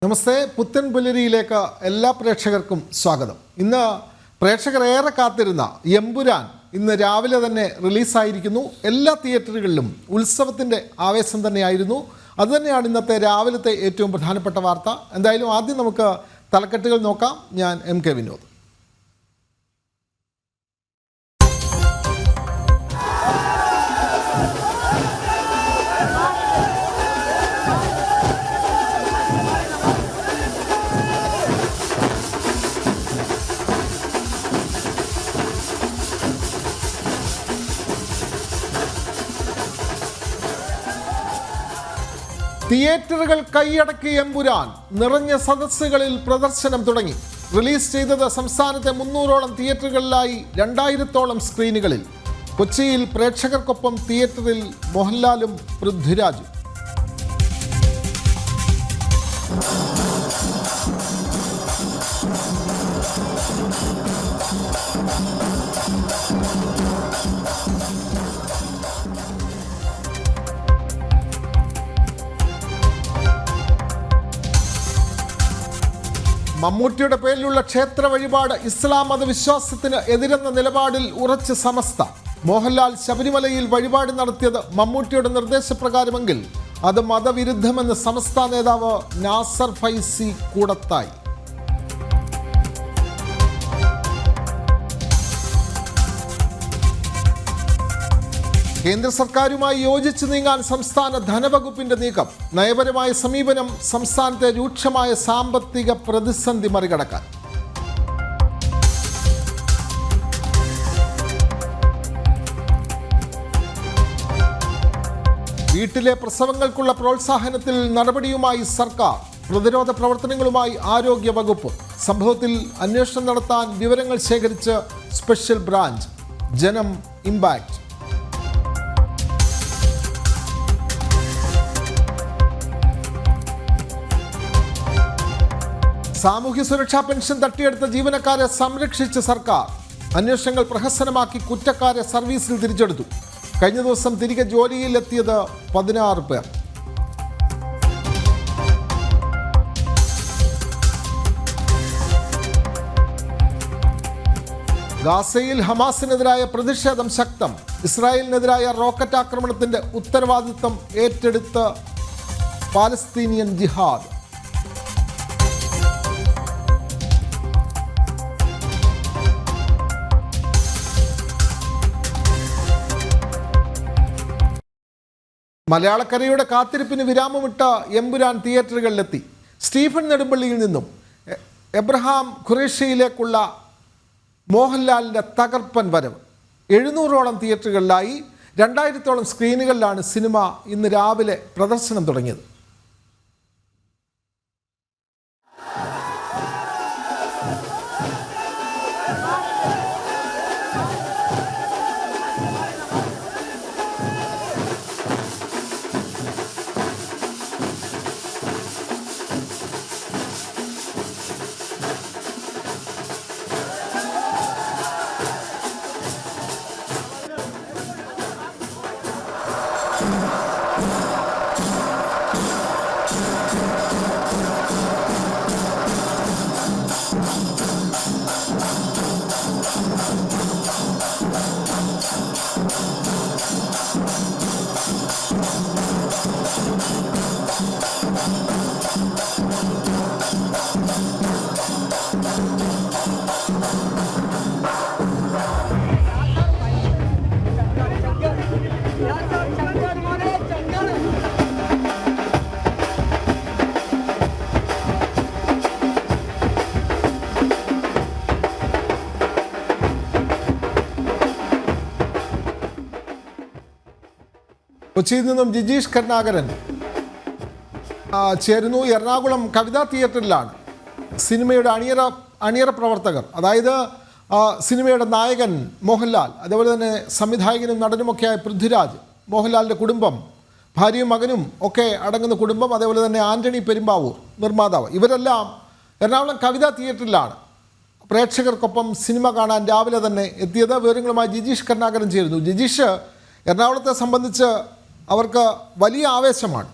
നമസ്തേ. പുത്തൻ പുലരിയിലേക്ക് എല്ലാ പ്രേക്ഷകർക്കും സ്വാഗതം. ഇന്ന് പ്രേക്ഷകർ ഏറെ കാത്തിരുന്ന എമ്പുരാൻ ഇന്ന് രാവിലെ തന്നെ റിലീസായിരിക്കുന്നു. എല്ലാ തിയേറ്ററുകളിലും ഉത്സവത്തിൻ്റെ ആവേശം തന്നെയായിരുന്നു. അതുതന്നെയാണ് ഇന്നത്തെ രാവിലത്തെ ഏറ്റവും പ്രധാനപ്പെട്ട വാർത്ത. എന്തായാലും ആദ്യം നമുക്ക് തലക്കെട്ടുകൾ നോക്കാം. ഞാൻ MK വിനോദ്. തിയേറ്ററുകൾ കൈയടക്കി എമ്പുരാൻ. നിറഞ്ഞ സദസ്സുകളിൽ പ്രദർശനം തുടങ്ങി. റിലീസ് ചെയ്തത് സംസ്ഥാനത്തെ 300ഓളം തിയേറ്ററുകളിലായി 2000ഓളം സ്ക്രീനുകളിൽ. കൊച്ചിയിൽ പ്രേക്ഷകർക്കൊപ്പം തിയേറ്ററിൽ മോഹൻലാലും പൃഥ്വിരാജും. മമ്മൂട്ടിയുടെ പേരിലുള്ള ക്ഷേത്ര വഴിപാട് ഇസ്ലാം മതവിശ്വാസത്തിന് എതിരെന്ന നിലപാടിൽ ഉറച്ച് സമസ്ത. മോഹൻലാൽ ശബരിമലയിൽ വഴിപാട് നടത്തിയത് മമ്മൂട്ടിയുടെ നിർദ്ദേശപ്രകാരമെങ്കിൽ അത് മതവിരുദ്ധമെന്ന് സമസ്ത നേതാവ് നാസർ ഫൈസി കൂടത്തായി. കേന്ദ്ര സർക്കാരുമായി യോജിച്ച് നീങ്ങാൻ സംസ്ഥാന ധനവകുപ്പിന്റെ നീക്കം. നയപരമായ സമീപനം സംസ്ഥാനത്തെ രൂക്ഷമായ സാമ്പത്തിക പ്രതിസന്ധി മറികടക്കാൻ. വീട്ടിലെ പ്രസവങ്ങൾക്കുള്ള പ്രോത്സാഹനത്തിൽ നടപടിയുമായി സർക്കാർ. പ്രതിരോധ പ്രവർത്തനങ്ങളുമായി ആരോഗ്യ വകുപ്പ്. സംഭവത്തിൽ അന്വേഷണം നടത്താൻ വിവരങ്ങൾ ശേഖരിച്ച് സ്പെഷ്യൽ ബ്രാഞ്ച്. ജനം ഇമ്പാക്ട്. സാമൂഹ്യ സുരക്ഷാ പെൻഷൻ തട്ടിയെടുത്ത ജീവനക്കാരെ സംരക്ഷിച്ച് സർക്കാർ. അന്വേഷണങ്ങൾ പ്രഹസനമാക്കി കുറ്റക്കാരെ സർവീസിൽ തിരിച്ചെടുത്തു. കഴിഞ്ഞ ദിവസം തിരികെ ജോലിയിലെത്തിയത് 16 പേർ. ഗാസയിൽ ഹമാസിനെതിരായ പ്രതിഷേധം ശക്തം. ഇസ്രായേലിനെതിരായ റോക്കറ്റ് ആക്രമണത്തിന്റെ ഉത്തരവാദിത്തം ഏറ്റെടുത്ത് പാലസ്തീനിയൻ ജിഹാദ്. മലയാളക്കരയുടെ കാത്തിരിപ്പിന് വിരാമമിട്ട എമ്പുരാൻ തിയേറ്ററുകളിലെത്തി. സ്റ്റീഫൻ നെടുമ്പള്ളിയിൽ നിന്നും എബ്രഹാം ഖുറേഷിയിലേക്കുള്ള മോഹൻലാലിൻ്റെ തകർപ്പൻ വരവ്. 700ഓളം തിയേറ്ററുകളിലായി 2000ഓളം സ്ക്രീനുകളിലാണ് സിനിമ ഇന്ന് രാവിലെ പ്രദർശനം തുടങ്ങിയത്. കൊച്ചിയിൽ നിന്നും ജിജീഷ് കരുണാകരൻ ചേരുന്നു. എറണാകുളം കവിതാ തിയേറ്ററിലാണ് സിനിമയുടെ അണിയറ പ്രവർത്തകർ, അതായത് സിനിമയുടെ നായകൻ മോഹൻലാൽ, അതേപോലെ തന്നെ സംവിധായകനും നടനുമൊക്കെയായ പൃഥ്വിരാജ്, മോഹൻലാലിൻ്റെ കുടുംബം, ഭാര്യയും മകനും ഒക്കെ അടങ്ങുന്ന കുടുംബം, അതേപോലെ തന്നെ ആൻ്റണി പെരുമ്പാവൂർ നിർമ്മാതാവ്, ഇവരെല്ലാം എറണാകുളം കവിതാ തിയേറ്ററിലാണ് പ്രേക്ഷകർക്കൊപ്പം സിനിമ കാണാൻ രാവിലെ തന്നെ എത്തിയത്. വിവരങ്ങളുമായി ജിജീഷ് കരുണാകരൻ ചേരുന്നു. ജിജീഷ്, എറണാകുളത്തെ സംബന്ധിച്ച് അവർക്ക് വലിയ ആവേശമാണ്.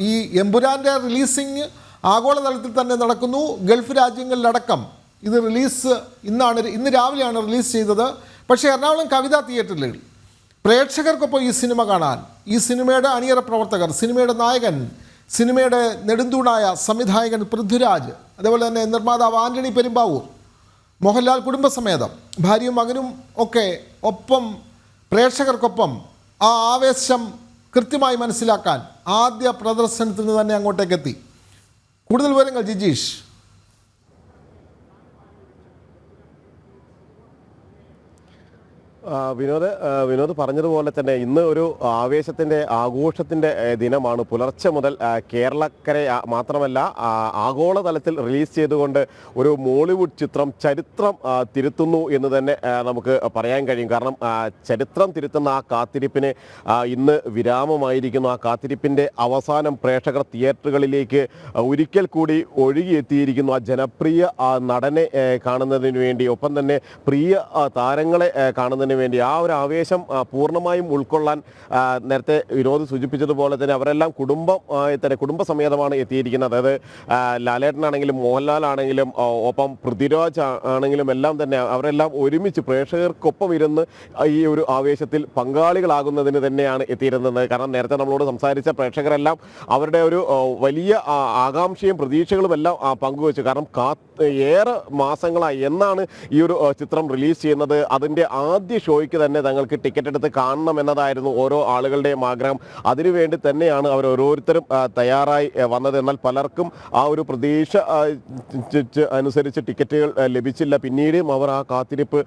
ഈ എമ്പുരാൻ്റെ റിലീസിങ് ആഗോളതലത്തിൽ തന്നെ നടക്കുന്നു. ഗൾഫ് രാജ്യങ്ങളിലടക്കം ഇത് ഇന്ന് രാവിലെയാണ് റിലീസ് ചെയ്തത്. പക്ഷേ എറണാകുളം കവിതാ തിയേറ്ററിൽ പ്രേക്ഷകർക്കൊപ്പം ഈ സിനിമ കാണാൻ ഈ സിനിമയുടെ അണിയറ പ്രവർത്തകർ, സിനിമയുടെ നായകൻ, സിനിമയുടെ നെടുന്തൂണായ സംവിധായകൻ പൃഥ്വിരാജ്, അതേപോലെ തന്നെ നിർമ്മാതാവ് ആന്റണി പെരുമ്പാവൂർ, മോഹൻലാൽ കുടുംബസമേതം ഭാര്യയും മകനും ഒക്കെ ഒപ്പം പ്രേക്ഷകർക്കൊപ്പം ആ ആവേശം കൃത്യമായി മനസ്സിലാക്കാൻ ആദ്യ പ്രദർശനത്തിൽ നിന്ന് തന്നെ അങ്ങോട്ടേക്ക് എത്തി. കൂടുതൽ വിവരങ്ങൾ ജിജീഷ്. വിനോദ് പറഞ്ഞതുപോലെ തന്നെ ഇന്ന് ഒരു ആവേശത്തിൻ്റെ ആഘോഷത്തിൻ്റെ ദിനമാണ്. പുലർച്ചെ മുതൽ കേരളക്കര മാത്രമല്ല ആഗോളതലത്തിൽ റിലീസ് ചെയ്തുകൊണ്ട് ഒരു മോളിവുഡ് ചിത്രം ചരിത്രം തിരുത്തുന്നു എന്ന് തന്നെ നമുക്ക് പറയാൻ കഴിയും. കാരണം ചരിത്രം തിരുത്തുന്ന ആ കാത്തിരിപ്പിന് ഇന്ന് വിരാമമായിരിക്കുന്നു. ആ കാത്തിരിപ്പിൻ്റെ അവസാനം പ്രേക്ഷകർ തിയേറ്ററുകളിലേക്ക് ഒരിക്കൽ കൂടി ഒഴുകിയെത്തിയിരിക്കുന്നു. ആ ജനപ്രിയ നടനെ കാണുന്നതിന് വേണ്ടി, ഒപ്പം തന്നെ പ്രിയ താരങ്ങളെ കാണുന്നതിന് വേണ്ടി. ആ ഒരു ആവേശം പൂർണ്ണമായും ഉൾക്കൊള്ളാൻ നേരത്തെ വിനോദ് സൂചിപ്പിച്ചതുപോലെ തന്നെ അവരെല്ലാം കുടുംബസമേതമാണ് എത്തിയിരിക്കുന്നത്. അതായത് ലാലേട്ടനാണെങ്കിലും മോഹൻലാൽ ആണെങ്കിലും ഒപ്പം പൃഥ്വിരാജ് ആണെങ്കിലും എല്ലാം തന്നെ അവരെല്ലാം ഒരുമിച്ച് പ്രേക്ഷകർക്കൊപ്പം ഇരുന്ന് ഈ ഒരു ആവേശത്തിൽ പങ്കാളികളാകുന്നതിന് തന്നെയാണ് എത്തിയിരുന്നത്. കാരണം നേരത്തെ നമ്മളോട് സംസാരിച്ച പ്രേക്ഷകരെല്ലാം അവരുടെ ഒരു വലിയ ആകാംക്ഷയും പ്രതീക്ഷകളും എല്ലാം പങ്കുവച്ചു. കാരണം ഏറെ മാസങ്ങളായി എന്നാണ് ഈ ഒരു ചിത്രം റിലീസ് ചെയ്യുന്നത്, അതിൻ്റെ ആദ്യ ഷോയ്ക്ക് തന്നെ തങ്ങൾക്ക് ടിക്കറ്റ് എടുത്ത് കാണണം എന്നതായിരുന്നു ഓരോ ആളുകളുടെയും ആഗ്രഹം. അതിനുവേണ്ടി തന്നെയാണ് അവർ ഓരോരുത്തരും തയ്യാറായി വന്നത്. എന്നാൽ പലർക്കും ആ ഒരു പ്രതീക്ഷ അനുസരിച്ച് ടിക്കറ്റുകൾ ലഭിച്ചില്ല. പിന്നീടും അവർ ആ കാത്തിരിപ്പ്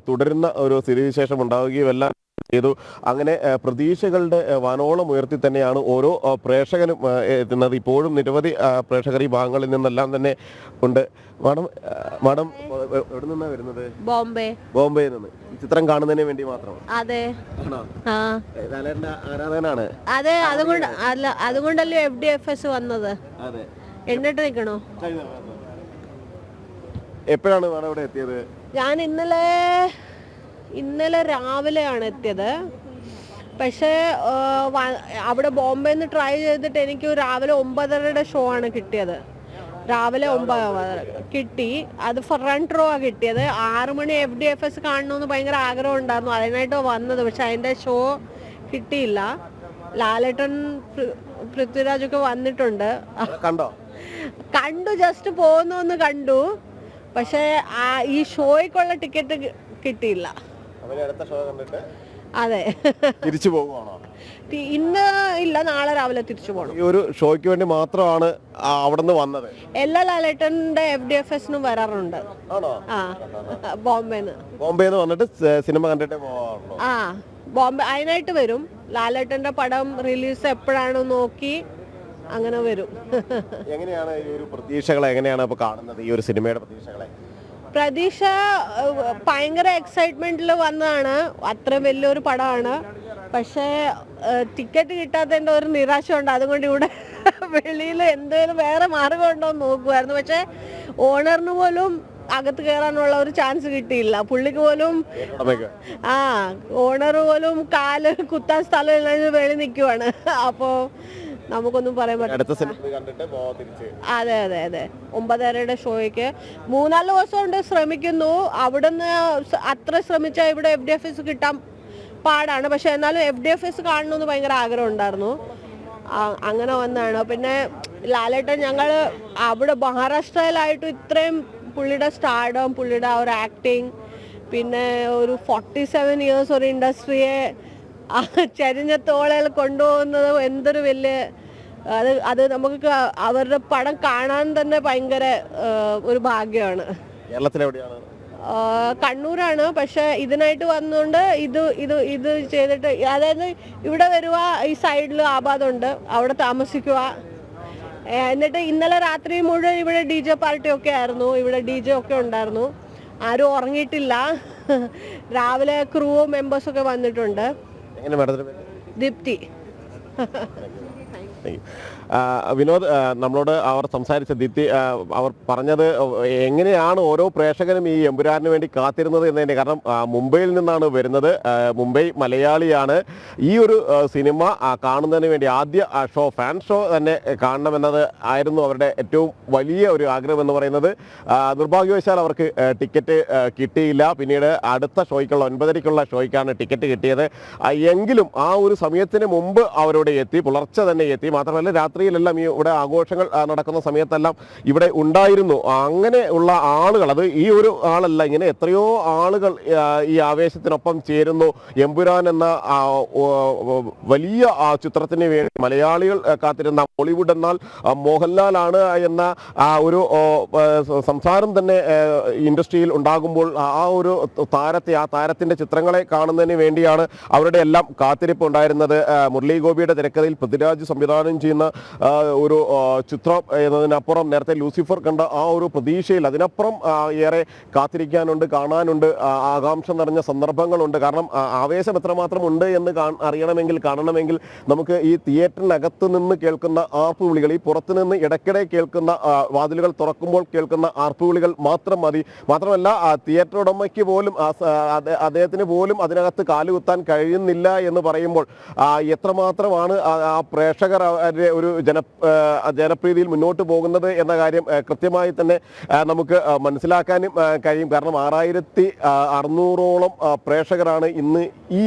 തുടരുന്ന ഒരു സ്ഥിതിവിശേഷം ഉണ്ടാവുകയും എല്ലാം ചെയ്തു. അങ്ങനെ പ്രതീക്ഷകളുടെ വാനോളം ഉയർത്തി തന്നെയാണ് ഓരോ പ്രേക്ഷകനും എത്തുന്നത്. ഇപ്പോഴും നിരവധി പ്രേക്ഷകർ ഈ ഭാഗങ്ങളിൽ നിന്നെല്ലാം തന്നെ ഉണ്ട്. മാഡം എവിടെ നിന്നാണ് വരുന്നത്? ബോംബെയിൽ നിന്ന്. ചിത്രം കാണുന്നതിന് വേണ്ടി മാത്രം? അതെ, ആരാധകനാണ്. അതെ, അതുകൊണ്ടല്ലോ FDFS വന്നത്. എന്നിട്ട് നിൽക്കണോ? എപ്പോഴാണ് മാഡം ഇവിടെ എത്തിയത്? ഞാൻ ഇന്നലെ രാവിലെയാണ് എത്തിയത്. പക്ഷേ അവിടെ ബോംബെയിൽ നിന്ന് ട്രൈ ചെയ്തിട്ട് എനിക്ക് രാവിലെ 9:30 ഷോ ആണ് കിട്ടിയത്. രാവിലെ 9 കിട്ടി. അത് ഫ്രണ്ട് റോ ആണ് കിട്ടിയത്. 6 മണി FDFS കാണണമെന്ന് ഭയങ്കര ആഗ്രഹം ഉണ്ടായിരുന്നു, അതിനായിട്ട് വന്നത്. പക്ഷെ അതിൻ്റെ ഷോ കിട്ടിയില്ല. ലാലേട്ടൻ പൃഥ്വിരാജൊക്കെ വന്നിട്ടുണ്ട്. കണ്ടു, ജസ്റ്റ് പോകുന്നൊന്ന് കണ്ടു. പക്ഷേ ഈ ഷോയ്ക്കുള്ള ടിക്കറ്റ് കിട്ടിയില്ല. അതെ, തിരിച്ചു പോകുവാണോ? ഇന്ന് ഇല്ല, നാളെ രാവിലെ തിരിച്ചു പോകണം. ഈ ഒരു ഷോയ്ക്ക് വേണ്ടി മാത്രമാണ് അവിടെ നിന്ന് വന്നത്? എല്ലാ ലാലേട്ടന്റെ FDFSനും വരാറുണ്ട്. ബോംബെന്ന് വന്നിട്ട് സിനിമ കണ്ടിട്ടേ പോവാറുള്ളൂ. ബോംബെ അതിനായിട്ട് വരും. ലാലേട്ടന്റെ പടം റിലീസ് എപ്പോഴാണ് നോക്കി അങ്ങനെ വരും. എങ്ങനെയാണ് ഈ ഒരു പ്രതീക്ഷകളെ എങ്ങനെയാണ് ഇപ്പൊ കാണുന്നത്, ഈ ഒരു സിനിമയുടെ പ്രതീക്ഷ ഭയങ്കര എക്സൈറ്റ്മെന്റിൽ വന്നതാണ്. അത്രയും വലിയൊരു പടമാണ്. പക്ഷേ ടിക്കറ്റ് കിട്ടാത്തതിൻ്റെ ഒരു നിരാശ ഉണ്ട്. അതുകൊണ്ട് ഇവിടെ വെളിയിൽ എന്തെങ്കിലും വേറെ മാർഗം ഉണ്ടോ എന്ന് നോക്കുമായിരുന്നു. പക്ഷേ ഓണറിന് പോലും അകത്ത് കയറാനുള്ള ഒരു ചാൻസ് കിട്ടിയില്ല. പുള്ളിക്ക് പോലും ഓണർ പോലും കാല് കുത്താൻ സ്ഥലമില്ല, വെളി നിൽക്കുവാണ്. അപ്പോൾ നമുക്കൊന്നും പറയാൻ പറ്റില്ല. അതെ 9:30 ഷോയ്ക്ക് 3-4 ദിവസം കൊണ്ട് ശ്രമിക്കുന്നു. അവിടുന്ന് അത്ര ശ്രമിച്ചാൽ ഇവിടെ FDFS കിട്ടാൻ പാടാണ്. പക്ഷെ എന്നാലും FDFS കാണണമെന്ന് ഭയങ്കര ആഗ്രഹം ഉണ്ടായിരുന്നു. അങ്ങനെ വന്നതാണ്. പിന്നെ ലാലേട്ടൻ ഞങ്ങൾ അവിടെ മഹാരാഷ്ട്രയിലായിട്ട് ഇത്രയും പുള്ളിയുടെ സ്റ്റാർഡം, പുള്ളിയുടെ ആ ഒരു ആക്ടിങ്, പിന്നെ ഒരു 47 ഇയേഴ്സ് ഒരു ഇൻഡസ്ട്രിയെ ചരിഞ്ഞ തോളയിൽ കൊണ്ടുപോകുന്നത് എന്തൊരു വലിയ അത് നമുക്ക് അവരുടെ പടം കാണാൻ തന്നെ ഭയങ്കര ഒരു ഭാഗ്യമാണ്. കണ്ണൂരാണ്. പക്ഷെ ഇതിനായിട്ട് വന്നുകൊണ്ട് ഇത് ചെയ്തിട്ട്, അതായത് ഇവിടെ വരുക, ഈ സൈഡിൽ ആബാദുണ്ട്, അവിടെ താമസിക്കുക. എന്നിട്ട് ഇന്നലെ രാത്രി മുഴുവൻ ഇവിടെ DJ പാർട്ടിയൊക്കെ ആയിരുന്നു. ഇവിടെ DJ ഒക്കെ ഉണ്ടായിരുന്നു. ആരും ഉറങ്ങിയിട്ടില്ല. രാവിലെ ക്രൂ മെമ്പേഴ്സൊക്കെ വന്നിട്ടുണ്ട്. ദീപ്തി. വിനോദ്, നമ്മളോട് അവർ സംസാരിച്ച ദീപ്തി അവർ പറഞ്ഞത് എങ്ങനെയാണ് ഓരോ പ്രേക്ഷകനും ഈ എമ്പുരാന് വേണ്ടി കാത്തിരുന്നത് എന്ന് തന്നെ. കാരണം മുംബൈയിൽ നിന്നാണ് വരുന്നത്, മുംബൈ മലയാളിയാണ്. ഈ ഒരു സിനിമ കാണുന്നതിന് വേണ്ടി ആദ്യ ഫാൻ ഷോ തന്നെ കാണണമെന്നത് ആയിരുന്നു അവരുടെ ഏറ്റവും വലിയ ഒരു ആഗ്രഹം എന്ന് പറയുന്നത്. നിർഭാഗ്യവശാൽ അവർക്ക് ടിക്കറ്റ് കിട്ടിയില്ല. പിന്നീട് അടുത്ത ഷോയ്ക്കുള്ള 9:30-ക്കുള്ള ഷോയ്ക്കാണ് ടിക്കറ്റ് കിട്ടിയത്. എങ്കിലും ആ ഒരു സമയത്തിന് മുമ്പ് അവരോട് എത്തി, പുലർച്ചെ തന്നെ എത്തി. മാത്രമല്ല രാത്രിയിലെല്ലാം ഈ ഇവിടെ ആഘോഷങ്ങൾ നടക്കുന്ന സമയത്തെല്ലാം ഇവിടെ ഉണ്ടായിരുന്നു. അങ്ങനെ ഉള്ള ആളുകൾ, അത് ഈ ഒരു ആളല്ല, ഇങ്ങനെ എത്രയോ ആളുകൾ ഈ ആവേശത്തിനൊപ്പം ചേരുന്നു. എമ്പുരാൻ എന്ന വലിയ ചിത്രത്തിന് വേണ്ടി മലയാളികൾ കാത്തിരുന്ന, ബോളിവുഡ് എന്നാൽ മോഹൻലാലാണ് എന്ന ഒരു സംസാരം തന്നെ ഇൻഡസ്ട്രിയിൽ ഉണ്ടാകുമ്പോൾ ആ ഒരു താരത്തിൻ്റെ ചിത്രങ്ങളെ കാണുന്നതിന് വേണ്ടിയാണ് അവരുടെ എല്ലാം കാത്തിരിപ്പ് ഉണ്ടായിരുന്നത്. മുരളി ഗോപിയുടെ തിരക്കഥയിൽ പൃഥ്വിരാജ് സംവിധാനം ചെയ്യുന്ന ഒരു ചിത്രം എന്നതിനപ്പുറം നേരത്തെ ലൂസിഫർ കണ്ട ആ ഒരു പ്രതീക്ഷയിൽ അതിനപ്പുറം ഏറെ കാത്തിരിക്കാനുണ്ട്, കാണാനുണ്ട്, ആകാംക്ഷ നിറഞ്ഞ സന്ദർഭങ്ങളുണ്ട്. കാരണം ആവേശം എത്രമാത്രം ഉണ്ട് എന്ന് അറിയണമെങ്കിൽ, കാണണമെങ്കിൽ നമുക്ക് ഈ തിയേറ്ററിനകത്ത് നിന്ന് കേൾക്കുന്ന ആർപ്പുവിളികൾ, ഈ പുറത്തു നിന്ന് ഇടയ്ക്കിടെ കേൾക്കുന്ന വാതിലുകൾ തുറക്കുമ്പോൾ കേൾക്കുന്ന ആർപ്പുവിളികൾ മാത്രം മതി. മാത്രമല്ല തിയേറ്റർ ഉടമയ്ക്ക് പോലും അദ്ദേഹത്തിന് പോലും അതിനകത്ത് കാലുകുത്താൻ കഴിയുന്നില്ല എന്ന് പറയുമ്പോൾ എത്രമാത്രമാണ് ആ പ്രേക്ഷകർ ഒരു ജനപ്രീതിയിൽ മുന്നോട്ട് പോകുന്നത് എന്ന കാര്യം കൃത്യമായി തന്നെ നമുക്ക് മനസ്സിലാക്കാനും കഴിയും. കാരണം 6600ഓളം പ്രേക്ഷകരാണ് ഇന്ന് ഈ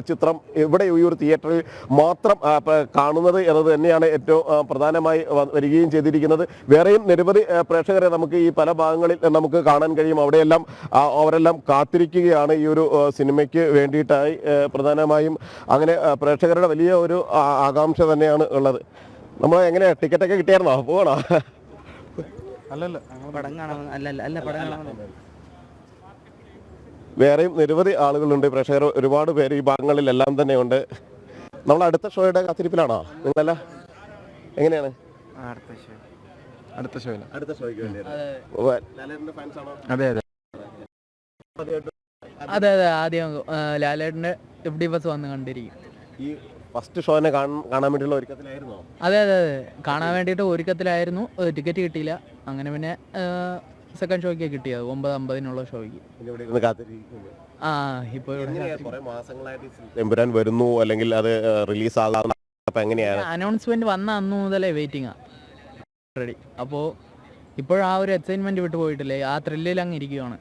ചിത്രം ഇവിടെ ഈ ഒരു തിയേറ്ററിൽ മാത്രം കാണുന്നത് എന്നത് തന്നെയാണ് ഏറ്റവും പ്രധാനമായി വരികയും ചെയ്തിരിക്കുന്നത്. വേറെയും നിരവധി പ്രേക്ഷകരെ നമുക്ക് ഈ പല ഭാഗങ്ങളിൽ നമുക്ക് കാണാൻ കഴിയും. അവിടെയെല്ലാം അവരെല്ലാം കാത്തിരിക്കുകയാണ് ഈ ഒരു സിനിമയ്ക്ക് വേണ്ടിയിട്ടായി. പ്രധാനമായും അങ്ങനെ പ്രേക്ഷകരുടെ വലിയ ഒരു ആകാംക്ഷ തന്നെയാണ് ഉള്ളത്. നമ്മൾ എങ്ങനെ ടിക്കറ്റൊക്കെ കിട്ടിയായിരുന്നോ? പോകണോ? വേറെയും നിരവധി ആളുകളുണ്ട്, പ്രേക്ഷകർ ഒരുപാട് പേര് ഈ ഭാഗങ്ങളിലെല്ലാം തന്നെ ഉണ്ട്. നമ്മൾ അടുത്ത ഷോയുടെ കാത്തിരിപ്പിലാണോ നിങ്ങളല്ല? എങ്ങനെയാണ് അടുത്ത ഷോയ്ക്ക് വേണ്ടിയാണ്? അതെ അതെ അതെ അതെ ആദ്യം ലാലേട്ടൻ്റെ FD ബസ് വന്ന് കണ്ടിരിക്കും. ഈ ഫസ്റ്റ് ഷോനെ കാണാൻ വേണ്ടിയുള്ള ഒരുക്കത്തിലായിരുന്നോ? അതെ അതെ അതെ കാണാൻ വേണ്ടിയിട്ട് ഒരുക്കത്തിലായിരുന്നു. ടിക്കറ്റ് കിട്ടിയില്ല. അങ്ങനെ പിന്നെ സെക്കൻഡ് ഷോയ്ക്ക് കിട്ടിയത് 9:50 ഷോയ്ക്ക്. ഇപ്പോൾ എമ്പുരാൻ വരുന്നു അല്ലെങ്കിൽ അത് റിലീസ് ആകാം, അനൗൺസ്മെന്റ് വന്ന അന്ന് മുതലേ വെയിറ്റിംഗാ റെഡി. അപ്പോൾ ഇപ്പോഴും ആ ഒരു എക്സൈറ്റ്മെന്റ് വിട്ടു പോയിട്ടില്ലേ, ആ ത്രില്ലിൽ അങ്ങ് ഇരിക്കുവാണ്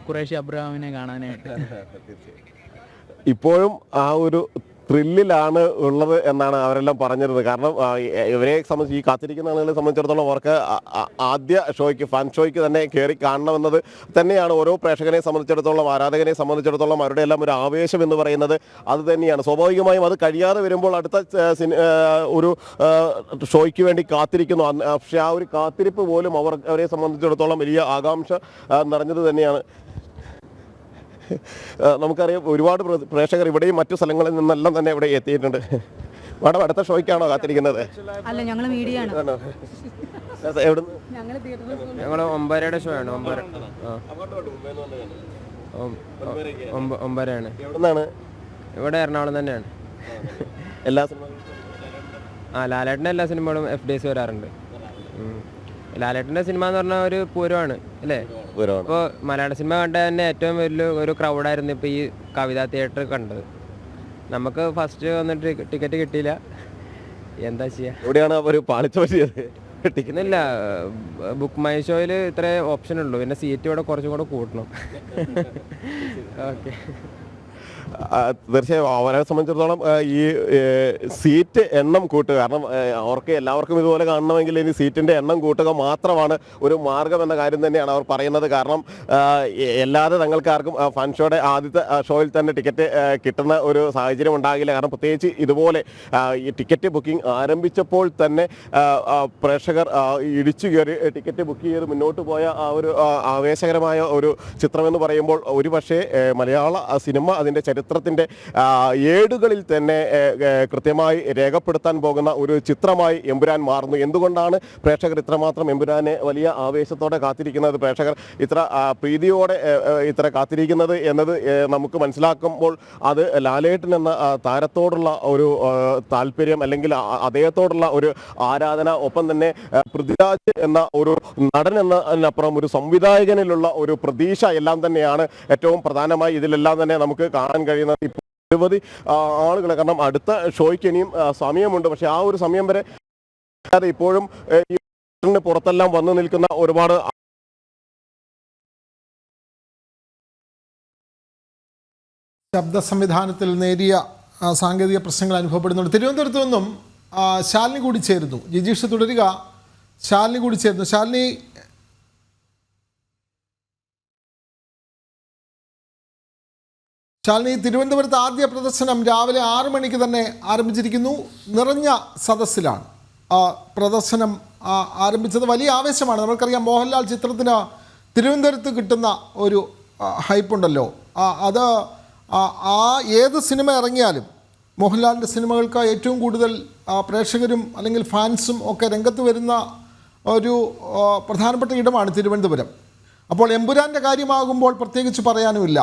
ഖുറേഷി അബ്രഹാമിനെ കാണാനായിട്ട്. ഇപ്പോഴും ആ ഒരു ത്രില്ലിലാണ് ഉള്ളത് എന്നാണ് അവരെല്ലാം പറഞ്ഞിരുന്നത്. കാരണം ഇവരെ സംബന്ധിച്ച്, ഈ കാത്തിരിക്കുന്ന ആളുകളെ സംബന്ധിച്ചിടത്തോളം അവർക്ക് ആദ്യ ഷോയ്ക്ക്, ഫാൻ ഷോയ്ക്ക് തന്നെ കയറി കാണണമെന്നത് തന്നെയാണ് ഓരോ പ്രേക്ഷകനെ സംബന്ധിച്ചിടത്തോളം, ആരാധകനെ സംബന്ധിച്ചിടത്തോളം അവരുടെ എല്ലാം ഒരു ആവേശം എന്ന് പറയുന്നത് അത് തന്നെയാണ്. സ്വാഭാവികമായും അത് കഴിയാതെ വരുമ്പോൾ അടുത്ത ഒരു ഷോയ്ക്ക് വേണ്ടി കാത്തിരിക്കുന്നു. പക്ഷേ ആ ഒരു കാത്തിരിപ്പ് പോലും അവരെ സംബന്ധിച്ചിടത്തോളം വലിയ ആകാംക്ഷ നിറഞ്ഞത് തന്നെയാണ്. നമുക്കറിയാം ഒരുപാട് പ്രേക്ഷകർ ഇവിടെയും മറ്റു സ്ഥലങ്ങളിൽ നിന്നെല്ലാം തന്നെ ഇവിടെ എത്തിയിട്ടുണ്ട്. മാഡം അടുത്ത ഷോയ്ക്കാണോ കാത്തിരിക്കുന്നത്? അല്ല, ഞങ്ങൾ മീഡിയ ആണ്. ഞങ്ങൾ 9:30 ഷോ ആണ്. 9:30 എവിടുന്നാണ്? ഇവിടെ എറണാകുളം തന്നെയാണ്. എല്ലാ സിനിമകളും ലാലേട്ടൻ്റെ എല്ലാ സിനിമകളും FDs വരാറുണ്ട്. ലാലേട്ടൻ്റെ സിനിമ എന്ന് പറഞ്ഞാൽ ഒരു പൂരമാണ് അല്ലേ? ഇപ്പോൾ മലയാള സിനിമ കണ്ട തന്നെ ഏറ്റവും വലിയ ഒരു ക്രൗഡായിരുന്നു ഇപ്പോൾ ഈ കവിതാ തിയേറ്റർ കണ്ടത്. നമുക്ക് ഫസ്റ്റ് വന്നിട്ട് ടിക്കറ്റ് കിട്ടിയില്ല. എന്താ ചെയ്യുക? എവിടെയാണ് ഒരു പാളിച്ച പറ്റിയത്? ടിക്കറ്റില്ല. ബുക്ക് മൈ ഷോയിൽ ഇത്രേ ഓപ്ഷൻ ഉള്ളൂ. പിന്നെ സീറ്റ് ഇവിടെ കുറച്ചും കൂടെ കൂട്ടണം. ഓക്കെ, തീർച്ചയായും അവരെ സംബന്ധിച്ചിടത്തോളം ഈ സീറ്റ് എണ്ണം കൂട്ടുക, കാരണം അവർക്ക് എല്ലാവർക്കും ഇതുപോലെ കാണണമെങ്കിൽ ഇനി സീറ്റിൻ്റെ എണ്ണം കൂട്ടുക മാത്രമാണ് ഒരു മാർഗം എന്ന കാര്യം തന്നെയാണ് അവർ പറയുന്നത്. കാരണം അല്ലാതെ തങ്ങൾക്കാർക്കും ഫാൻ ഷോയുടെ ആദ്യത്തെ ഷോയിൽ തന്നെ ടിക്കറ്റ് കിട്ടുന്ന ഒരു സാഹചര്യം ഉണ്ടാകില്ല. കാരണം പ്രത്യേകിച്ച് ഇതുപോലെ ഈ ടിക്കറ്റ് ബുക്കിംഗ് ആരംഭിച്ചപ്പോൾ തന്നെ പ്രേക്ഷകർ ഇടിച്ചു കയറി ടിക്കറ്റ് ബുക്ക് ചെയ്ത് മുന്നോട്ട് പോയ ആ ഒരു ആവേശകരമായ ഒരു ചിത്രമെന്ന് പറയുമ്പോൾ ഒരു പക്ഷേ മലയാള സിനിമ അതിൻ്റെ ചരിത്രത്തിൽ ചിത്രത്തിൻ്റെ ഏടുകളിൽ തന്നെ കൃത്യമായി രേഖപ്പെടുത്താൻ പോകുന്ന ഒരു ചിത്രമായി എമ്പുരാൻ മാറുന്നു. എന്തുകൊണ്ടാണ് പ്രേക്ഷകർ ഇത്രമാത്രം എമ്പുരാനെ വലിയ ആവേശത്തോടെ കാത്തിരിക്കുന്നത്, പ്രേക്ഷകർ ഇത്ര പ്രീതിയോടെ ഇത്ര കാത്തിരിക്കുന്നത് എന്നത് നമുക്ക് മനസ്സിലാക്കുമ്പോൾ അത് ലാലേട്ടൻ എന്ന താരത്തോടുള്ള ഒരു താല്പര്യം, അല്ലെങ്കിൽ അദ്ദേഹത്തോടുള്ള ഒരു ആരാധന, ഒപ്പം തന്നെ പൃഥ്വിരാജ് എന്ന ഒരു നടൻ എന്നതിനപ്പുറം ഒരു സംവിധായകനിലുള്ള ഒരു പ്രതീക്ഷ എല്ലാം തന്നെയാണ് ഏറ്റവും പ്രധാനമായി ഇതിലെല്ലാം തന്നെ നമുക്ക് കാണാൻ കഴിയുന്നത്. ഇപ്പോൾ നിരവധി ആളുകൾ, കാരണം അടുത്ത ഷോയ്ക്ക് ഇനിയും സമയമുണ്ട്, പക്ഷേ ആ ഒരു സമയം വരെ ഇപ്പോഴും ഈ പുറത്തെല്ലാം വന്നു നിൽക്കുന്ന ഒരുപാട് ശബ്ദ സംവിധാനത്തിൽ നേരിയ സാങ്കേതിക പ്രശ്നങ്ങൾ അനുഭവപ്പെടുന്നുണ്ട്. തിരുവനന്തപുരത്ത് നിന്നും ശാലിനി കൂടി ചേരുന്നു. ജിജീഷ് തുടരുക. ശാലിനി കൂടി ചേരുന്നു. ശാലിനി, തിരുവനന്തപുരത്ത് ആദ്യ പ്രദർശനം രാവിലെ 6 മണിക്ക് തന്നെ ആരംഭിച്ചിരിക്കുന്നു. നിറഞ്ഞ സദസ്സിലാണ് പ്രദർശനം ആരംഭിച്ചത്. വലിയ ആവേശമാണ്. നമ്മൾക്കറിയാം മോഹൻലാൽ ചിത്രത്തിന് തിരുവനന്തപുരത്ത് കിട്ടുന്ന ഒരു ഹൈപ്പുണ്ടല്ലോ. അത് ഏത് സിനിമ ഇറങ്ങിയാലും മോഹൻലാലിൻ്റെ സിനിമകൾക്ക് ഏറ്റവും കൂടുതൽ പ്രേക്ഷകരും അല്ലെങ്കിൽ ഫാൻസും ഒക്കെ രംഗത്ത് വരുന്ന ഒരു പ്രധാനപ്പെട്ട ഇടമാണ് തിരുവനന്തപുരം. അപ്പോൾ എമ്പുരാൻ്റെ കാര്യമാകുമ്പോൾ പ്രത്യേകിച്ച് പറയാനുമില്ല.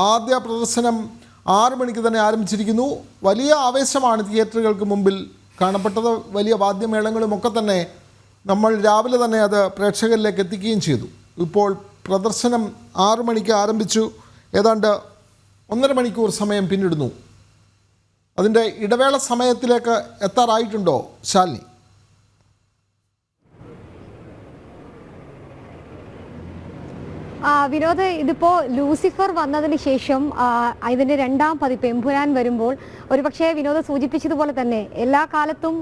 ആദ്യ പ്രദർശനം 6 മണിക്ക് തന്നെ ആരംഭിച്ചിരിക്കുന്നു. വലിയ ആവേശമാണ് തിയേറ്ററുകൾക്ക് മുമ്പിൽ കാണപ്പെട്ടത്. വലിയ വാദ്യമേളങ്ങളും ഒക്കെ തന്നെ നമ്മൾ രാവിലെ തന്നെ അത് പ്രേക്ഷകരിലേക്ക് എത്തിക്കുകയും ചെയ്തു. ഇപ്പോൾ പ്രദർശനം 6 മണിക്ക് ആരംഭിച്ചു. ഏതാണ്ട് 1.5 മണിക്കൂർ സമയം പിന്നിടുന്നു. അതിൻ്റെ ഇടവേള സമയത്തിലേക്ക് എത്താറായിട്ടുണ്ടോ ശാലിനി? വിനോദ്, ഇതിപ്പോൾ ലൂസിഫർ വന്നതിന് ശേഷം ഇതിൻ്റെ 2ാം പതിപ്പ് എമ്പുരാൻ വരുമ്പോൾ ഒരുപക്ഷെ വിനോദ് സൂചിപ്പിച്ചതുപോലെ തന്നെ എല്ലാ കാലത്തും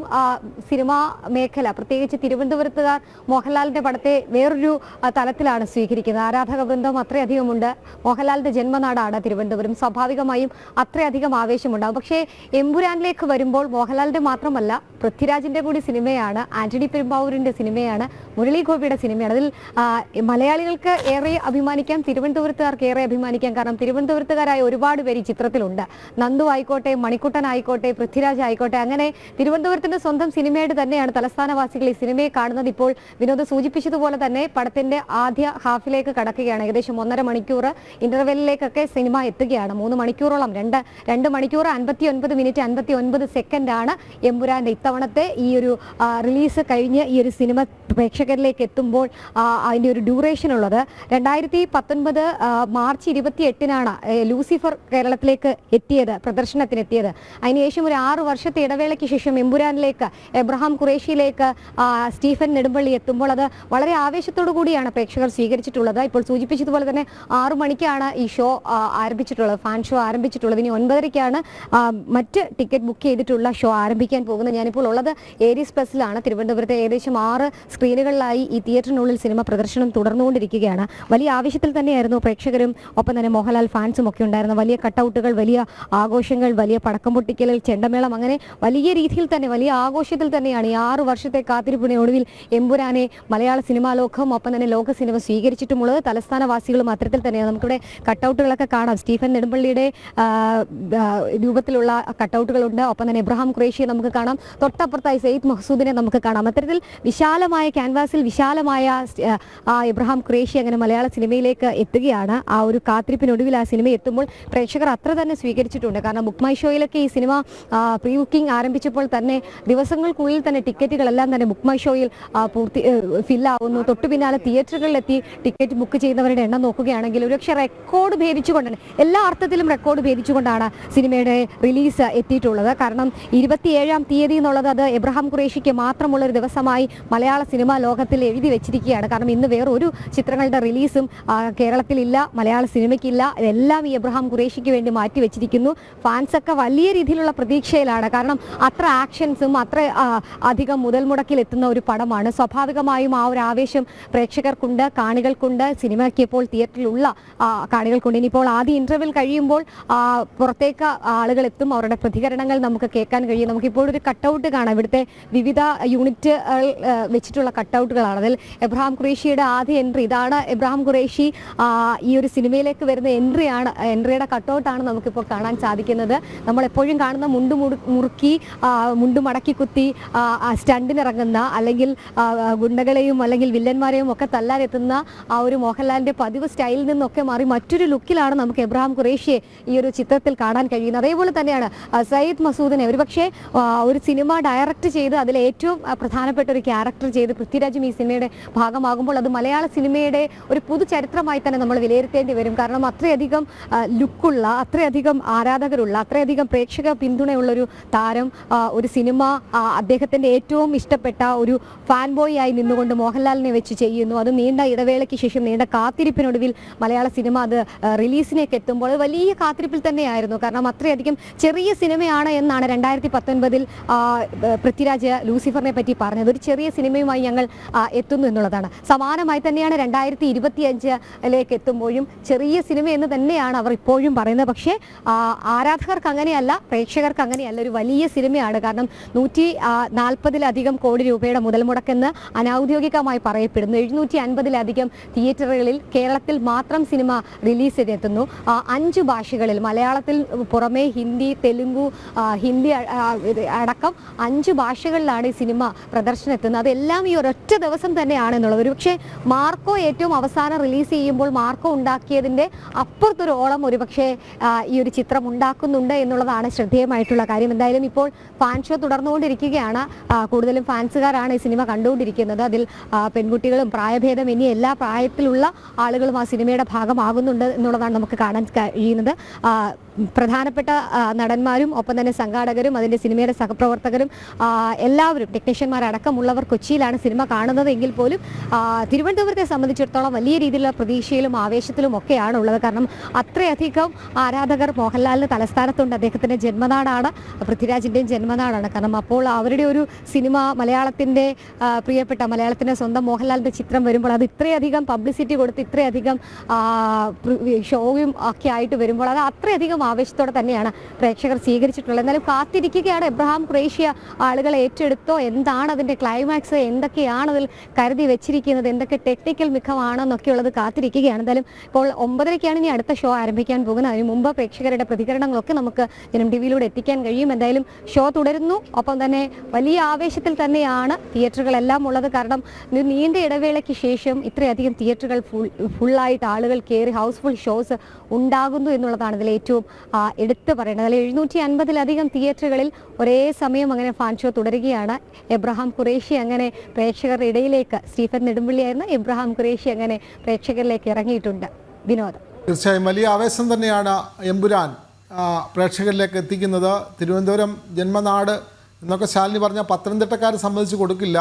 സിനിമാ മേഖല, പ്രത്യേകിച്ച് തിരുവനന്തപുരത്തുകാർ മോഹൻലാലിൻ്റെ പടത്തെ വേറൊരു തലത്തിലാണ് സ്വീകരിക്കുന്നത്. ആരാധക വൃന്ദം അത്രയധികമുണ്ട്. മോഹൻലാലിൻ്റെ ജന്മനാടാണ് തിരുവനന്തപുരം. സ്വാഭാവികമായും അത്രയധികം ആവേശമുണ്ടാകും. പക്ഷേ എമ്പുരാനിലേക്ക് വരുമ്പോൾ മോഹൻലാലിൻ്റെ മാത്രമല്ല, പൃഥ്വിരാജിൻ്റെ കൂടി സിനിമയാണ്, ആന്റണി പെരുമ്പാവൂരിൻ്റെ സിനിമയാണ്, മുരളി ഗോപിയുടെ സിനിമയാണ്. അതിൽ മലയാളികൾക്ക് ഏറെ അഭിമാനിക്കാം, തിരുവനന്തപുരത്തുകാർക്ക് ഏറെ അഭിമാനിക്കാം. കാരണം തിരുവനന്തപുരത്തുകാരായ ഒരുപാട് പേര് ഈ ചിത്രത്തിലുണ്ട്. നന്ദു ആയിക്കോട്ടെ, മണിക്കുട്ടൻ ആയിക്കോട്ടെ, പൃഥ്വിരാജ് ആയിക്കോട്ടെ, അങ്ങനെ തിരുവനന്തപുരത്തിന്റെ സ്വന്തം സിനിമയായിട്ട് തന്നെയാണ് തലസ്ഥാനവാസികൾ ഈ സിനിമയെ കാണുന്നത്. ഇപ്പോൾ വിനോദ് സൂചിപ്പിച്ചതുപോലെ തന്നെ പടത്തിന്റെ ആദ്യ ഹാഫിലേക്ക് കടക്കുകയാണ്. ഏകദേശം 1.5 മണിക്കൂർ ഇന്റർവെല്ലിലേക്കൊക്കെ സിനിമ എത്തുകയാണ്. 3 മണിക്കൂറോളം, 2 മണിക്കൂർ 59 മിനിറ്റ് 59 സെക്കൻഡാണ് എമ്പുരാന്റെ ഇത്തവണത്തെ ഈ ഒരു റിലീസ് കഴിഞ്ഞ് ഈ ഒരു സിനിമ പ്രേക്ഷകരിലേക്ക് എത്തുമ്പോൾ അതിൻ്റെ ഒരു ഡ്യൂറേഷൻ ഉള്ളത്. 2019 മാർച്ച് 28-നാണ് ലൂസിഫർ കേരളത്തിലേക്ക് എത്തിയത്, പ്രദർശനത്തിനെത്തിയത്. അതിനുശേഷം ഒരു 6 വർഷത്തെ ഇടവേളയ്ക്ക് ശേഷം എമ്പുരാനിലേക്ക്, എബ്രഹാം ഖുറേഷിയിലേക്ക് സ്റ്റീഫൻ നെടുമ്പള്ളി എത്തുമ്പോൾ അത് വളരെ ആവേശത്തോടു കൂടിയാണ് പ്രേക്ഷകർ സ്വീകരിച്ചിട്ടുള്ളത്. ഇപ്പോൾ സൂചിപ്പിച്ചതുപോലെ തന്നെ 6 മണിക്കാണ് ഈ ഷോ ആരംഭിച്ചിട്ടുള്ളത്, ഫാൻ ഷോ ആരംഭിച്ചിട്ടുള്ളത്. ഇനി 9:30-ക്കാണ് മറ്റ് ടിക്കറ്റ് ബുക്ക് ചെയ്തിട്ടുള്ള ഷോ ആരംഭിക്കാൻ പോകുന്നത്. ഞാനിപ്പോൾ ഉള്ളത് ഏരീസ് പ്ലസിലാണ്. തിരുവനന്തപുരത്തെ ഏകദേശം 6 സ്ക്രീനുകളിലായി ഈ തിയേറ്ററിനുള്ളിൽ സിനിമ പ്രദർശനം തുടർന്നുകൊണ്ടിരിക്കുകയാണ്. വലിയ ആവേശത്തിൽ തന്നെയായിരുന്നു പ്രേക്ഷകരും ഒപ്പം തന്നെ മോഹൻലാൽ ഫാൻസും ഒക്കെ ഉണ്ടായിരുന്നു. വലിയ കട്ടൗട്ടുകൾ, വലിയ ആഘോഷങ്ങൾ, വലിയ പടക്കം പൊട്ടിക്കൽ, ചെണ്ടമേളം, അങ്ങനെ വലിയ രീതിയിൽ തന്നെ വലിയ ആഘോഷത്തിൽ തന്നെയാണ് ഈ 6 വർഷത്തെ കാത്തിരിപ്പിന് ഒടുവിൽ എമ്പുരാനെ മലയാള സിനിമാ ലോകം ഒപ്പം തന്നെ ലോക സിനിമ സ്വീകരിച്ചിട്ടുമുള്ളത്. തലസ്ഥാനവാസികളും അത്തരത്തിൽ തന്നെയാണ്. നമുക്കിവിടെ കട്ടൗട്ടുകളൊക്കെ കാണാം. സ്റ്റീഫൻ നെടുമ്പള്ളിയുടെ രൂപത്തിലുള്ള കട്ടൗട്ടുകളുണ്ട്. ഒപ്പം തന്നെ എബ്രഹാം ഖുറേഷിയെ നമുക്ക് കാണാം. തൊട്ടപ്പുറത്തായി സെയ്ദ് മഹ്സൂദിനെ നമുക്ക് കാണാം. അത്തരത്തിൽ വിശാലമായ ക്യാൻവാസിൽ വിശാലമായ എബ്രഹാം ഖുറേഷി അങ്ങനെ മലയാള സിനിമയിലേക്ക് എത്തുകയാണ്. ആ ഒരു കാത്തിരിപ്പിനൊടുവിൽ ആ സിനിമ എത്തുമ്പോൾ പ്രേക്ഷകർ അത്ര തന്നെ സ്വീകരിച്ചിട്ടുണ്ട്. കാരണം ബുക്ക് മൈ ഷോയിലൊക്കെ ഈ സിനിമ പ്രീ ബുക്കിംഗ് ആരംഭിച്ചപ്പോൾ തന്നെ ദിവസങ്ങൾക്കുള്ളിൽ തന്നെ ടിക്കറ്റുകളെല്ലാം തന്നെ ബുക്ക് മൈ ഷോയിൽ ഫില്ലാവുന്നു. തൊട്ടു പിന്നാലെ തിയേറ്ററുകളിലെത്തി ടിക്കറ്റ് ബുക്ക് ചെയ്യുന്നവരുടെ എണ്ണം നോക്കുകയാണെങ്കിൽ ഒരുപക്ഷെ റെക്കോർഡ് ഭേദിച്ചുകൊണ്ടാണ്, എല്ലാ അർത്ഥത്തിലും റെക്കോർഡ് ഭേദിച്ചുകൊണ്ടാണ് സിനിമയുടെ റിലീസ് എത്തിയിട്ടുള്ളത്. കാരണം 27-ാം തീയതി എന്നുള്ളത് അത് എബ്രഹാം ഖുറേഷിക്ക് മാത്രമുള്ളൊരു ദിവസമായി മലയാള സിനിമാ ലോകത്തിൽ എഴുതി വെച്ചിരിക്കുകയാണ്. കാരണം ഇന്ന് വേറൊരു ചിത്രങ്ങളുടെ റിലീസും കേരളത്തിലില്ല, മലയാള സിനിമയ്ക്കില്ല. ഇതെല്ലാം ഈ എബ്രഹാം ഖുറേഷിക്ക് വേണ്ടി മാറ്റി വെച്ചിരിക്കുന്നു. ഫാൻസൊക്കെ വലിയ രീതിയിലുള്ള പ്രതീക്ഷയിലാണ്. കാരണം അത്ര ആക്ഷൻസും അത്ര അധികം മുതൽ മുടക്കിൽ എത്തുന്ന ഒരു പടമാണ്. സ്വാഭാവികമായും ആ ഒരു ആവേശം പ്രേക്ഷകർക്കുണ്ട്, കാണികൾക്കുണ്ട്, സിനിമയ്ക്ക് ഇപ്പോൾ തിയേറ്ററിലുള്ള കാണികൾക്കുണ്ട്. ഇനിയിപ്പോൾ ആദ്യ ഇന്റർവെൽ കഴിയുമ്പോൾ പുറത്തേക്ക് ആളുകൾ എത്തും, അവരുടെ പ്രതികരണങ്ങൾ നമുക്ക് കേൾക്കാൻ കഴിയും. നമുക്കിപ്പോൾ ഒരു കട്ടൗട്ട് കട്ടൗട്ട് കാണാം. ഇവിടുത്തെ വിവിധ യൂണിറ്റ് വെച്ചിട്ടുള്ള കട്ടൗട്ടുകളാണ്. അതിൽ എബ്രഹാം ഖുറേഷിയുടെ ആദ്യ എൻട്രി, ഇതാണ് എബ്രഹാം ഖുറേഷി ഈ ഒരു സിനിമയിലേക്ക് വരുന്ന എൻട്രിയുടെ കട്ടൗട്ടാണ് നമുക്കിപ്പോൾ കാണാൻ സാധിക്കുന്നത്. നമ്മളെപ്പോഴും കാണുന്ന മുറുക്കി മുണ്ട് മടക്കി കുത്തി സ്റ്റണ്ടിനിറങ്ങുന്ന അല്ലെങ്കിൽ ഗുണ്ടകളെയും അല്ലെങ്കിൽ വില്ലന്മാരെയും ഒക്കെ തല്ലാനെത്തുന്ന ആ ഒരു മോഹൻലാലിൻ്റെ പതിവ് സ്റ്റൈലിൽ നിന്നൊക്കെ മാറി മറ്റൊരു ലുക്കിലാണ് നമുക്ക് എബ്രഹാം ഖുറേഷിയെ ഈ ഒരു ചിത്രത്തിൽ കാണാൻ കഴിയുന്നത്. അതേപോലെ തന്നെയാണ് സയ്യിദ് മസൂദിനെ ഒരുപക്ഷെ ഒരു സിനിമ ഡയറക്റ്റ് ചെയ്ത് അതിൽ ഏറ്റവും പ്രധാനപ്പെട്ട ഒരു ക്യാരക്ടർ ചെയ്ത് പൃഥ്വിരാജും ഈ സിനിമയുടെ ഭാഗമാകുമ്പോൾ അത് മലയാള സിനിമയുടെ ഒരു പുതുചരിത്രമായി തന്നെ നമ്മൾ വിലയിരുത്തേണ്ടി വരും. കാരണം അത്രയധികം ലുക്കുള്ള, അത്രയധികം ആരാധകരുള്ള, അത്രയധികം പ്രേക്ഷക പിന്തുണയുള്ളൊരു താരം ഒരു സിനിമ അദ്ദേഹത്തിൻ്റെ ഏറ്റവും ഇഷ്ടപ്പെട്ട ഒരു ഫാൻ ബോയ് ആയി നിന്നുകൊണ്ട് മോഹൻലാലിനെ വെച്ച് ചെയ്യുന്നു. അത് നീണ്ട ഇടവേളയ്ക്ക് ശേഷം, നീണ്ട കാത്തിരിപ്പിനൊടുവിൽ മലയാള സിനിമ അത് റിലീസിലേക്ക് എത്തുമ്പോൾ അത് വലിയ കാത്തിരിപ്പിൽ തന്നെയായിരുന്നു. കാരണം അത്രയധികം ചെറിയ സിനിമയാണ് എന്നാണ് 2019 പൃഥ്വിരാജ് ലൂസിഫറിനെ പറ്റി പറഞ്ഞത്. ഒരു ചെറിയ സിനിമയുമായി ഞങ്ങൾ എത്തുന്നു എന്നുള്ളതാണ്. സമാനമായി തന്നെയാണ് 2025 എത്തുമ്പോഴും ചെറിയ സിനിമ എന്ന് തന്നെയാണ് അവർ ഇപ്പോഴും പറയുന്നത്. പക്ഷേ ആരാധകർക്ക് അങ്ങനെയല്ല, പ്രേക്ഷകർക്ക് അങ്ങനെയല്ല, ഒരു വലിയ സിനിമയാണ്. കാരണം 140 കോടി രൂപയുടെ മുതൽ മുടക്കെന്ന് അനൗദ്യോഗികമായി പറയപ്പെടുന്നു. 750 തിയേറ്ററുകളിൽ കേരളത്തിൽ മാത്രം സിനിമ റിലീസ് ചെയ്തെത്തുന്നു. 5 ഭാഷകളിൽ, മലയാളത്തിൽ പുറമെ ഹിന്ദി, തെലുങ്കു, ഹിന്ദി അടക്കം 5 ഭാഷകളിലാണ് ഈ സിനിമ പ്രദർശനം എത്തുന്നത്. അതെല്ലാം ഈ ഒരൊറ്റ ദിവസം തന്നെയാണ് എന്നുള്ളത്. ഒരുപക്ഷെ മാർക്കോ ഏറ്റവും അവസാനം റിലീസ് ചെയ്യുമ്പോൾ മാർക്കോ ഉണ്ടാക്കിയതിൻ്റെ അപ്പുറത്തൊരു ഓളം ഒരുപക്ഷെ ഈ ഒരു ചിത്രം ഉണ്ടാക്കുന്നുണ്ട് എന്നുള്ളതാണ് ശ്രദ്ധേയമായിട്ടുള്ള കാര്യം. എന്തായാലും ഇപ്പോൾ ഫാൻ ഷോ തുടർന്നുകൊണ്ടിരിക്കുകയാണ്. കൂടുതലും ഫാൻസുകാരാണ് ഈ സിനിമ കണ്ടുകൊണ്ടിരിക്കുന്നത്. അതിൽ പെൺകുട്ടികളും പ്രായഭേദമന്യേ എല്ലാ പ്രായത്തിലുള്ള ആളുകളും ആ സിനിമയുടെ ഭാഗമാകുന്നുണ്ട് എന്നുള്ളതാണ് നമുക്ക് കാണാൻ കഴിയുന്നത്. പ്രധാനപ്പെട്ട നടന്മാരും ഒപ്പം തന്നെ സംഘാടകരും അതിൻ്റെ സിനിമയുടെ സഹപ്രവർത്തകരും എല്ലാവരും, ടെക്നീഷ്യന്മാരടക്കമുള്ളവർ കൊച്ചിയിലാണ് സിനിമ കാണുന്നത് എങ്കിൽ പോലും തിരുവനന്തപുരത്തെ സംബന്ധിച്ചിടത്തോളം വലിയ രീതിയിലുള്ള പ്രതീക്ഷയിലും ആവേശത്തിലും ഒക്കെയാണ് ഉള്ളത്. കാരണം അത്രയധികം ആരാധകർ മോഹൻലാലിന് തലസ്ഥാനത്തുണ്ട്. അദ്ദേഹത്തിൻ്റെ ജന്മനാടാണ്, പൃഥ്വിരാജിൻ്റെയും ജന്മനാടാണ്. കാരണം അപ്പോൾ അവരുടെ ഒരു സിനിമ, മലയാളത്തിൻ്റെ പ്രിയപ്പെട്ട, മലയാളത്തിൻ്റെ സ്വന്തം മോഹൻലാലിൻ്റെ ചിത്രം വരുമ്പോൾ അത് ഇത്രയധികം പബ്ലിസിറ്റി കൊടുത്ത് ഇത്രയധികം ഷോയും ഒക്കെ ആയിട്ട് വരുമ്പോൾ അത് അത്രയധികം ആവേശത്തോടെ തന്നെയാണ് പ്രേക്ഷകർ സ്വീകരിച്ചിട്ടുള്ളത്. എന്നാലും കാത്തിരിക്കുകയാണ് എബ്രഹാം ഖുറേഷി ആളുകളെ ഏറ്റെടുത്തോ, എന്താണ് അതിൻ്റെ ക്ലൈമാക്സ്, എന്തൊക്കെയാണ് അതിൽ കരുതി വെച്ചിരിക്കുന്നത്, എന്തൊക്കെ ടെക്നിക്കൽ മികവാണെന്നൊക്കെയുള്ളത് കാത്തിരിക്കുകയാണ്. എന്തായാലും ഇപ്പോൾ 9:30 ഇനി അടുത്ത ഷോ ആരംഭിക്കാൻ പോകുന്നത്. അതിന് മുമ്പ് പ്രേക്ഷകരുടെ പ്രതികരണങ്ങളൊക്കെ നമുക്ക് ജനം ടിവിയിലൂടെ എത്തിക്കാൻ കഴിയും. എന്തായാലും ഷോ തുടരുന്നു. ഒപ്പം തന്നെ വലിയ ആവേശത്തിൽ തന്നെയാണ് തിയേറ്ററുകളെല്ലാം ഉള്ളത്. കാരണം നീണ്ട ഇടവേളയ്ക്ക് ശേഷം ഇത്രയധികം തിയേറ്ററുകൾ ഫുള്ളായിട്ട് ആളുകൾ കയറി ഹൗസ്ഫുൾ ഷോസ് ഉണ്ടാകുന്നു എന്നുള്ളതാണ് ഇതിൽ ഏറ്റവും എടുത്തു പറയുന്നത്. അതിൽ 750 തിയേറ്ററുകളിൽ ഒരേ സമയം അങ്ങനെ ഫാൻ ഷോ തുടരുകയാണ്. എബ്രഹാം ഖുറേഷി അങ്ങനെ പ്രേക്ഷകരുടെ ഇടയിലേക്ക്, സ്റ്റീഫൻ നെടുമ്പള്ളിയായിരുന്ന എബ്രഹാം ഖുറേഷി അങ്ങനെ പ്രേക്ഷകരിലേക്ക് ഇറങ്ങിയിട്ടുണ്ട്. വിനോദം. തീർച്ചയായും വലിയ ആവേശം തന്നെയാണ് എമ്പുരാൻ പ്രേക്ഷകരിലേക്ക് എത്തിക്കുന്നത്. തിരുവനന്തപുരം ജന്മനാട് എന്നൊക്കെ ശാലിനി പറഞ്ഞാൽ പത്തനംതിട്ടക്കാർ സമ്മതിച്ച് കൊടുക്കില്ല.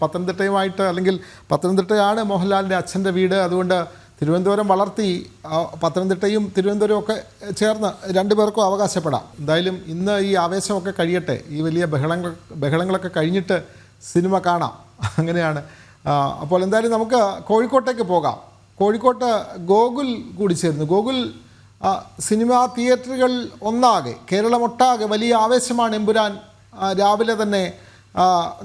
പത്തനംതിട്ടയുമായിട്ട്, അല്ലെങ്കിൽ പത്തനംതിട്ടയാണ് മോഹൻലാലിൻ്റെ അച്ഛൻ്റെ വീട്. അതുകൊണ്ട് തിരുവനന്തപുരം വളർത്തി പത്തനംതിട്ടയും തിരുവനന്തപുരവും ഒക്കെ ചേർന്ന് രണ്ടുപേർക്കും അവകാശപ്പെടാം. എന്തായാലും ഇന്ന് ഈ ആവേശമൊക്കെ കഴിയട്ടെ, ഈ വലിയ ബഹളങ്ങളൊക്കെ കഴിഞ്ഞിട്ട് സിനിമ കാണാം. അങ്ങനെയാണ്. അപ്പോൾ എന്തായാലും നമുക്ക് കോഴിക്കോട്ടേക്ക് പോകാം. കോഴിക്കോട്ട് ഗോകുൽ കൂടി ചേരുന്നു. ഗോകുൽ, സിനിമാ തിയേറ്ററുകൾ ഒന്നാകെ, കേരളമൊട്ടാകെ വലിയ ആവേശമാണ് എമ്പുരാൻ. രാവിലെ തന്നെ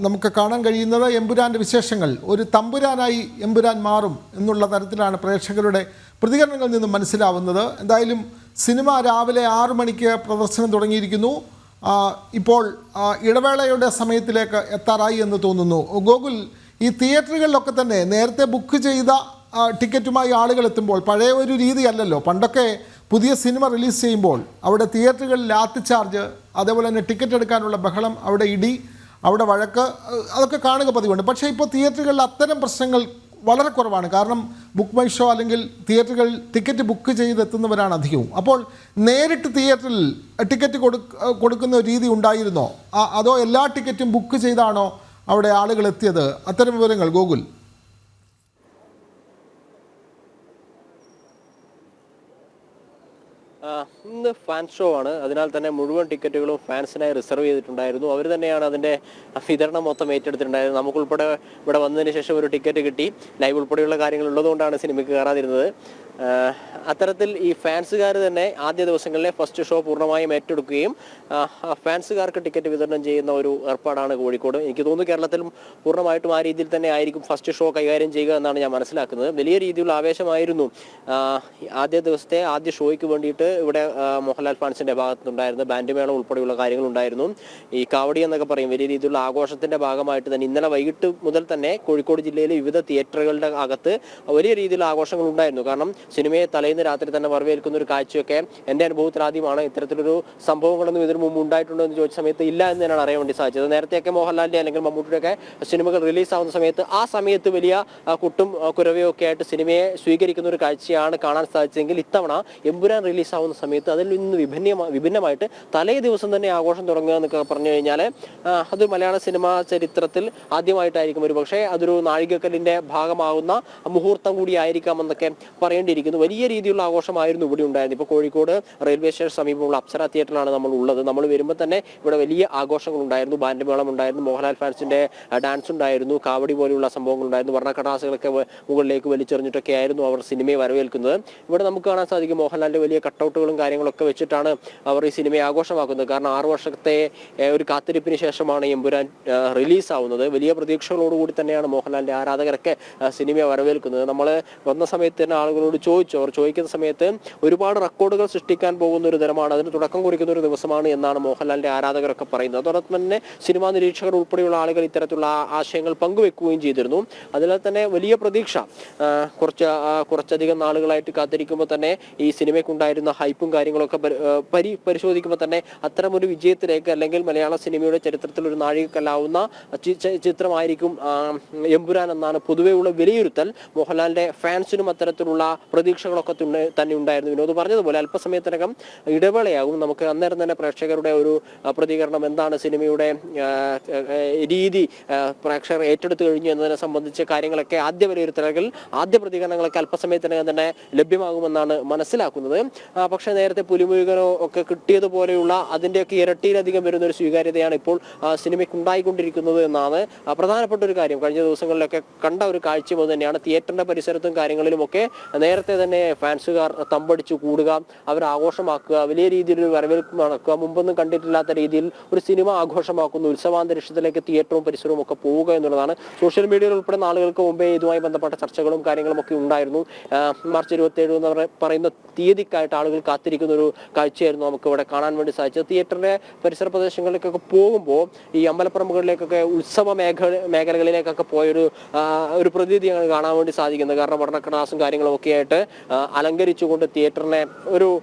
നമുക്ക് കാണാൻ കഴിയുന്നത് എമ്പുരാൻ്റെ വിശേഷങ്ങൾ. ഒരു തമ്പുരാനായി എമ്പുരാൻ മാറും എന്നുള്ള തരത്തിലാണ് പ്രേക്ഷകരുടെ പ്രതികരണങ്ങളിൽ നിന്നും മനസ്സിലാവുന്നത്. എന്തായാലും സിനിമ രാവിലെ 6 മണിക്ക് പ്രദർശനം തുടങ്ങിയിരിക്കുന്നു. ഇപ്പോൾ ഇടവേളയുടെ സമയത്തിലേക്ക് എത്താറായി എന്ന് തോന്നുന്നു. ഗോകുൽ, ഈ തിയേറ്ററുകളിലൊക്കെ തന്നെ നേരത്തെ ബുക്ക് ചെയ്ത ടിക്കറ്റുമായി ആളുകൾ എത്തുമ്പോൾ പഴയ ഒരു രീതിയല്ലല്ലോ. പണ്ടൊക്കെ പുതിയ സിനിമ റിലീസ് ചെയ്യുമ്പോൾ അവിടെ തിയേറ്ററുകളിൽ ലാത്തി ചാർജ്, അതേപോലെ തന്നെ ടിക്കറ്റ് എടുക്കാനുള്ള ബഹളം, അവിടെ ഇടി, അവിടെ വഴക്ക്, അതൊക്കെ കാണുക പതിവുണ്ട്. പക്ഷേ ഇപ്പോൾ തിയേറ്ററുകളിൽ അത്തരം പ്രശ്നങ്ങൾ വളരെ കുറവാണ്. കാരണം ബുക്ക് മൈ ഷോ അല്ലെങ്കിൽ തിയേറ്ററുകൾ ടിക്കറ്റ് ബുക്ക് ചെയ്തെത്തുന്നവരാണ് അധികവും. അപ്പോൾ നേരിട്ട് തിയേറ്ററിൽ ടിക്കറ്റ് കൊടുക്കുന്ന രീതി ഉണ്ടായിരുന്നോ, അതോ എല്ലാ ടിക്കറ്റും ബുക്ക് ചെയ്താണോ അവിടെ ആളുകൾ എത്തിയത്? അത്തരം വിവരങ്ങൾ ഗോകുൽ. ഇന്ന് ഫാൻ ഷോ ആണ്. അതിനാൽ തന്നെ മുഴുവൻ ടിക്കറ്റുകളും ഫാൻസിനായി റിസർവ് ചെയ്തിട്ടുണ്ടായിരുന്നു. അവർ തന്നെയാണ് അതിൻ്റെ വിതരണം മൊത്തം ഏറ്റെടുത്തിട്ടുണ്ടായിരുന്നത്. നമുക്കുൾപ്പെടെ ഇവിടെ വന്നതിന് ശേഷം ഒരു ടിക്കറ്റ് കിട്ടി. ലൈവ് ഉൾപ്പെടെയുള്ള കാര്യങ്ങൾ ഉള്ളതുകൊണ്ടാണ് സിനിമയ്ക്ക് കയറാതിരുന്നത്. അത്തരത്തിൽ ഈ ഫാൻസുകാർ തന്നെ ആദ്യ ദിവസങ്ങളിലെ ഫസ്റ്റ് ഷോ പൂർണ്ണമായും ഏറ്റെടുക്കുകയും ഫാൻസുകാർക്ക് ടിക്കറ്റ് വിതരണം ചെയ്യുന്ന ഒരു ഏർപ്പാടാണ് കോഴിക്കോട്. എനിക്ക് തോന്നുന്നു കേരളത്തിലും പൂർണ്ണമായിട്ടും ആ രീതിയിൽ തന്നെ ആയിരിക്കും ഫസ്റ്റ് ഷോ കൈകാര്യം ചെയ്യുക എന്നാണ് ഞാൻ മനസ്സിലാക്കുന്നത്. വലിയ രീതിയിലുള്ള ആവേശമായിരുന്നു ആദ്യ ദിവസത്തെ ആദ്യ ഷോയ്ക്ക് വേണ്ടിയിട്ട് ഇവിടെ മോഹൻലാൽ ഫാൻസിന്റെ ഭാഗത്തുനിന്നുണ്ടായിരുന്നു. ബാൻഡ് മേളം ഉൾപ്പെടെയുള്ള കാര്യങ്ങളുണ്ടായിരുന്നു. ഈ കാവടി എന്നൊക്കെ പറയും വലിയ രീതിയിലുള്ള ആഘോഷത്തിന്റെ ഭാഗമായിട്ട് തന്നെ ഇന്നലെ വൈകിട്ട് മുതൽ തന്നെ കോഴിക്കോട് ജില്ലയിലെ വിവിധ തിയേറ്ററുകളുടെ അകത്ത് വലിയ രീതിയിലുള്ള ആഘോഷങ്ങൾ ഉണ്ടായിരുന്നു. കാരണം സിനിമയെ തലേന്ന് രാത്രി തന്നെ വരവേൽക്കുന്ന ഒരു കാഴ്ചയൊക്കെ എൻ്റെ അനുഭവത്തിൽ ആദ്യമാണ്. ഇത്തരത്തിലൊരു സംഭവങ്ങളൊന്നും ഇതിനു മുമ്പ് ഉണ്ടായിട്ടുണ്ടോ എന്ന് ചോദിച്ച സമയത്ത് ഇല്ല എന്ന് തന്നെയാണ് അറിയാൻ വേണ്ടി സാധിച്ചത്. നേരത്തെയൊക്കെ മോഹൻലാലിൻ്റെ അല്ലെങ്കിൽ മമ്മൂട്ടിയുടെയൊക്കെ സിനിമകൾ റിലീസാവുന്ന സമയത്ത് ആ സമയത്ത് വലിയ കുട്ടും കുരവയും ഒക്കെ ആയിട്ട് സിനിമയെ സ്വീകരിക്കുന്ന ഒരു കാഴ്ചയാണ് കാണാൻ സാധിച്ചതെങ്കിൽ ഇത്തവണ എമ്പുരാൻ റിലീസാവുന്ന സമയത്ത് അതിൽ നിന്ന് വിഭിന്നമായിട്ട് തലേ ദിവസം തന്നെ ആഘോഷം തുടങ്ങുക എന്നൊക്കെ പറഞ്ഞു കഴിഞ്ഞാൽ അത് മലയാള സിനിമാ ചരിത്രത്തിൽ ആദ്യമായിട്ടായിരിക്കും ഒരു പക്ഷേ അതൊരു നാഴികക്കല്ലിൻ്റെ ഭാഗമാകുന്ന മുഹൂർത്തം കൂടി ആയിരിക്കാമെന്നൊക്കെ പറയേണ്ടിയിരിക്കുന്നു. വലിയ രീതിയിലുള്ള ആഘോഷമായിരുന്നു ഇവിടെ ഉണ്ടായിരുന്നത്. ഇപ്പോൾ കോഴിക്കോട് റെയിൽവേ സ്റ്റേഷൻ സമീപമുള്ള അപ്സര തിയേറ്ററിലാണ് നമ്മൾ ഉള്ളത്. നമ്മൾ വരുമ്പോൾ തന്നെ ഇവിടെ വലിയ ആഘോഷങ്ങൾ ഉണ്ടായിരുന്നു. ബാൻഡ് മേളം ഉണ്ടായിരുന്നു, മോഹൻലാൽ ഫാൻസിന്റെ ഡാൻസ് ഉണ്ടായിരുന്നു, കാവടി പോലെയുള്ള സംഭവങ്ങൾ ഉണ്ടായിരുന്നു. വർണ്ണക്കടലാസുകളൊക്കെ മുകളിലേക്ക് വലിച്ചെറിഞ്ഞിട്ടൊക്കെ ആയിരുന്നു അവർ സിനിമയെ വരവേൽക്കുന്നത്. ഇവിടെ നമുക്ക് കാണാൻ സാധിക്കും മോഹൻലാലിന്റെ വലിയ കട്ടൗട്ടുകളും കാര്യങ്ങളൊക്കെ വെച്ചിട്ടാണ് അവർ ഈ സിനിമയെ ആഘോഷമാക്കുന്നത്. കാരണം 6 വർഷത്തെ ഒരു കാത്തിരിപ്പിന് ശേഷമാണ് എമ്പുരാൻ റിലീസാവുന്നത്. വലിയ പ്രതീക്ഷകളോടുകൂടി തന്നെയാണ് മോഹൻലാലിന്റെ ആരാധകരൊക്കെ സിനിമയെ വരവേൽക്കുന്നത്. നമ്മൾ വന്ന സമയത്ത് തന്നെ ആളുകളോട് ചോദിച്ചു. അവർ ചോദിക്കുന്ന സമയത്ത് ഒരുപാട് റെക്കോർഡുകൾ സൃഷ്ടിക്കാൻ പോകുന്ന ഒരു തരമാണ്, അതിന് തുടക്കം കുറിക്കുന്ന ഒരു ദിവസമാണ് എന്നാണ് മോഹൻലാലിന്റെ ആരാധകരൊക്കെ പറയുന്നത്. അതോടൊപ്പം തന്നെ സിനിമാ നിരീക്ഷകർ ഉൾപ്പെടെയുള്ള ആളുകൾ ഇത്തരത്തിലുള്ള ആശയങ്ങൾ പങ്കുവെക്കുകയും ചെയ്തിരുന്നു. അതിനാൽ തന്നെ വലിയ പ്രതീക്ഷ കുറച്ചധികം നാളുകളായിട്ട് കാത്തിരിക്കുമ്പോൾ തന്നെ ഈ സിനിമയ്ക്കുണ്ടായിരുന്ന ഹൈപ്പും കാര്യങ്ങളൊക്കെ പരിശോധിക്കുമ്പോൾ തന്നെ അത്തരമൊരു വിജയത്തിലേക്ക് അല്ലെങ്കിൽ മലയാള സിനിമയുടെ ചരിത്രത്തിൽ ഒരു നാഴികക്കല്ലാവുന്ന ചിത്രമായിരിക്കും എമ്പുരാൻ എന്നാണ് പൊതുവെയുള്ള വിലയിരുത്തൽ. മോഹൻലാലിന്റെ ഫാൻസിനും അത്തരത്തിലുള്ള പ്രതീക്ഷകളൊക്കെ തന്നെ ഉണ്ടായിരുന്നു. വിനോദ് പറഞ്ഞതുപോലെ അല്പസമയത്തിനകം ഇടവേളയാകും. നമുക്ക് അന്നേരം തന്നെ പ്രേക്ഷകരുടെ ഒരു പ്രതികരണം എന്താണ്, സിനിമയുടെ രീതി പ്രേക്ഷകർ ഏറ്റെടുത്തു കഴിഞ്ഞു എന്നതിനെ സംബന്ധിച്ച കാര്യങ്ങളൊക്കെ ആദ്യ വിലയിരുത്തലുകൾ ആദ്യ പ്രതികരണങ്ങളൊക്കെ അല്പസമയത്തിനകം തന്നെ ലഭ്യമാകുമെന്നാണ് മനസ്സിലാക്കുന്നത്. പക്ഷേ നേരത്തെ പുലിമുരുകനോ ഒക്കെ കിട്ടിയതുപോലെയുള്ള അതിൻ്റെയൊക്കെ ഇരട്ടിയിലധികം വരുന്ന ഒരു സ്വീകാര്യതയാണ് ഇപ്പോൾ സിനിമയ്ക്ക് ഉണ്ടായിക്കൊണ്ടിരിക്കുന്നത് എന്നാണ് പ്രധാനപ്പെട്ട ഒരു കാര്യം. കഴിഞ്ഞ ദിവസങ്ങളിലൊക്കെ കണ്ട ഒരു കാഴ്ച മുതൽ തന്നെയാണ് തിയേറ്ററിന്റെ പരിസരത്തും കാര്യങ്ങളിലുമൊക്കെ നേരത്തെ തന്നെ ഫാൻസുകാർ തമ്പടിച്ചു കൂടുക, അവർ ആഘോഷമാക്കുക, വലിയ രീതിയിലൊരു വരവേൽപ്പ് നടക്കുക, മുമ്പൊന്നും കണ്ടിട്ടില്ലാത്ത രീതിയിൽ ഒരു സിനിമ ആഘോഷമാക്കുന്ന ഉത്സവാന്തരീക്ഷത്തിലേക്ക് തിയേറ്ററും പരിസരവും ഒക്കെ പോവുക എന്നുള്ളതാണ്. സോഷ്യൽ മീഡിയയിൽ ഉൾപ്പെടെ നാളുകൾക്ക് മുമ്പേ ഇതുമായി ബന്ധപ്പെട്ട ചർച്ചകളും കാര്യങ്ങളും ഒക്കെ ഉണ്ടായിരുന്നു. മാർച്ച് 27 എന്ന് പറയുന്ന തീയതിക്കായിട്ട് ആളുകൾ കാത്തിരിക്കുന്ന ഒരു കാഴ്ചയായിരുന്നു നമുക്ക് ഇവിടെ കാണാൻ വേണ്ടി സാധിച്ചത്. തിയേറ്ററിന്റെ പരിസര പ്രദേശങ്ങളിലേക്കൊക്കെ പോകുമ്പോൾ ഈ അമ്പലപ്പറമ്പുകളിലേക്കൊക്കെ ഉത്സവ മേഖലകളിലേക്കൊക്കെ പോയൊരു പ്രതീതിയാണ് കാണാൻ വേണ്ടി സാധിക്കുന്നത്. കാരണം വർണ്ണക്കടലാസും കാര്യങ്ങളും ഒക്കെ ആയിട്ട് അലങ്കരിച്ചുകൊണ്ട് തിയേറ്ററിനെ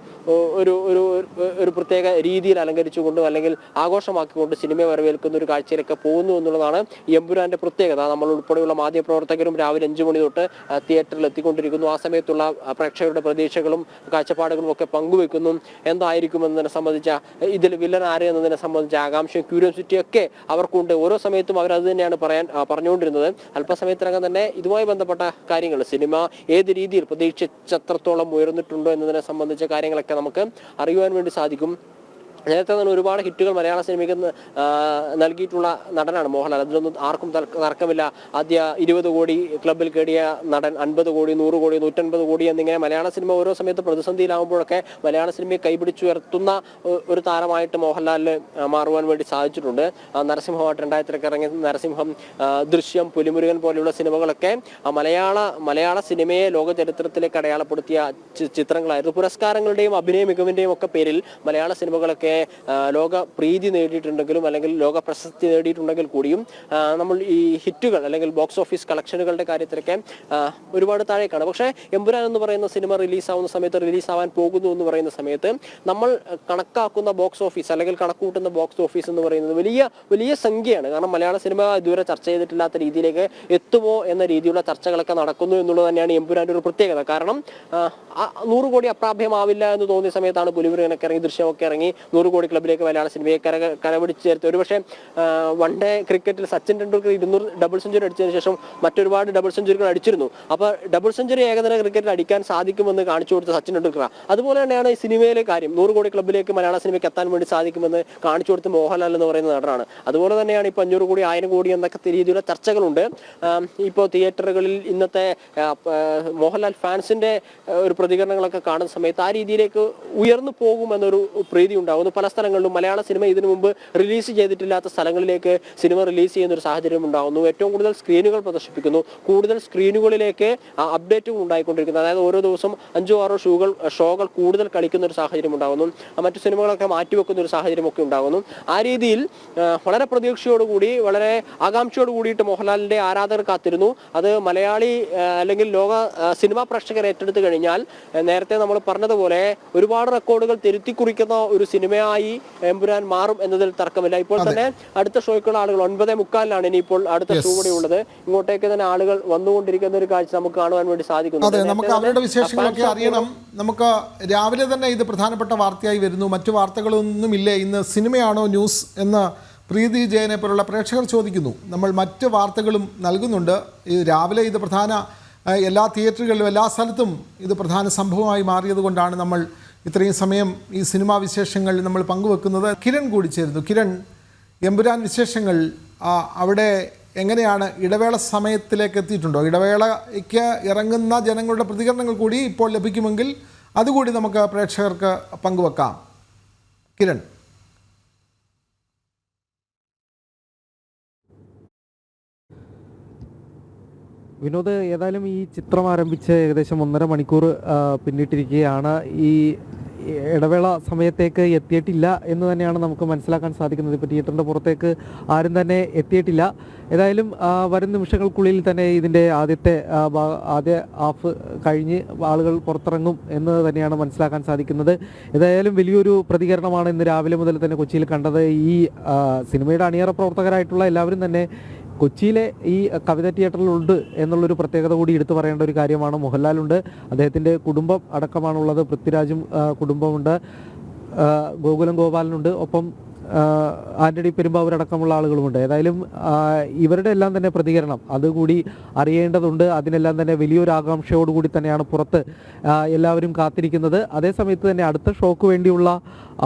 ഒരു പ്രത്യേക രീതിയിൽ അലങ്കരിച്ചുകൊണ്ടും അല്ലെങ്കിൽ ആഘോഷമാക്കിക്കൊണ്ട് സിനിമയെ വരവേൽക്കുന്ന ഒരു കാഴ്ചയിലൊക്കെ പോകുന്നു എന്നുള്ളതാണ് എമ്പുരാന്റെ പ്രത്യേകത. നമ്മൾ ഉൾപ്പെടെയുള്ള മാധ്യമപ്രവർത്തകരും രാവിലെ 5 മണി തൊട്ട് തിയേറ്ററിൽ എത്തിക്കൊണ്ടിരിക്കുന്നു. ആ സമയത്തുള്ള പ്രേക്ഷകരുടെ പ്രതീക്ഷകളും കാഴ്ചപ്പാടുകളും ഒക്കെ പങ്കുവെക്കുന്നു. എന്തായിരിക്കും എന്നതിനെ സംബന്ധിച്ച, ഇതിൽ വില്ലൻ ആര് എന്നതിനെ സംബന്ധിച്ച ആകാംക്ഷയും ക്യൂരിയോസിറ്റിയും ഒക്കെ അവർക്കുണ്ട്. ഓരോ സമയത്തും അവരത് തന്നെയാണ് പറഞ്ഞുകൊണ്ടിരുന്നത്. അല്പസമയത്തിനകം തന്നെ ഇതുമായി ബന്ധപ്പെട്ട കാര്യങ്ങൾ, സിനിമ ഏത് രീതിയിൽ പ്രതീക്ഷിച്ചത്രത്തോളം ഉയർന്നിട്ടുണ്ടോ എന്നതിനെ സംബന്ധിച്ച കാര്യങ്ങളൊക്കെ നമുക്ക് അറിയുവാൻ വേണ്ടി സാധിക്കും. നേരത്തെ തന്നെ ഒരുപാട് ഹിറ്റുകൾ മലയാള സിനിമയ്ക്ക് നൽകിയിട്ടുള്ള നടനാണ് മോഹൻലാൽ. അതിലൊന്നും ആർക്കും തർക്കമില്ല. ആദ്യ 20 കോടി ക്ലബിൽ കേടിയ നടൻ, 50 കോടി, 100 കോടി, 150 കോടി എന്നിങ്ങനെ മലയാള സിനിമ ഓരോ സമയത്ത് പ്രതിസന്ധിയിലാകുമ്പോഴൊക്കെ മലയാള സിനിമയെ കൈപിടിച്ചുയർത്തുന്ന ഒരു താരമായിട്ട് മോഹൻലാലിന് മാറുവാൻ വേണ്ടി സാധിച്ചിട്ടുണ്ട്. നരസിംഹമായിട്ട് 2000 ഇറങ്ങിയ നരസിംഹം, ദൃശ്യം, പുലിമുരുകൻ പോലെയുള്ള സിനിമകളൊക്കെ മലയാള സിനിമയെ ലോക ചരിത്രത്തിലേക്ക് അടയാളപ്പെടുത്തിയ ചിത്രങ്ങളായിരുന്നു. പുരസ്കാരങ്ങളുടെയും അഭിനയ മികവിന്റെയും ഒക്കെ പേരിൽ മലയാള സിനിമകളൊക്കെ ലോക പ്രീതി നേടിയിട്ടുണ്ടെങ്കിലും അല്ലെങ്കിൽ ലോക പ്രശസ്തി നേടിയിട്ടുണ്ടെങ്കിൽ കൂടിയും നമ്മൾ ഈ ഹിറ്റുകൾ അല്ലെങ്കിൽ ബോക്സ് ഓഫീസ് കളക്ഷനുകളുടെ കാര്യത്തിലൊക്കെ ഒരുപാട് താഴേക്കാണ്. പക്ഷേ എമ്പുരാൻ എന്ന് പറയുന്ന സിനിമ റിലീസാവുന്ന സമയത്ത്, റിലീസാവാൻ പോകുന്നു എന്ന് പറയുന്ന സമയത്ത് നമ്മൾ കണക്കാക്കുന്ന ബോക്സ് ഓഫീസ് അല്ലെങ്കിൽ കണക്കൂട്ടുന്ന ബോക്സ് ഓഫീസ് എന്ന് പറയുന്നത് വലിയ സംഖ്യയാണ്. കാരണം മലയാള സിനിമ ഇതുവരെ ചർച്ച ചെയ്തിട്ടില്ലാത്ത രീതിയിലേക്ക് എത്തുമോ എന്ന രീതിയിലുള്ള ചർച്ചകളൊക്കെ നടക്കുന്നു എന്നുള്ളത് തന്നെയാണ് എമ്പുരാന്റെ ഒരു പ്രത്യേകത. കാരണം 100 കോടി അപ്രാപ്യമാവില്ല എന്ന് തോന്നിയ സമയത്താണ് പുലിമുരുകനൊക്കെ ഇറങ്ങി, ദൃശ്യമൊക്കെ ഇറങ്ങി, 100 100 കോടി ക്ലബിലേക്ക് മലയാള സിനിമയെ കരപിടിച്ച് ചേർത്ത്. ഒരുപക്ഷെ വൺ ഡേ ക്രിക്കറ്റിൽ സച്ചിൻ ടെണ്ടുൽക്കർ 200 ഡബിൾ സെഞ്ചുറി അടിച്ചതിന് ശേഷം മറ്റൊരുപാട് ഡബിൾ സെഞ്ചുറികൾ അടിച്ചിരുന്നു. അപ്പോൾ ഡബിൾ സെഞ്ചുറി ഏകദിന ക്രിക്കറ്റിൽ അടിക്കാൻ സാധിക്കുമെന്ന് കാണിച്ചു കൊടുത്ത സച്ചിൻ ടെണ്ടുൽക്കർ. അതുപോലെ തന്നെയാണ് ഈ സിനിമയിലെ കാര്യം. 100 കോടി ക്ലബിലേക്ക് മലയാള സിനിമയ്ക്ക് എത്താൻ വേണ്ടി സാധിക്കുമെന്ന് കാണിച്ചു കൊടുത്ത മോഹൻലാൽ എന്ന് പറയുന്ന നടനാണ്. അതുപോലെ തന്നെയാണ് ഇപ്പോൾ 500 കോടി 1000 കോടി എന്നൊക്കെ രീതിയിലുള്ള ചർച്ചകളുണ്ട്. ഇപ്പോൾ തിയേറ്ററുകളിൽ ഇന്നത്തെ മോഹൻലാൽ ഫാൻസിന്റെ ഒരു പ്രതികരണങ്ങളൊക്കെ കാണുന്ന സമയത്ത് ആ രീതിയിലേക്ക് ഉയർന്നു പോകുമെന്നൊരു പ്രീതി ഉണ്ടാകുന്നു. പല സ്ഥലങ്ങളിലും മലയാള സിനിമ ഇതിനു മുമ്പ് റിലീസ് ചെയ്തിട്ടില്ലാത്ത സ്ഥലങ്ങളിലേക്ക് സിനിമ റിലീസ് ചെയ്യുന്ന ഒരു സാഹചര്യം ഉണ്ടാകുന്നു. ഏറ്റവും കൂടുതൽ സ്ക്രീനുകൾ പ്രദർശിപ്പിക്കുന്നു. കൂടുതൽ സ്ക്രീനുകളിലേക്ക് അപ്ഡേറ്റുകൾ ഉണ്ടായിക്കൊണ്ടിരിക്കുന്നു. അതായത് ഓരോ ദിവസം 5-6 ഷോകൾ കൂടുതൽ കളിക്കുന്ന ഒരു സാഹചര്യം ഉണ്ടാകുന്നു. മറ്റു സിനിമകളൊക്കെ മാറ്റിവെക്കുന്ന ഒരു സാഹചര്യമൊക്കെ ഉണ്ടാകുന്നു. ആ രീതിയിൽ വളരെ പ്രതീക്ഷയോടുകൂടി വളരെ ആകാംക്ഷയോട് കൂടിയിട്ട് മോഹൻലാലിന്റെ ആരാധകർ കാത്തിരുന്നു. അത് മലയാളി അല്ലെങ്കിൽ ലോക സിനിമാ പ്രേക്ഷകർ ഏറ്റെടുത്തു കഴിഞ്ഞാൽ നേരത്തെ നമ്മൾ പറഞ്ഞതുപോലെ ഒരുപാട് റെക്കോർഡുകൾ തിരുത്തി കുറിക്കുന്ന ഒരു സിനിമയായി എമ്പുരാൻ മാറും എന്നതിൽ തർക്കമില്ല. ഇപ്പോൾ തന്നെ അടുത്ത ഷോയ്ക്കുള്ള ആളുകൾ 9:45 ഇനിയിപ്പോൾ അടുത്ത ഷോ കൂടി ഉള്ളത്. ഇങ്ങോട്ടേക്ക് തന്നെ ആളുകൾ വന്നുകൊണ്ടിരിക്കുന്ന ഒരു കാഴ്ച നമുക്ക് കാണുവാൻ വേണ്ടി സാധിക്കുന്നു. അതെ, നമുക്ക് അവരുടെ വിശേഷങ്ങളൊക്കെ അറിയണം. നമുക്ക് രാവിലെ തന്നെ ഇത് പ്രധാനപ്പെട്ട വാർത്തയായി വരുന്നു. മറ്റു വാർത്തകളൊന്നുമില്ലേ, ഇന്ന് സിനിമയാണോ ന്യൂസ് എന്ന് പ്രീതി ജയനെ പോലുള്ള പ്രേക്ഷകർ ചോദിക്കുന്നു. നമ്മൾ മറ്റ് വാർത്തകളും നൽകുന്നുണ്ട്. ഈ രാവിലെ ഇത് പ്രധാന എല്ലാ തിയേറ്ററുകളിലും എല്ലാ സ്ഥലത്തും ഇത് പ്രധാന സംഭവമായി മാറിയതുകൊണ്ടാണ് നമ്മൾ ഇത്രയും സമയം ഈ സിനിമാ വിശേഷങ്ങൾ നമ്മൾ പങ്കുവെക്കുന്നത്. കിരൺ കൂടി ചേരുന്നു. കിരൺ, എമ്പുരാൻ വിശേഷങ്ങൾ അവിടെ എങ്ങനെയാണ്? ഇടവേള സമയത്തിലേക്ക് എത്തിയിട്ടുണ്ടോ? ഇടവേളയ്ക്ക് ഇറങ്ങുന്ന ജനങ്ങളുടെ പ്രതികരണങ്ങൾ കൂടി ഇപ്പോൾ ലഭിക്കുമെങ്കിൽ അതുകൂടി നമുക്ക് പ്രേക്ഷകർക്ക് പങ്കുവെക്കാം. കിരൺ. വിനോദ്, ഏതായാലും ഈ ചിത്രം ആരംഭിച്ച് ഏകദേശം 1.5 മണിക്കൂർ പിന്നിട്ടിരിക്കുകയാണ്. ഈ ഇടവേള സമയത്തേക്ക് എത്തിയിട്ടില്ല എന്ന് തന്നെയാണ് നമുക്ക് മനസ്സിലാക്കാൻ സാധിക്കുന്നത്. ഇപ്പോൾ തിയേറ്ററിൻ്റെ പുറത്തേക്ക് ആരും തന്നെ എത്തിയിട്ടില്ല. ഏതായാലും വരും നിമിഷങ്ങൾക്കുള്ളിൽ തന്നെ ഇതിൻ്റെ ആദ്യ ഹാഫ് കഴിഞ്ഞ് ആളുകൾ പുറത്തിറങ്ങും എന്ന് തന്നെയാണ് മനസ്സിലാക്കാൻ സാധിക്കുന്നത്. ഏതായാലും വലിയൊരു പ്രതികരണമാണ് ഇന്ന് രാവിലെ മുതൽ തന്നെ കൊച്ചിയിൽ കണ്ടത്. ഈ സിനിമയുടെ അണിയറ പ്രവർത്തകരായിട്ടുള്ള എല്ലാവരും തന്നെ കൊച്ചിയിലെ ഈ കവിത തിയേറ്ററിലുണ്ട് എന്നുള്ളൊരു പ്രത്യേകത കൂടി എടുത്തു പറയേണ്ട ഒരു കാര്യമാണ്. മോഹൻലാലുണ്ട്, അദ്ദേഹത്തിൻ്റെ കുടുംബം അടക്കമാണുള്ളത്. പൃഥ്വിരാജും കുടുംബമുണ്ട്, ഗോകുലം ഗോപാലനുണ്ട്, ഒപ്പം ആന്റണി പെരുമ്പാവൂരടക്കമുള്ള ആളുകളുമുണ്ട്. ഏതായാലും ഇവരുടെ എല്ലാം തന്നെ പ്രതികരണം അതുകൂടി അറിയേണ്ടതുണ്ട്. അതിനെല്ലാം തന്നെ വലിയൊരു ആകാംക്ഷയോടുകൂടി തന്നെയാണ് പുറത്ത് എല്ലാവരും കാത്തിരിക്കുന്നത്. അതേസമയത്ത് തന്നെ അടുത്ത ഷോക്ക് വേണ്ടിയുള്ള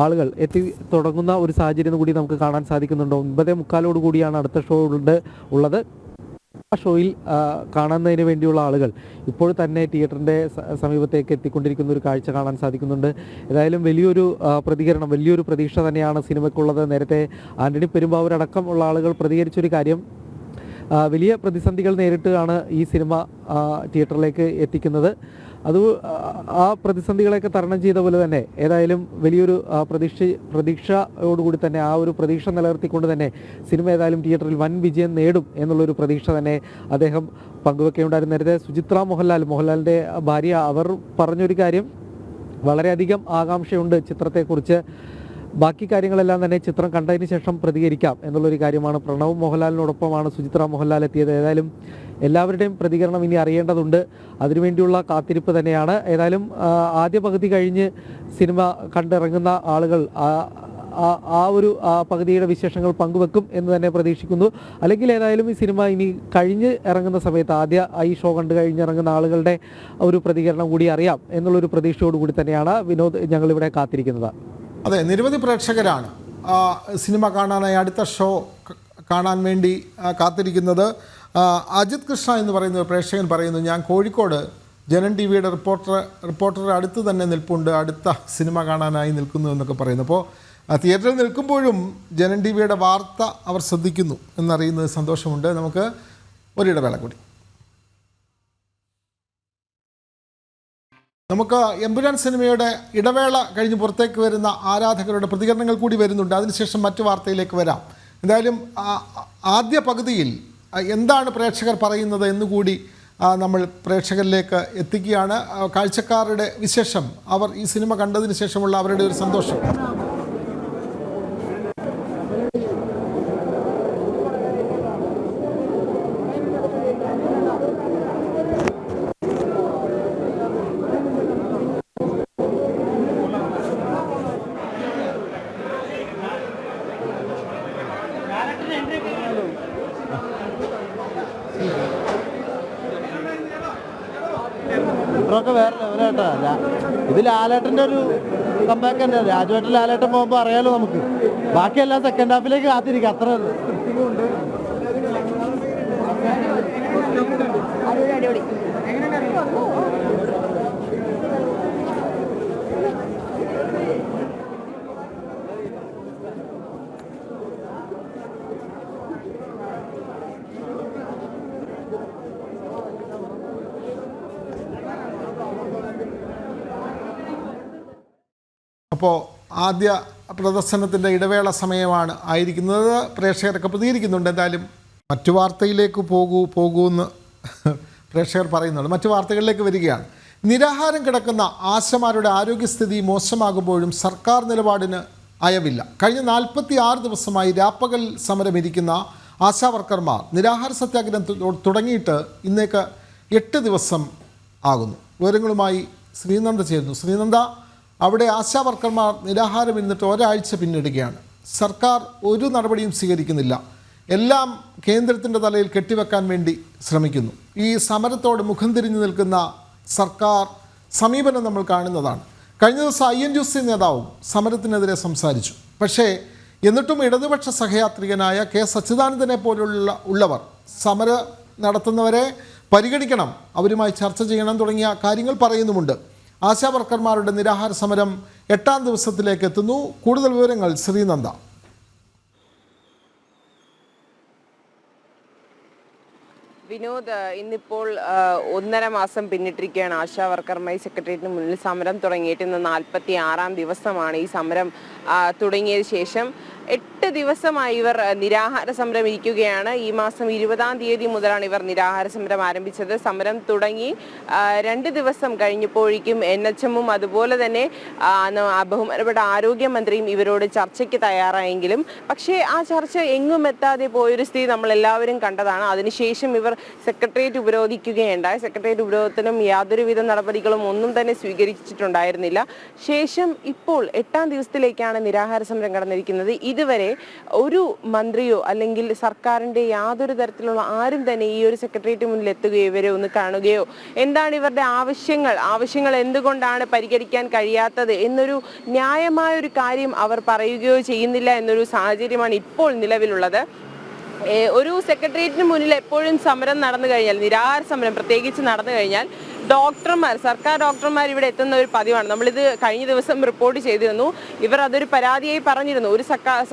ആളുകൾ എത്തി തുടങ്ങുന്ന ഒരു സാഹചര്യം കൂടി നമുക്ക് കാണാൻ സാധിക്കുന്നുണ്ട്. 9:45 കൂടിയാണ് അടുത്ത ഷോ ഉള്ളത്. ആ ഷോയിൽ കാണുന്നതിന് വേണ്ടിയുള്ള ആളുകൾ ഇപ്പോൾ തന്നെ തിയേറ്ററിൻ്റെ സമീപത്തേക്ക് എത്തിക്കൊണ്ടിരിക്കുന്ന ഒരു കാഴ്ച കാണാൻ സാധിക്കുന്നുണ്ട്. ഏതായാലും വലിയൊരു പ്രതികരണം, വലിയൊരു പ്രതീക്ഷ തന്നെയാണ് സിനിമയ്ക്കുള്ളത്. നേരത്തെ ആന്റണി പെരുമ്പാവൂരടക്കം ഉള്ള ആളുകൾ പ്രതികരിച്ചൊരു കാര്യം, വലിയ പ്രതിസന്ധികൾ നേരിട്ടാണ് ഈ സിനിമ തിയേറ്ററിലേക്ക് എത്തിക്കുന്നത്. അത് ആ പ്രതിസന്ധികളെയൊക്കെ തരണം ചെയ്ത പോലെ തന്നെ ഏതായാലും വലിയൊരു പ്രതീക്ഷയോടുകൂടി തന്നെ ആ ഒരു പ്രതീക്ഷ നിലനിർത്തിക്കൊണ്ട് തന്നെ സിനിമ ഏതായാലും തിയേറ്ററിൽ വൻ വിജയം നേടും എന്നുള്ളൊരു പ്രതീക്ഷ തന്നെ അദ്ദേഹം പങ്കുവെക്കുകയുണ്ടായിരുന്നു. നേരത്തെ സുചിത്ര മോഹൻലാലിൻ്റെ ഭാര്യ, അവർ പറഞ്ഞൊരു കാര്യം, വളരെയധികം ആകാംക്ഷയുണ്ട് ചിത്രത്തെക്കുറിച്ച്, ബാക്കി കാര്യങ്ങളെല്ലാം തന്നെ ചിത്രം കണ്ടതിന് ശേഷം പ്രതികരിക്കാം എന്നുള്ളൊരു കാര്യമാണ്. പ്രണവ് മോഹൻലാലിനോടൊപ്പമാണ് സുചിത്ര മോഹൻലാൽ എത്തിയത്. ഏതായാലും എല്ലാവരുടെയും പ്രതികരണം ഇനി അറിയേണ്ടതുണ്ട്. അതിനുവേണ്ടിയുള്ള കാത്തിരിപ്പ് തന്നെയാണ്. ഏതായാലും ആദ്യ പകുതി കഴിഞ്ഞ് സിനിമ കണ്ടിറങ്ങുന്ന ആളുകൾ ആ ഒരു പകുതിയുടെ വിശേഷങ്ങൾ പങ്കുവെക്കും എന്ന് തന്നെ പ്രതീക്ഷിക്കുന്നു. അല്ലെങ്കിൽ ഏതായാലും ഈ സിനിമ ഇനി കഴിഞ്ഞ് ഇറങ്ങുന്ന സമയത്ത് ഈ ഷോ കണ്ടു കഴിഞ്ഞിറങ്ങുന്ന ആളുകളുടെ ഒരു പ്രതികരണം കൂടി അറിയാം എന്നുള്ളൊരു പ്രതീക്ഷയോടുകൂടി തന്നെയാണ് വിനോദ് ഞങ്ങളിവിടെ കാത്തിരിക്കുന്നത്. അതെ, നിരവധി പ്രേക്ഷകരാണ് സിനിമ കാണാനായി അടുത്ത ഷോ കാണാൻ വേണ്ടി കാത്തിരിക്കുന്നത്. അജിത് കൃഷ്ണ എന്ന് പറയുന്ന ഒരു പ്രേക്ഷകൻ പറയുന്നു, ഞാൻ കോഴിക്കോട് ജനൻ ടി വിയുടെ റിപ്പോർട്ടറുടെ അടുത്ത് തന്നെ നിൽപ്പുണ്ട്, അടുത്ത സിനിമ കാണാനായി നിൽക്കുന്നു എന്നൊക്കെ പറയുന്നു. അപ്പോൾ തിയേറ്ററിൽ നിൽക്കുമ്പോഴും ജനൻ ടി വിയുടെ വാർത്ത അവർ ശ്രദ്ധിക്കുന്നു എന്നറിയുന്നത് സന്തോഷമുണ്ട്. നമുക്ക് ഒരിടവേള കൂടി. നമുക്ക് എമ്പുരാൻ സിനിമയുടെ ഇടവേള കഴിഞ്ഞ് പുറത്തേക്ക് വരുന്ന ആരാധകരുടെ പ്രതികരണങ്ങൾ കൂടി വരുന്നുണ്ട്. അതിനുശേഷം മറ്റു വാർത്തയിലേക്ക് വരാം. എന്തായാലും ആദ്യ പകുതിയിൽ എന്താണ് പ്രേക്ഷകർ പറയുന്നത് എന്നുകൂടി നമ്മൾ പ്രേക്ഷകരിലേക്ക് എത്തിക്കുകയാണ്. കാഴ്ചക്കാരുടെ വിശേഷം, അവർ ഈ സിനിമ കണ്ടതിന് ശേഷമുള്ള അവരുടെ ഒരു സന്തോഷം. ഇവരൊക്കെ വേറെ ലെവലായിട്ടാ. ഇത് ലാലേട്ടൻ്റെ ഒരു കമ്പാക്ക് തന്നെ. രാജുവേട്ടൻ ലാലേട്ടൻ പോകുമ്പോൾ അറിയാലോ നമുക്ക്. ബാക്കിയെല്ലാം സെക്കൻഡ് ഹാഫിലേക്ക് കാത്തിരിക്കുക, അത്ര അടിപൊളി. അപ്പോൾ ആദ്യ പ്രദർശനത്തിൻ്റെ ഇടവേള സമയമാണ് ആയിരിക്കുന്നത്. പ്രേക്ഷകരൊക്കെ പ്രതികരിക്കുന്നുണ്ട്. എന്തായാലും മറ്റു വാർത്തയിലേക്ക് പോകൂ എന്ന് പ്രേക്ഷകർ പറയുന്നുണ്ട്. മറ്റു വാർത്തകളിലേക്ക് വരികയാണ്. നിരാഹാരം കിടക്കുന്ന ആശമാരുടെ ആരോഗ്യസ്ഥിതി മോശമാകുമ്പോഴും സർക്കാർ നിലപാടിന് അയവില്ല. കഴിഞ്ഞ 46 ദിവസമായി രാപ്പകൽ സമരമിരിക്കുന്ന ആശാവർക്കർമാർ നിരാഹാര സത്യാഗ്രഹം തുടങ്ങിയിട്ട് ഇന്നേക്ക് 8 ദിവസം ആകുന്നു. വിവരങ്ങളുമായി ശ്രീനന്ദ ചേരുന്നു. ശ്രീനന്ദ, അവിടെ ആശാവർക്കർമാർ നിരാഹാരം ഇരുന്നിട്ട് ഒരാഴ്ച പിന്നിടുകയാണ്. സർക്കാർ ഒരു നടപടിയും സ്വീകരിക്കുന്നില്ല. എല്ലാം കേന്ദ്രത്തിൻ്റെ തലയിൽ കെട്ടിവെക്കാൻ വേണ്ടി ശ്രമിക്കുന്നു. ഈ സമരത്തോട് മുഖം തിരിഞ്ഞു നിൽക്കുന്ന സർക്കാർ സമീപനം നമ്മൾ കാണുന്നതാണ്. കഴിഞ്ഞ ദിവസം INTUC നേതാവും സമരത്തിനെതിരെ സംസാരിച്ചു. പക്ഷേ എന്നിട്ടും ഇടതുപക്ഷ സഹയാത്രികനായ K. സച്ചിദാനന്ദനെ പോലുള്ളവർ സമരം നടത്തുന്നവരെ പരിഗണിക്കണം, അവരുമായി ചർച്ച ചെയ്യണം തുടങ്ങിയ കാര്യങ്ങൾ പറയുന്നുമുണ്ട്. ആശാവർക്കർമാരുടെ നിരാഹാര സമരം 8ാം ദിവസത്തിലേക്ക് എത്തുന്നു. കൂടുതൽ വിവരങ്ങൾ ശ്രീനന്ദ. വിനോദ്, ഇന്നിപ്പോൾ 1.5 മാസം പിന്നിട്ടിരിക്കുകയാണ് ആശാവർക്കർമാർ സെക്രട്ടേറിയറ്റിന് മുന്നിൽ സമരം തുടങ്ങിയിട്ട്. ഇന്ന് 46ാം ദിവസമാണ് ഈ സമരം തുടങ്ങിയതിന് ശേഷം. 8 ദിവസമായി ഇവർ നിരാഹാര സമരം ഇരിക്കുകയാണ്. ഈ മാസം 20-ാം തീയതി മുതലാണ് ഇവർ നിരാഹാര സമരം ആരംഭിച്ചത്. സമരം തുടങ്ങി 2 ദിവസം കഴിഞ്ഞപ്പോഴേക്കും NHM-ഉം അതുപോലെ തന്നെ ബഹുമാനപ്പെട്ട ആരോഗ്യമന്ത്രിയും ഇവരോട് ചർച്ചയ്ക്ക് തയ്യാറായെങ്കിലും പക്ഷേ ആ ചർച്ച എങ്ങും എത്താതെ പോയൊരു സ്ഥിതി നമ്മളെല്ലാവരും കണ്ടതാണ്. അതിനുശേഷം ഇവർ സെക്രട്ടേറിയറ്റ് ഉപരോധിക്കുകയുണ്ടായി. സെക്രട്ടേറിയറ്റ് ഉപരോധത്തിനും യാതൊരുവിധ നടപടികളും ഒന്നും തന്നെ സ്വീകരിച്ചിട്ടുണ്ടായിരുന്നില്ല. ശേഷം ഇപ്പോൾ 8ാം ദിവസത്തിലേക്കാണ് നിരാഹാര സമരം കടന്നിരിക്കുന്നത്. ഇതുവരെ ഒരു മന്ത്രിയോ അല്ലെങ്കിൽ സർക്കാരിന്റെ യാതൊരു തരത്തിലുള്ള ആരും തന്നെ ഈ ഒരു സെക്രട്ടേറിയറ്റ് മുന്നിൽ എത്തുകയോ ഇവരെ ഒന്ന് കാണുകയോ എന്താണ് ഇവരുടെ ആവശ്യങ്ങൾ എന്തുകൊണ്ടാണ് പരിഹരിക്കാൻ കഴിയാത്തത് എന്നൊരു ന്യായമായ ഒരു കാര്യം അവർ പറയുകയോ ചെയ്യുന്നില്ല എന്നൊരു സാഹചര്യമാണ് ഇപ്പോൾ നിലവിലുള്ളത്. ഒരു സെക്രട്ടേറിയറ്റിന് മുന്നിൽ എപ്പോഴും സമരം നടന്നു കഴിഞ്ഞാൽ, നിരാഹാര സമരം പ്രത്യേകിച്ച് നടന്നു കഴിഞ്ഞാൽ സർക്കാർ ഡോക്ടർമാർ ഇവിടെ എത്തുന്ന ഒരു പതിവാണ്. നമ്മളിത് കഴിഞ്ഞ ദിവസം റിപ്പോർട്ട് ചെയ്തിരുന്നു. ഇവർ അതൊരു പരാതിയായി പറഞ്ഞിരുന്നു. ഒരു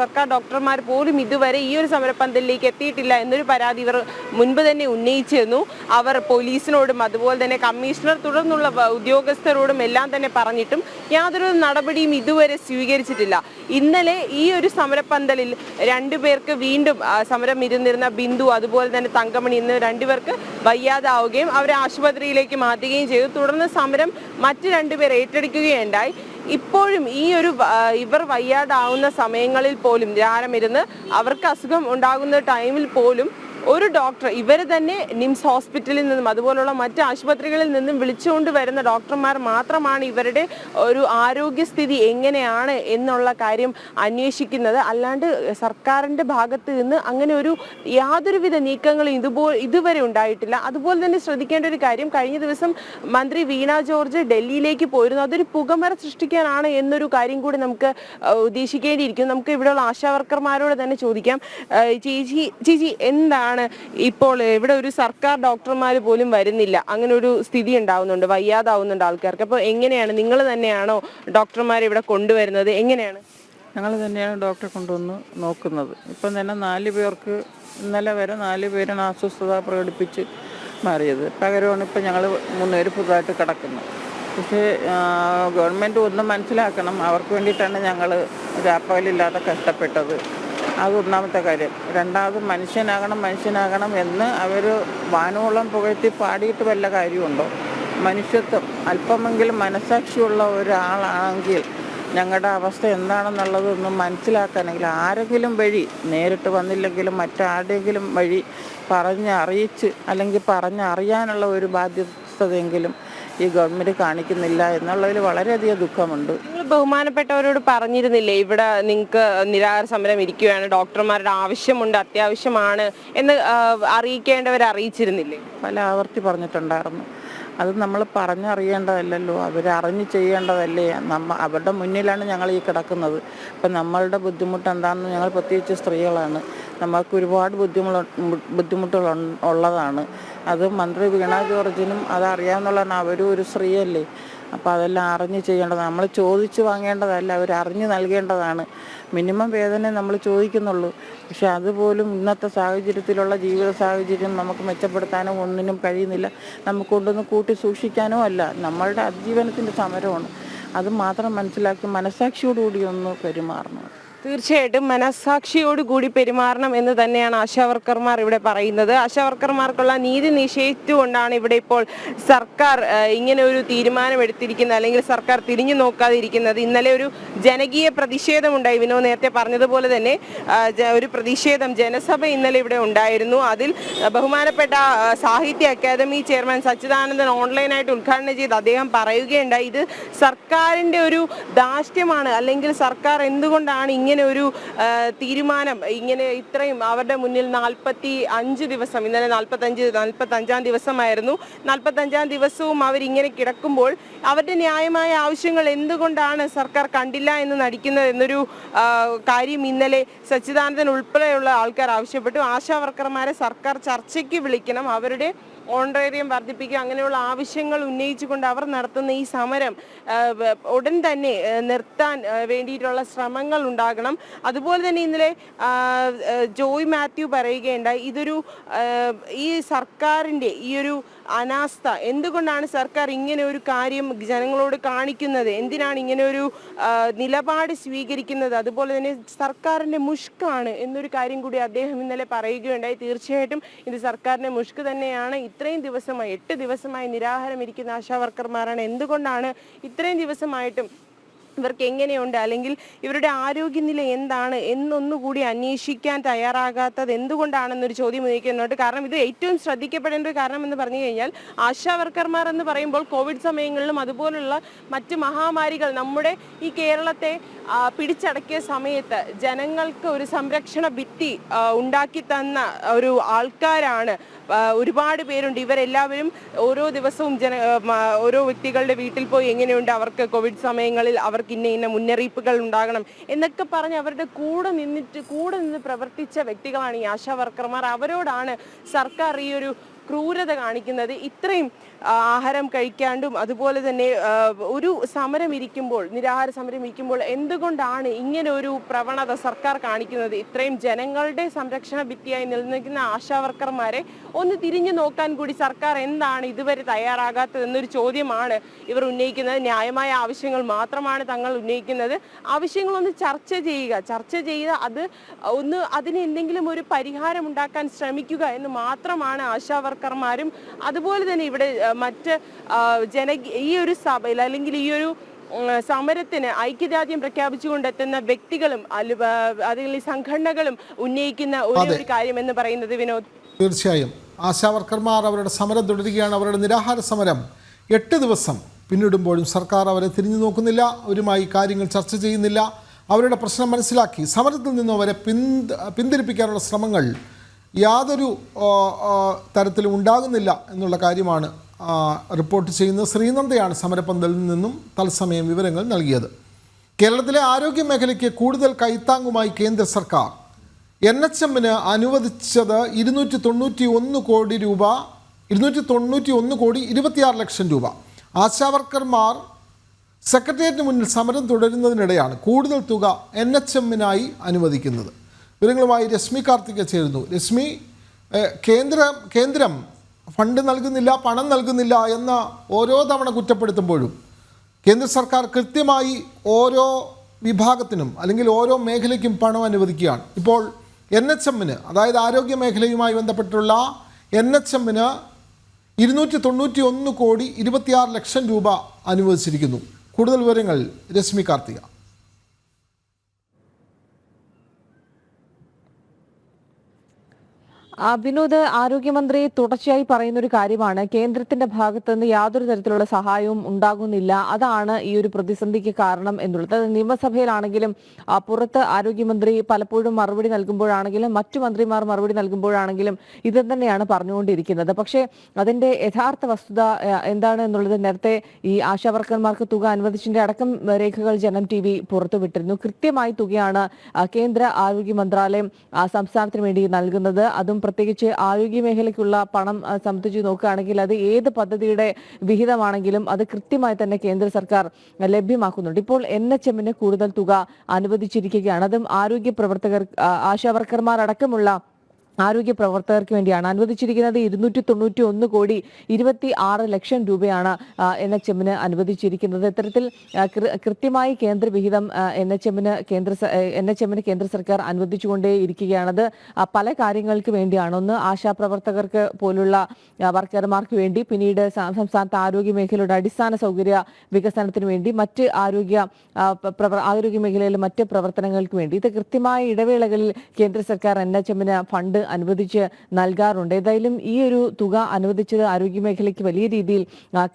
സർക്കാർ ഡോക്ടർമാർ പോലും ഇതുവരെ ഈ ഒരു സമരപ്പന്തലിലേക്ക് എത്തിയിട്ടില്ല എന്നൊരു പരാതി ഇവർ മുൻപ് തന്നെ ഉന്നയിച്ചിരുന്നു. അവർ പോലീസിനോടും അതുപോലെ തന്നെ കമ്മീഷണർ തുടർന്നുള്ള ഉദ്യോഗസ്ഥരോടും എല്ലാം തന്നെ പറഞ്ഞിട്ടും യാതൊരു നടപടിയും ഇതുവരെ സ്വീകരിച്ചിട്ടില്ല. ഇന്നലെ ഈ ഒരു സമരപ്പന്തലിൽ 2 പേർക്ക് വീണ്ടും സമരം ഇരുന്നിരുന്ന ബിന്ദു അതുപോലെ തന്നെ തങ്കമണി ഇന്ന് 2 പേർക്ക് വയ്യാതാവുകയും അവരെ ആശുപത്രിയിലേക്ക് മാറ്റുകയും ചെയ്തു. തുടർന്ന് സമരം മറ്റ് 2 പേർ ഏറ്റെടുക്കുകയുണ്ടായി. ഇപ്പോഴും ഈ ഒരു ഇവർ വയ്യാതാവുന്ന സമയങ്ങളിൽ പോലും നിരാഹാരമിരുന്ന് അവർക്ക് അസുഖം ഉണ്ടാകുന്ന ടൈമിൽ പോലും ഒരു ഡോക്ടർ, ഇവർ തന്നെ നിംസ് ഹോസ്പിറ്റലിൽ നിന്നും അതുപോലുള്ള മറ്റ് ആശുപത്രികളിൽ നിന്നും വിളിച്ചുകൊണ്ട് വരുന്ന ഡോക്ടർമാർ മാത്രമാണ് ഇവരുടെ ഒരു ആരോഗ്യസ്ഥിതി എങ്ങനെയാണ് എന്നുള്ള കാര്യം അന്വേഷിക്കുന്നത്. അല്ലാണ്ട് സർക്കാരിൻ്റെ ഭാഗത്ത് നിന്ന് അങ്ങനെ ഒരു യാതൊരുവിധ നീക്കങ്ങളും ഇതുവരെ ഉണ്ടായിട്ടില്ല. അതുപോലെ തന്നെ ശ്രദ്ധിക്കേണ്ട ഒരു കാര്യം, കഴിഞ്ഞ ദിവസം മന്ത്രി വീണ ജോർജ് ഡൽഹിയിലേക്ക് പോയിരുന്നു. അതൊരു പുകമറ സൃഷ്ടിക്കാനാണ് എന്നൊരു കാര്യം കൂടി നമുക്ക് ഉദ്ദേശിക്കേണ്ടിയിരിക്കും. നമുക്ക് ഇവിടെയുള്ള ആശാവർക്കർമാരോട് തന്നെ ചോദിക്കാം. ചേച്ചി എന്താണ് ഇപ്പോൾ ഇവിടെ ഒരു സർക്കാർ ഡോക്ടർമാർ പോലും വരുന്നില്ല, അങ്ങനെ ഒരു സ്ഥിതി ഉണ്ടാവുന്നുണ്ട്, വയ്യാതാവുന്നുണ്ട് ആൾക്കാർക്ക്. അപ്പോൾ എങ്ങനെയാണ്, നിങ്ങൾ തന്നെയാണോ ഡോക്ടർമാരെ ഇവിടെ കൊണ്ടുവരുന്നത്? എങ്ങനെയാണ്? ഞങ്ങൾ തന്നെയാണ് ഡോക്ടറെ കൊണ്ടുവന്ന് നോക്കുന്നത്. ഇപ്പം തന്നെ 4 പേർക്ക് ഇന്നലെ വരെ 4 പേരാണ് അസ്വസ്ഥത പ്രകടിപ്പിച്ച് മാറിയത്. പകരമാണ് ഇപ്പം ഞങ്ങൾ 3 പേര് പുതുതായിട്ട് കിടക്കുന്നത്. പക്ഷേ ഗവൺമെൻറ് ഒന്ന് മനസ്സിലാക്കണം, അവർക്ക് വേണ്ടിയിട്ടാണ് ഞങ്ങൾ രാപ്പകലില്ലാതെ കഷ്ടപ്പെട്ടത്. അത് ഒന്നാമത്തെ കാര്യം. രണ്ടാമത് മനുഷ്യനാകണം എന്ന് അവർ വാനോളം പുകഴ്ത്തി പാടിയിട്ട് വല്ല കാര്യമുണ്ടോ? മനുഷ്യത്വം, അല്പമെങ്കിലും മനസാക്ഷിയുള്ള ഒരാളാണെങ്കിൽ ഞങ്ങളുടെ അവസ്ഥ എന്താണെന്നുള്ളതൊന്നും മനസ്സിലാക്കാനെങ്കിൽ ആരെങ്കിലും വഴി, നേരിട്ട് വന്നില്ലെങ്കിലും മറ്റാരുടെയെങ്കിലും വഴി പറഞ്ഞറിയിച്ച് അല്ലെങ്കിൽ പറഞ്ഞറിയാനുള്ള ഒരു ബാധ്യതയെങ്കിലും ഈ ഗവൺമെൻറ് കാണിക്കുന്നില്ല എന്നുള്ളതിൽ വളരെയധികം ദുഃഖമുണ്ട്. നിങ്ങൾ ബഹുമാനപ്പെട്ടവരോട് പറഞ്ഞിരുന്നില്ലേ ഇവിടെ നിങ്ങൾക്ക് നിരാഹാര സമരം ഇരിക്കുകയാണ്, ഡോക്ടർമാരുടെ ആവശ്യമുണ്ട്, അത്യാവശ്യമാണ് എന്ന് അറിയിക്കേണ്ടവരെ അറിയിച്ചിരുന്നില്ലേ? പല ആവർത്തി പറഞ്ഞിട്ടുണ്ടായിരുന്നു. അത് നമ്മൾ പറഞ്ഞറിയേണ്ടതല്ലല്ലോ, അവരറിഞ്ഞ് ചെയ്യേണ്ടതല്ലേ. അവരുടെ മുന്നിലാണ് ഞങ്ങൾ ഈ കിടക്കുന്നത്. ഇപ്പം നമ്മളുടെ ബുദ്ധിമുട്ട് എന്താണെന്ന് ഞങ്ങൾ പ്രത്യേകിച്ച് സ്ത്രീകളാണ്, നമ്മൾക്ക് ഒരുപാട് ബുദ്ധിമുട്ടുകൾ ഉള്ളതാണ്. അത് മന്ത്രി വീണ ജോർജിനും അതറിയാവുന്നതാണ്. അവരും ഒരു സ്ത്രീയല്ലേ. അപ്പോൾ അതെല്ലാം അറിഞ്ഞ് ചെയ്യേണ്ടതാണ്. നമ്മൾ ചോദിച്ച് വാങ്ങേണ്ടതല്ല, അവർ അറിഞ്ഞ് നൽകേണ്ടതാണ്. മിനിമം വേതനം നമ്മൾ ചോദിക്കുന്നുള്ളൂ. പക്ഷെ അതുപോലും ഇന്നത്തെ സാഹചര്യത്തിലുള്ള ജീവിത സാഹചര്യം നമുക്ക് മെച്ചപ്പെടുത്താനോ ഒന്നിനും കഴിയുന്നില്ല. നമുക്കൊണ്ടൊന്ന് കൂട്ടി സൂക്ഷിക്കാനോ അല്ല, നമ്മളുടെ അതിജീവനത്തിൻ്റെ സമരമാണ്. അത് മാത്രം മനസ്സിലാക്കി മനസാക്ഷിയോടുകൂടി ഒന്ന് പെരുമാറണം. തീർച്ചയായിട്ടും മനസ്സാക്ഷിയോടുകൂടി പെരുമാറണം എന്ന് തന്നെയാണ് ആശാവർക്കർമാർ ഇവിടെ പറയുന്നത്. ആശാവർക്കർമാർക്കുള്ള നീതി നിഷേധിച്ചുകൊണ്ടാണ് ഇവിടെ ഇപ്പോൾ സർക്കാർ ഇങ്ങനെ ഒരു തീരുമാനം എടുത്തിരിക്കുന്നത്, അല്ലെങ്കിൽ സർക്കാർ തിരിഞ്ഞു നോക്കാതിരിക്കുന്നത്. ഇന്നലെ ഒരു ജനകീയ പ്രതിഷേധമുണ്ടായി. വിനോദ് നേരത്തെ പറഞ്ഞതുപോലെ തന്നെ ഒരു പ്രതിഷേധം, ജനസഭ ഇന്നലെ ഇവിടെ ഉണ്ടായിരുന്നു. അതിൽ ബഹുമാനപ്പെട്ട സാഹിത്യ അക്കാദമി ചെയർമാൻ സച്ചിദാനന്ദൻ ഓൺലൈനായിട്ട് ഉദ്ഘാടനം ചെയ്ത് അദ്ദേഹം പറയുകയുണ്ടായി, ഇത് സർക്കാരിൻ്റെ ഒരു ധാർഷ്ട്യമാണ്, അല്ലെങ്കിൽ സർക്കാർ എന്തുകൊണ്ടാണ് ഇങ്ങനെ ഒരു തീരുമാനം, ഇങ്ങനെ ഇത്രയും അവരുടെ മുന്നിൽ 45 ദിവസം, ഇന്നലെ 45-45 ദിവസമായിരുന്നു, 45 ദിവസവും അവരിങ്ങനെ കിടക്കുമ്പോൾ അവരുടെ ന്യായമായ ആവശ്യങ്ങൾ എന്തുകൊണ്ടാണ് സർക്കാർ കണ്ടില്ല എന്ന് നടിക്കുന്നത് എന്നൊരു കാര്യം ഇന്നലെ സച്ചിദാനന്ദൻ ഉൾപ്പെടെയുള്ള ആൾക്കാർ ആവശ്യപ്പെട്ടു. ആശാവർക്കർമാരെ സർക്കാർ ചർച്ചയ്ക്ക് വിളിക്കണം, അവരുടെ ഓണറേറിയം വർദ്ധിപ്പിക്കുക, അങ്ങനെയുള്ള ആവശ്യങ്ങൾ ഉന്നയിച്ചുകൊണ്ട് അവർ നടത്തുന്ന ഈ സമരം ഉടൻ തന്നെ നിർത്താൻ വേണ്ടിയിട്ടുള്ള ശ്രമങ്ങൾ ഉണ്ടാകണം. അതുപോലെ തന്നെ ഇന്നലെ ജോയ് മാത്യു പറയുകയുണ്ടായി, ഇതൊരു ഈ സർക്കാരിൻ്റെ ഈ ഒരു അനാസ്ഥ, എന്തുകൊണ്ടാണ് സർക്കാർ ഇങ്ങനെ ഒരു കാര്യം ജനങ്ങളോട് കാണിക്കുന്നത്, എന്തിനാണ് ഇങ്ങനെ ഒരു നിലപാട് സ്വീകരിക്കുന്നത്, അതുപോലെ തന്നെ സർക്കാരിൻ്റെ മുഷ്കാണ് എന്നൊരു കാര്യം കൂടി അദ്ദേഹം ഇന്നലെ പറയുകയുണ്ടായി. തീർച്ചയായിട്ടും ഇത് സർക്കാരിൻ്റെ മുഷ്ക് തന്നെയാണ്. ഇത്രയും ദിവസമായി 8 ദിവസമായി നിരാഹാരം ഇരിക്കുന്ന ആശാവർക്കർമാരാണ്. എന്തുകൊണ്ടാണ് ഇത്രയും ദിവസമായിട്ടും ഇവർക്ക് എങ്ങനെയുണ്ട്, അല്ലെങ്കിൽ ഇവരുടെ ആരോഗ്യനില എന്താണ് എന്നൊന്നുകൂടി അന്വേഷിക്കാൻ തയ്യാറാകാത്തത് എന്തുകൊണ്ടാണെന്നൊരു ചോദ്യം ഉന്നയിക്കുന്നുണ്ട്. കാരണം ഇത് ഏറ്റവും ശ്രദ്ധിക്കപ്പെടേണ്ട ഒരു കാരണം എന്ന് പറഞ്ഞു കഴിഞ്ഞാൽ, ആശാവർക്കർമാർ എന്ന് പറയുമ്പോൾ കോവിഡ് സമയങ്ങളിലും അതുപോലുള്ള മറ്റ് മഹാമാരികൾ നമ്മുടെ ഈ കേരളത്തെ പിടിച്ചടക്കിയ സമയത്ത് ജനങ്ങൾക്ക് ഒരു സംരക്ഷണ ഭിത്തി ഉണ്ടാക്കി തന്ന ഒരു ആൾക്കാരാണ്. ഒരുപാട് പേരുണ്ട്. ഇവരെല്ലാവരും ഓരോ ദിവസവും ഓരോ വ്യക്തികളുടെ വീട്ടിൽ പോയി എങ്ങനെയുണ്ട്, അവർക്ക് കോവിഡ് സമയങ്ങളിൽ അവർക്ക് ഇന്ന മുന്നറിയിപ്പുകൾ ഉണ്ടാകണം എന്നൊക്കെ പറഞ്ഞ് അവരുടെ കൂടെ നിന്ന് പ്രവർത്തിച്ച വ്യക്തികളാണ് ഈ ആശാവർക്കർമാർ. അവരോടാണ് സർക്കാർ ഈ ഒരു ക്രൂരത കാണിക്കുന്നത്. ഇത്രയും ആഹാരം കഴിക്കാണ്ടും അതുപോലെ തന്നെ ഒരു സമരം ഇരിക്കുമ്പോൾ, നിരാഹാര സമരം ഇരിക്കുമ്പോൾ എന്തുകൊണ്ടാണ് ഇങ്ങനെ ഒരു പ്രവണത സർക്കാർ കാണിക്കുന്നത്? ഇത്രയും ജനങ്ങളുടെ സംരക്ഷണ ഭിത്തിയായി നിലനിൽക്കുന്ന ആശാവർക്കർമാരെ ഒന്ന് തിരിഞ്ഞു നോക്കാൻ കൂടി സർക്കാർ എന്താണ് ഇതുവരെ തയ്യാറാകാത്തതെന്നൊരു ചോദ്യമാണ് ഇവർ ഉന്നയിക്കുന്നത്. ന്യായമായ ആവശ്യങ്ങൾ മാത്രമാണ് തങ്ങൾ ഉന്നയിക്കുന്നത്. ആവശ്യങ്ങളൊന്ന് ചർച്ച ചെയ്യുക, അതിന് എന്തെങ്കിലും ഒരു പരിഹാരം ഉണ്ടാക്കാൻ ശ്രമിക്കുക എന്ന് മാത്രമാണ് ആശാവർക്കർമാരും അതുപോലെ തന്നെ ഇവിടെ മറ്റ് ഈ ഒരു സഭയിൽ അല്ലെങ്കിൽ ഈ ഒരു സമരത്തിന് ഐക്യദാർഢ്യം പ്രഖ്യാപിച്ചുകൊണ്ടെത്തുന്ന വ്യക്തികളും അല്ലെങ്കിൽ സംഘടനകളും ഉന്നയിക്കുന്ന ഒരു കാര്യം എന്ന് പറയുന്നത് വിനോദ്. തീർച്ചയായും ആശാവർക്കർമാർ അവരുടെ സമരം തുടരുകയാണ്. അവരുടെ നിരാഹാര സമരം 8 ദിവസം പിന്നിടുമ്പോഴും സർക്കാർ അവരെ തിരിഞ്ഞു നോക്കുന്നില്ല, അവരുമായി കാര്യങ്ങൾ ചർച്ച ചെയ്യുന്നില്ല. അവരുടെ പ്രശ്നം മനസ്സിലാക്കി സമരത്തിൽ നിന്നും അവരെ പിന്തിരിപ്പിക്കാനുള്ള ശ്രമങ്ങൾ യാതൊരു തരത്തിലും ഉണ്ടാകുന്നില്ല എന്നുള്ള കാര്യമാണ് റിപ്പോർട്ട് ചെയ്യുന്നത്. ശ്രീനന്ദയാണ് സമരപന്തലിൽ നിന്നും തത്സമയം വിവരങ്ങൾ നൽകിയത്. കേരളത്തിലെ ആരോഗ്യ മേഖലയ്ക്ക് കൂടുതൽ കൈത്താങ്ങുമായി കേന്ദ്ര സർക്കാർ NHMന് അനുവദിച്ചത് 291 കോടി രൂപ, 291 കോടി 26 ലക്ഷം രൂപ. ആശാവർക്കർമാർ സെക്രട്ടേറിയറ്റിന് മുന്നിൽ സമരം തുടരുന്നതിനിടെയാണ് കൂടുതൽ തുക NHMനായി അനുവദിക്കുന്നത്. വിവരങ്ങളുമായി രശ്മി കാർത്തിക ചേരുന്നു. രശ്മി, കേന്ദ്രം ഫണ്ട് നൽകുന്നില്ല, പണം നൽകുന്നില്ല എന്ന ഓരോ തവണ കുറ്റപ്പെടുത്തുമ്പോഴും കേന്ദ്ര സർക്കാർ കൃത്യമായി ഓരോ വിഭാഗത്തിനും അല്ലെങ്കിൽ ഓരോ മേഖലയ്ക്കും പണം അനുവദിക്കുകയാണ്. ഇപ്പോൾ NHMന്, അതായത് ആരോഗ്യ മേഖലയുമായി ബന്ധപ്പെട്ടുള്ള NHMന് 291 കോടി 26 ലക്ഷം രൂപ അനുവദിച്ചിരിക്കുന്നു. കൂടുതൽ വിവരങ്ങൾ രശ്മി കാർത്തിക. വിനോദ്, ആരോഗ്യമന്ത്രി തുടർച്ചയായി പറയുന്ന ഒരു കാര്യമാണ് കേന്ദ്രത്തിന്റെ ഭാഗത്ത് നിന്ന് യാതൊരു തരത്തിലുള്ള സഹായവും ഉണ്ടാകുന്നില്ല, അതാണ് ഈ ഒരു പ്രതിസന്ധിക്ക് കാരണം എന്നുള്ളത്. നിയമസഭയിലാണെങ്കിലും പുറത്ത് ആരോഗ്യമന്ത്രി പലപ്പോഴും മറുപടി നൽകുമ്പോഴാണെങ്കിലും മറ്റു മന്ത്രിമാർ മറുപടി നൽകുമ്പോഴാണെങ്കിലും ഇത് തന്നെയാണ് പറഞ്ഞുകൊണ്ടിരിക്കുന്നത്. പക്ഷേ അതിന്റെ യഥാർത്ഥ വസ്തുത എന്താണ് എന്നുള്ളത് നേരത്തെ ഈ ആശാവർക്കർമാർക്ക് തുക അനുവദിച്ചതിന്റെ അടക്കം രേഖകൾ ജനം TV പുറത്തുവിട്ടിരുന്നു. കൃത്യമായി തുകയാണ് കേന്ദ്ര ആരോഗ്യ മന്ത്രാലയം സംസ്ഥാനത്തിന് വേണ്ടി നൽകുന്നത്. അതും പ്രത്യേകിച്ച് ആരോഗ്യ മേഖലയ്ക്കുള്ള പണം സംബന്ധിച്ച് നോക്കുകയാണെങ്കിൽ അത് ഏത് പദ്ധതിയുടെ വിഹിതമാണെങ്കിലും അത് കൃത്യമായി തന്നെ കേന്ദ്ര സർക്കാർ ലഭ്യമാക്കുന്നുണ്ട്. ഇപ്പോൾ NHM കൂടുതൽ തുക അനുവദിച്ചിരിക്കുകയാണ്. അതും ആരോഗ്യ പ്രവർത്തകർ, ആശാവർക്കർമാർ അടക്കമുള്ള ആരോഗ്യ പ്രവർത്തകർക്ക് വേണ്ടിയാണ് അനുവദിച്ചിരിക്കുന്നത്. 291 കോടി 26 ലക്ഷം രൂപയാണ് NHM അനുവദിച്ചിരിക്കുന്നത്. ഇത്തരത്തിൽ കൃത്യമായി കേന്ദ്ര വിഹിതം NHM കേന്ദ്ര സർക്കാർ അനുവദിച്ചുകൊണ്ടേയിരിക്കുകയാണത് പല കാര്യങ്ങൾക്ക് വേണ്ടിയാണ്. ഒന്ന്, ആശാപ്രവർത്തകർക്ക് പോലുള്ള വർക്കർമാർക്ക് വേണ്ടി, പിന്നീട് സംസ്ഥാനത്തെ ആരോഗ്യ മേഖലയുടെ അടിസ്ഥാന സൗകര്യ വികസനത്തിന് വേണ്ടി, മറ്റ് ആരോഗ്യ മേഖലയിലെ മറ്റ് പ്രവർത്തനങ്ങൾക്ക് വേണ്ടി. ഇത് കൃത്യമായ ഇടവേളകളിൽ കേന്ദ്ര സർക്കാർ NHM ഫണ്ട് അനുവദിച്ച് നൽകാറുണ്ട്. ഏതായാലും ഈ ഒരു തുക അനുവദിച്ചത് ആരോഗ്യ മേഖലയ്ക്ക് വലിയ രീതിയിൽ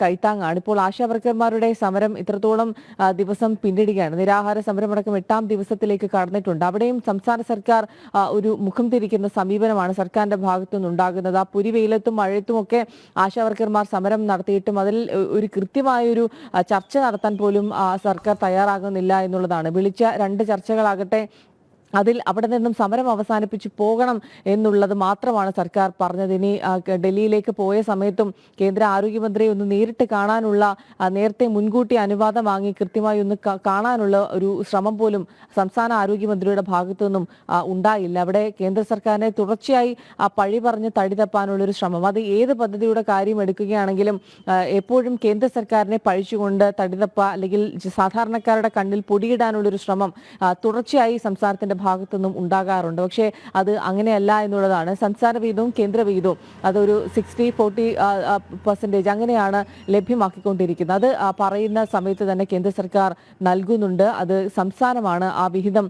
കൈത്താങ്ങാണ്. ഇപ്പോൾ ആശാവർക്കർമാരുടെ സമരം ഇത്രത്തോളം ദിവസം പിന്നിടുകയാണ്. നിരാഹാര സമരമടക്കം 8ാം ദിവസത്തിലേക്ക് കടന്നിട്ടുണ്ട്. അവിടെയും സംസ്ഥാന സർക്കാർ ഒരു മുഖം തിരിക്കുന്ന സമീപനമാണ് സർക്കാരിന്റെ ഭാഗത്തു നിന്നുണ്ടാകുന്നത്. ആ പുരിവെയിലത്തും മഴയത്തും ഒക്കെ ആശാവർക്കർമാർ സമരം നടത്തിയിട്ടും അതിൽ ഒരു കൃത്യമായൊരു ചർച്ച നടത്താൻ പോലും സർക്കാർ തയ്യാറാകുന്നില്ല എന്നുള്ളതാണ്. വിളിച്ച 2 ചർച്ചകളാകട്ടെ അതിൽ അവിടെ നിന്നും സമരം അവസാനിപ്പിച്ച് പോകണം എന്നുള്ളത് മാത്രമാണ് സർക്കാർ പറഞ്ഞത്. ഇനി ഡൽഹിയിലേക്ക് പോയ സമയത്തും കേന്ദ്ര ആരോഗ്യമന്ത്രിയെ ഒന്ന് നേരിട്ട് കാണാനുള്ള, നേരത്തെ മുൻകൂട്ടി അനുവാദം വാങ്ങി കൃത്യമായി ഒന്ന് കാണാനുള്ള ഒരു ശ്രമം പോലും സംസ്ഥാന ആരോഗ്യമന്ത്രിയുടെ ഭാഗത്തു നിന്നും ഉണ്ടായില്ല. അവിടെ കേന്ദ്ര സർക്കാരിനെ തുടർച്ചയായി പഴി പറഞ്ഞ് തടി തപ്പാനുള്ളൊരു ശ്രമം, അത് ഏത് പദ്ധതിയുടെ കാര്യം എടുക്കുകയാണെങ്കിലും എപ്പോഴും കേന്ദ്ര സർക്കാരിനെ പഴിച്ചുകൊണ്ട് തടിതപ്പ അല്ലെങ്കിൽ സാധാരണക്കാരുടെ കണ്ണിൽ പൊടിയിടാനുള്ളൊരു ശ്രമം തുടർച്ചയായി സംസ്ഥാനത്തിന്റെ ഭാഗത്തു നിന്നും ഉണ്ടാകാറുണ്ട്. പക്ഷേ അത് അങ്ങനെയല്ല എന്നുള്ളതാണ്. സംസ്ഥാന വീതവും കേന്ദ്ര വീതവും അതൊരു 60-40% അങ്ങനെയാണ് ലഭ്യമാക്കിക്കൊണ്ടിരിക്കുന്നത്. അത് പറയുന്ന സമയത്ത് തന്നെ കേന്ദ്ര സർക്കാർ നൽകുന്നുണ്ട്. അത് സംസ്ഥാനമാണ് ആ വിഹിതം,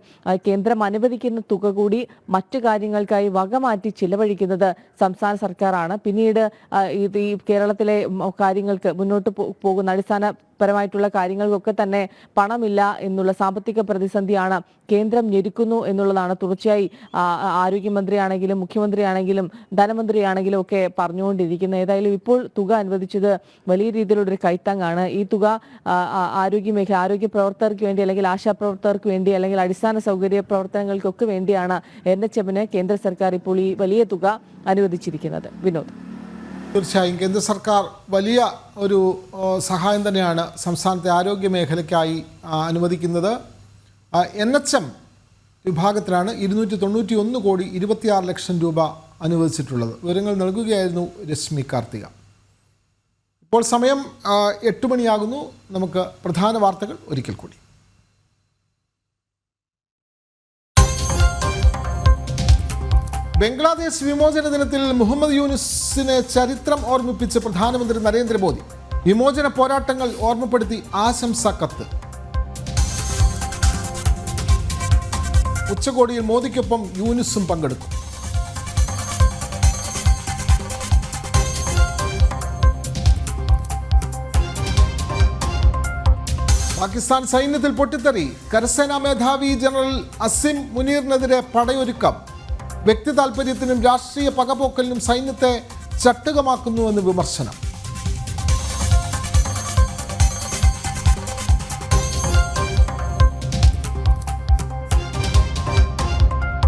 കേന്ദ്രം അനുവദിക്കുന്ന തുക കൂടി മറ്റു കാര്യങ്ങൾക്കായി വകമാറ്റി ചിലവഴിക്കുന്നത് സംസ്ഥാന സർക്കാരാണ്. പിന്നീട് ഈ കേരളത്തിലെ കാര്യങ്ങൾക്ക് മുന്നോട്ട് പോകുന്ന അടിസ്ഥാനപരമായിട്ടുള്ള കാര്യങ്ങൾക്കൊക്കെ തന്നെ പണമില്ല എന്നുള്ള സാമ്പത്തിക പ്രതിസന്ധിയാണ് കേന്ദ്രം ഞെരുക്കുന്നു എന്നുള്ളതാണ് തുടർച്ചയായി ആരോഗ്യമന്ത്രിയാണെങ്കിലും മുഖ്യമന്ത്രിയാണെങ്കിലും ധനമന്ത്രിയാണെങ്കിലും ഒക്കെ പറഞ്ഞുകൊണ്ടിരിക്കുന്നത്. ഏതായാലും ഇപ്പോൾ തുക അനുവദിച്ചത് വലിയ രീതിയിലുള്ളൊരു കൈത്താങ്ങാണ്. ഈ തുക ആരോഗ്യ പ്രവർത്തകർക്ക് വേണ്ടി, അല്ലെങ്കിൽ ആശാപ്രവർത്തകർക്ക് വേണ്ടി, അല്ലെങ്കിൽ അടിസ്ഥാന സൗകര്യ പ്രവർത്തനങ്ങൾക്കൊക്കെ വേണ്ടിയാണ് NHM കേന്ദ്ര സർക്കാർ ഇപ്പോൾ ഈ വലിയ തുക അനുവദിച്ചിരിക്കുന്നത്. വിനോദ്, തീർച്ചയായും കേന്ദ്ര സർക്കാർ വലിയ ഒരു സഹായം തന്നെയാണ് സംസ്ഥാനത്തെ ആരോഗ്യ മേഖലയ്ക്കായി അനുവദിക്കുന്നത്. NHM വിഭാഗത്തിലാണ് 291 കോടി 26 ലക്ഷം രൂപ അനുവദിച്ചിട്ടുള്ളത്. വിവരങ്ങൾ നൽകുകയായിരുന്നു രശ്മി കാർത്തിക. ഇപ്പോൾ സമയം 8 മണിയാകുന്നു. നമുക്ക് പ്രധാന വാർത്തകൾ ഒരിക്കൽ കൂടി. ബംഗ്ലാദേശ് വിമോചന ദിനത്തിൽ മുഹമ്മദ് യൂനുസിനെ ചരിത്രം ഓർമ്മിപ്പിച്ച് പ്രധാനമന്ത്രി നരേന്ദ്രമോദി. വിമോചന പോരാട്ടങ്ങൾ ഓർമ്മപ്പെടുത്തി ആശംസാ കത്ത്. ഉച്ചകോടിയിൽ മോദിക്കൊപ്പം യൂനുസും പങ്കെടുത്തു. പാകിസ്ഥാൻ സൈന്യത്തിൽ പൊട്ടിത്തെറി. കരസേനാ മേധാവി ജനറൽ അസിം മുനീറിനെതിരെ പടയൊരുക്കം. വ്യക്തി താൽപര്യത്തിനും രാഷ്ട്രീയ പകപോക്കലിനും സൈന്യത്തെ ചട്ടുകമാക്കുന്നുവെന്ന് വിമർശനം.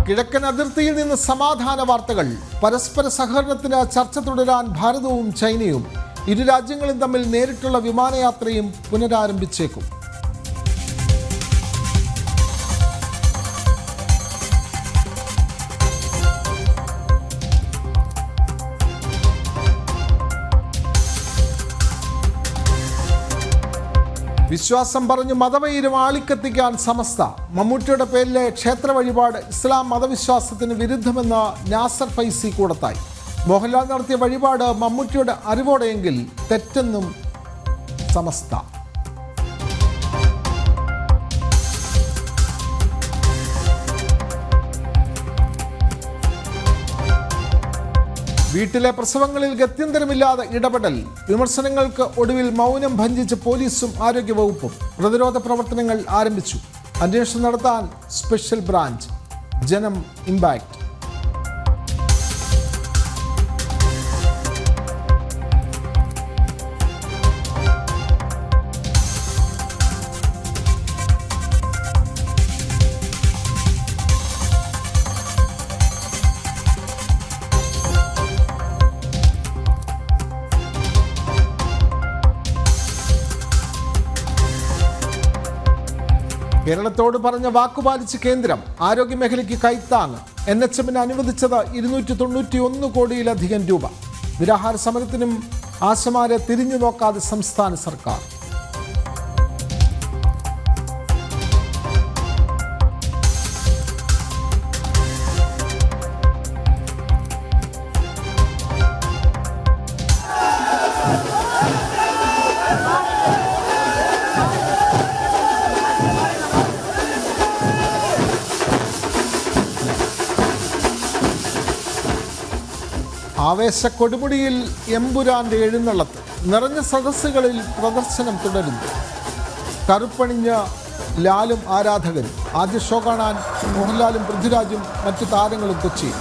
കിഴക്കൻ അതിർത്തിയിൽ നിന്ന് സമാധാന വാർത്തകൾ. പരസ്പര സഹകരണത്തിന് ചർച്ച തുടരാൻ ഭാരതവും ചൈനയും. ഇരു രാജ്യങ്ങളും തമ്മിൽ നേരിട്ടുള്ള വിമാനയാത്രയും പുനരാരംഭിച്ചേക്കും. വിശ്വാസം പറഞ്ഞ് മതവൈര്യം ആളിക്കത്തിക്കാൻ സമസ്ത. മമ്മൂട്ടിയുടെ പേരിലെ ക്ഷേത്ര വഴിപാട് ഇസ്ലാം മതവിശ്വാസത്തിന് വിരുദ്ധമെന്ന നാസർ ഫൈസി കൂടത്തായി. മോഹൻലാൽ നടത്തിയ വഴിപാട് മമ്മൂട്ടിയുടെ അറിവോടെയെങ്കിൽ തെറ്റെന്നും സമസ്ത. വീട്ടിലെ പ്രസവങ്ങളിൽ ഗത്യന്തരമില്ലാതെ ഇടപെടൽ. വിമർശനങ്ങൾക്ക് ഒടുവിൽ മൗനം ഭഞ്ജിച്ച് പോലീസും ആരോഗ്യവകുപ്പും. പ്രതിരോധ പ്രവർത്തനങ്ങൾ ആരംഭിച്ചു. അന്വേഷണം നടത്താൻ സ്പെഷ്യൽ ബ്രാഞ്ച്. ജനം ഇമ്പാക്ട്. കേരളത്തോട് പറഞ്ഞ വാക്കുപാലിച്ച് കേന്ദ്രം. ആരോഗ്യമേഖലയ്ക്ക് കൈത്താങ്. NHMന് അനുവദിച്ചത് 291 കോടിയിലധികം രൂപ. നിരാഹാര സമരത്തിനും ആശമാരെ തിരിഞ്ഞു നോക്കാതെ സംസ്ഥാന സർക്കാർ. ആവേശ കൊടുമുടിയിൽ എമ്പുരാന്റെ എഴുന്നള്ളത്ത്. നിറഞ്ഞ സദസ്സുകളിൽ പ്രദർശനം തുടരുന്നു. കറുപ്പണിഞ്ഞ ലാലും ആരാധകരും. ആദ്യ ഷോ കാണാൻ മോഹൻലാലും പൃഥ്വിരാജും മറ്റു താരങ്ങളും കൊച്ചിയിൽ.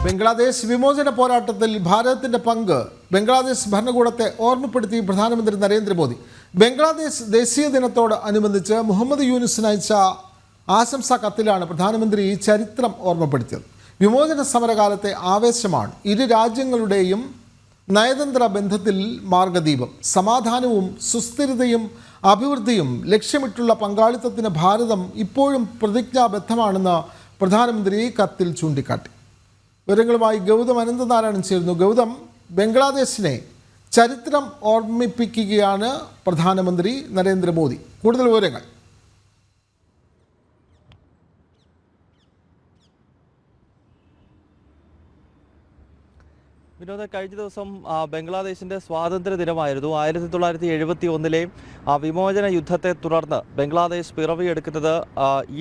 ബംഗ്ലാദേശ് വിമോചന പോരാട്ടത്തിൽ ഭാരതത്തിൻ്റെ പങ്ക് ബംഗ്ലാദേശ് ഭരണകൂടത്തെ ഓർമ്മപ്പെടുത്തി പ്രധാനമന്ത്രി നരേന്ദ്രമോദി. ബംഗ്ലാദേശ് ദേശീയ ദിനത്തോട് അനുബന്ധിച്ച് മുഹമ്മദ് യൂനുസിന് അയച്ച ആശംസാ കത്തിലാണ് പ്രധാനമന്ത്രി ഈ ചരിത്രം ഓർമ്മപ്പെടുത്തിയത്. വിമോചന സമരകാലത്തെ ആവേശമാണ് ഇരു രാജ്യങ്ങളുടെയും നയതന്ത്ര ബന്ധത്തിൽ മാർഗദീപം. സമാധാനവും സുസ്ഥിരതയും അഭിവൃദ്ധിയും ലക്ഷ്യമിട്ടുള്ള പങ്കാളിത്തത്തിന് ഭാരതം ഇപ്പോഴും പ്രതിജ്ഞാബദ്ധമാണെന്ന് പ്രധാനമന്ത്രി കത്തിൽ ചൂണ്ടിക്കാട്ടി. വിവരങ്ങളുമായി ഗൗതം അനന്തനാരായണൻ ചേരുന്നു. ഗൗതം, ബംഗ്ലാദേശിനെ ചരിത്രം ഓർമ്മിപ്പിക്കുകയാണ് പ്രധാനമന്ത്രി നരേന്ദ്രമോദി. കൂടുതൽ വിവരങ്ങൾ. വിനോദ, കഴിഞ്ഞ ദിവസം ബംഗ്ലാദേശിൻ്റെ സ്വാതന്ത്ര്യ ദിനമായിരുന്നു. 1971 വിമോചന യുദ്ധത്തെ തുടർന്ന് ബംഗ്ലാദേശ് പിറവിയെടുക്കുന്നത്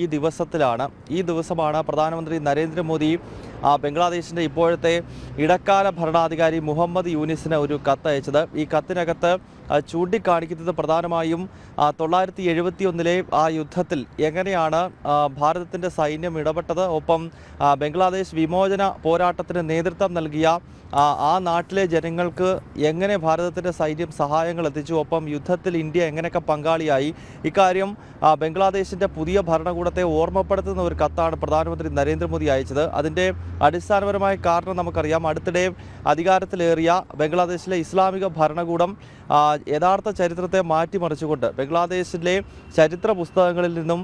ഈ ദിവസത്തിലാണ്. ഈ ദിവസമാണ് പ്രധാനമന്ത്രി നരേന്ദ്രമോദി ബംഗ്ലാദേശിൻ്റെ ഇപ്പോഴത്തെ ഇടക്കാല ഭരണാധികാരി മുഹമ്മദ് യൂനിസിന് ഒരു കത്തയച്ചത്. ഈ കത്തിനകത്ത് ചൂണ്ടിക്കാണിക്കുന്നത് പ്രധാനമായും 1971 ആ യുദ്ധത്തിൽ എങ്ങനെയാണ് ഭാരതത്തിൻ്റെ സൈന്യം ഇടപെട്ടത്, ഒപ്പം ബംഗ്ലാദേശ് വിമോചന പോരാട്ടത്തിന് നേതൃത്വം നൽകിയ ആ നാട്ടിലെ ജനങ്ങൾക്ക് എങ്ങനെ ഭാരതത്തിൻ്റെ സൈന്യം സഹായങ്ങൾ എത്തിച്ചു, ഒപ്പം യുദ്ധത്തിൽ ഇന്ത്യ എങ്ങനെയൊക്കെ പങ്കാളിയായി, ഇക്കാര്യം ബംഗ്ലാദേശിൻ്റെ പുതിയ ഭരണകൂടത്തെ ഓർമ്മപ്പെടുത്തുന്ന ഒരു കത്താണ് പ്രധാനമന്ത്രി നരേന്ദ്രമോദി അയച്ചത്. അതിൻ്റെ അടിസ്ഥാനപരമായ കാരണം നമുക്കറിയാം. അടുത്തിടെ അധികാരത്തിലേറിയ ബംഗ്ലാദേശിലെ ഇസ്ലാമിക ഭരണകൂടം യഥാർത്ഥ ചരിത്രത്തെ മാറ്റിമറിച്ചുകൊണ്ട് ബംഗ്ലാദേശിലെ ചരിത്ര പുസ്തകങ്ങളിൽ നിന്നും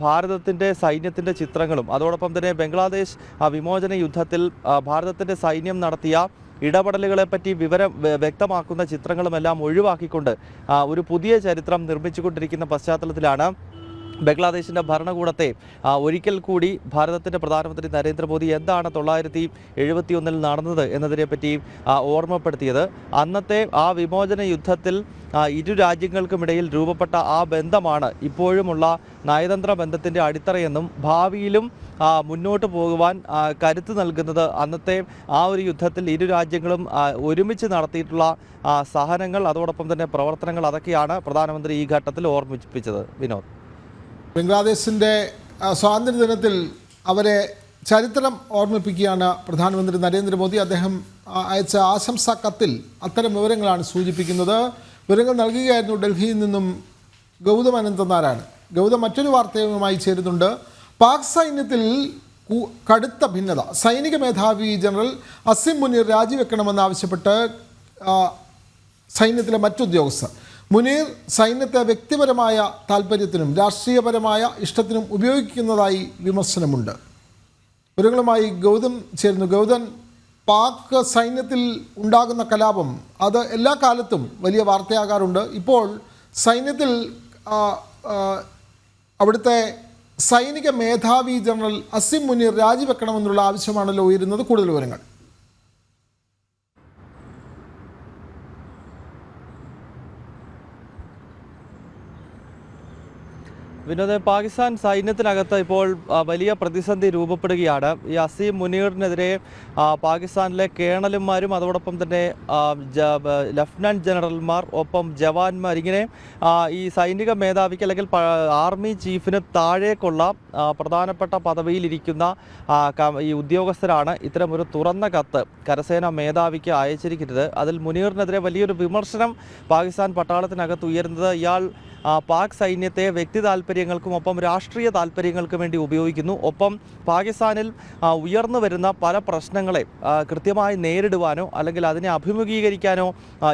ഭാരതത്തിൻ്റെ സൈന്യത്തിൻ്റെ ചിത്രങ്ങളും അതോടൊപ്പം തന്നെ ബംഗ്ലാദേശ് വിമോചന യുദ്ധത്തിൽ ഭാരതത്തിൻ്റെ സൈന്യം നടത്തിയ ഇടപെടലുകളെപ്പറ്റി വിവരം വ്യക്തമാക്കുന്ന ചിത്രങ്ങളുമെല്ലാം ഒഴിവാക്കിക്കൊണ്ട് ഒരു പുതിയ ചരിത്രം നിർമ്മിച്ചുകൊണ്ടിരിക്കുന്ന പശ്ചാത്തലത്തിലാണ് ബംഗ്ലാദേശിൻ്റെ ഭരണകൂടത്തെ ഒരിക്കൽ കൂടി ഭാരതത്തിൻ്റെ പ്രധാനമന്ത്രി നരേന്ദ്രമോദി എന്താണ് 1971 നടന്നത് എന്നതിനെപ്പറ്റി ഓർമ്മപ്പെടുത്തിയത്. അന്നത്തെ ആ വിമോചന യുദ്ധത്തിൽ ഇരു രാജ്യങ്ങൾക്കുമിടയിൽ രൂപപ്പെട്ട ആ ബന്ധമാണ് ഇപ്പോഴുമുള്ള നയതന്ത്ര ബന്ധത്തിൻ്റെ അടിത്തറയെന്നും ഭാവിയിലും മുന്നോട്ട് പോകുവാൻ കരുത്ത് നൽകുന്നത് അന്നത്തെ ആ ഒരു യുദ്ധത്തിൽ ഇരു രാജ്യങ്ങളും ഒരുമിച്ച് നടത്തിയിട്ടുള്ള സഹനങ്ങൾ അതോടൊപ്പം തന്നെ പ്രവർത്തനങ്ങൾ, അതൊക്കെയാണ് പ്രധാനമന്ത്രി ഈ ഘട്ടത്തിൽ ഓർമ്മിപ്പിച്ചത്. വിനോദ്, ബംഗ്ലാദേശിൻ്റെ സ്വാതന്ത്ര്യദിനത്തിൽ അവരെ ചരിത്രം ഓർമ്മിപ്പിക്കുകയാണ് പ്രധാനമന്ത്രി നരേന്ദ്രമോദി. അദ്ദേഹം അയച്ച ആശംസാ കത്തിൽ അത്തരം വിവരങ്ങളാണ് സൂചിപ്പിക്കുന്നത്. വിവരങ്ങൾ നൽകുകയായിരുന്നു ഡൽഹിയിൽ നിന്നും ഗൗതം അനന്തനാരായണൻ. ഗൗതം, മറ്റൊരു വാർത്തയുമായി ചേരുന്നുണ്ട്. പാക് സൈന്യത്തിൽ കടുത്ത ഭിന്നത. സൈനിക മേധാവി ജനറൽ അസിം മുനീർ രാജിവെക്കണമെന്നാവശ്യപ്പെട്ട് സൈന്യത്തിലെ മറ്റുദ്യോഗസ്ഥർ. മുനീർ സൈന്യത്തെ വ്യക്തിപരമായ താല്പര്യത്തിനും രാഷ്ട്രീയപരമായ ഇഷ്ടത്തിനും ഉപയോഗിക്കുന്നതായി വിമർശനമുണ്ട്. വിവരങ്ങളുമായി ഗൗതം ചേരുന്നു. ഗൗതം, പാക് സൈന്യത്തിൽ ഉണ്ടാകുന്ന കലാപം അത് എല്ലാ കാലത്തും വലിയ വാർത്തയാകാറുണ്ട്. ഇപ്പോൾ സൈന്യത്തിൽ അവിടുത്തെ സൈനിക മേധാവി ജനറൽ അസിം മുനീർ രാജിവെക്കണമെന്നുള്ള ആവശ്യമാണല്ലോ ഉയരുന്നത്. കൂടുതൽ വിവരങ്ങൾ. വിനോദ്, പാകിസ്ഥാൻ സൈന്യത്തിനകത്ത് ഇപ്പോൾ വലിയ പ്രതിസന്ധി രൂപപ്പെടുകയാണ്. ഈ അസീം മുനീറിനെതിരെ പാകിസ്ഥാനിലെ കേണലുമാരും അതോടൊപ്പം തന്നെ ലഫ്റ്റനന്റ് ജനറൽമാർ, ഒപ്പം ജവാന്മാർ, ഇങ്ങനെ ഈ സൈനിക മേധാവിക്ക് അല്ലെങ്കിൽ ആർമി ചീഫിന് താഴേക്കുള്ള പ്രധാനപ്പെട്ട പദവിയിലിരിക്കുന്ന ഈ ഉദ്യോഗസ്ഥരാണ് ഇത്തരമൊരു തുറന്ന കത്ത് കരസേനാ മേധാവിക്ക് അയച്ചിരിക്കുന്നത്. അതിൽ മുനീറിനെതിരെ വലിയൊരു വിമർശനം പാകിസ്ഥാൻ പട്ടാളത്തിനകത്ത് ഉയരുന്നത് ഇയാൾ പാക് സൈന്യത്തെ വ്യക്തി താല്പര്യങ്ങൾക്കും ഒപ്പം രാഷ്ട്രീയ താല്പര്യങ്ങൾക്കും വേണ്ടി ഉപയോഗിക്കുന്നു. ഒപ്പം പാകിസ്ഥാനിൽ ഉയർന്നു വരുന്ന പല പ്രശ്നങ്ങളെ കൃത്യമായി നേരിടുവാനോ അല്ലെങ്കിൽ അതിനെ അഭിമുഖീകരിക്കാനോ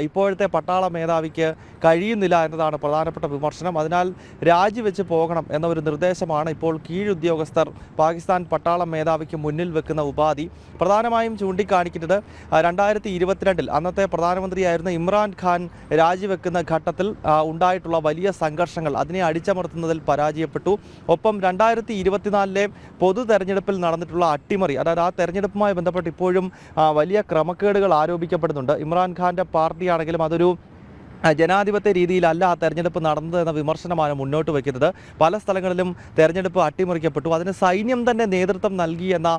ഇപ്പോഴത്തെ പട്ടാള മേധാവിക്ക് കഴിയുന്നില്ല എന്നതാണ് പ്രധാനപ്പെട്ട വിമർശനം. അതിനാൽ രാജിവെച്ച് പോകണം എന്ന ഒരു നിർദ്ദേശമാണ് ഇപ്പോൾ കീഴുദ്യോഗസ്ഥർ പാകിസ്ഥാൻ പട്ടാള മേധാവിക്ക് മുന്നിൽ വെക്കുന്ന ഉപാധി. പ്രധാനമായും ചൂണ്ടിക്കാണിക്കുന്നത് 2022 അന്നത്തെ പ്രധാനമന്ത്രിയായിരുന്ന ഇമ്രാൻ ഖാൻ രാജിവെക്കുന്ന ഘട്ടത്തിൽ ഉണ്ടായിട്ടുള്ള വലിയ സംഘർഷങ്ങൾ, അതിനെ അടിച്ചമർത്തുന്നതിൽ പരാജയപ്പെട്ടു. ഒപ്പം 2024 പൊതു തെരഞ്ഞെടുപ്പിൽ നടന്നിട്ടുള്ള അട്ടിമറി, അതായത് ആ തെരഞ്ഞെടുപ്പുമായി ബന്ധപ്പെട്ട് ഇപ്പോഴും വലിയ ക്രമക്കേടുകൾ ആരോപിക്കപ്പെടുന്നുണ്ട്. ഇമ്രാൻഖാൻ്റെ പാർട്ടിയാണെങ്കിലും അതൊരു ജനാധിപത്യ രീതിയിലല്ല ആ തെരഞ്ഞെടുപ്പ് നടന്നത് എന്ന വിമർശനമാണ് മുന്നോട്ട് വയ്ക്കുന്നത്. പല സ്ഥലങ്ങളിലും തെരഞ്ഞെടുപ്പ് അട്ടിമറിക്കപ്പെട്ടു, അതിന് സൈന്യം തന്നെ നേതൃത്വം നൽകി എന്ന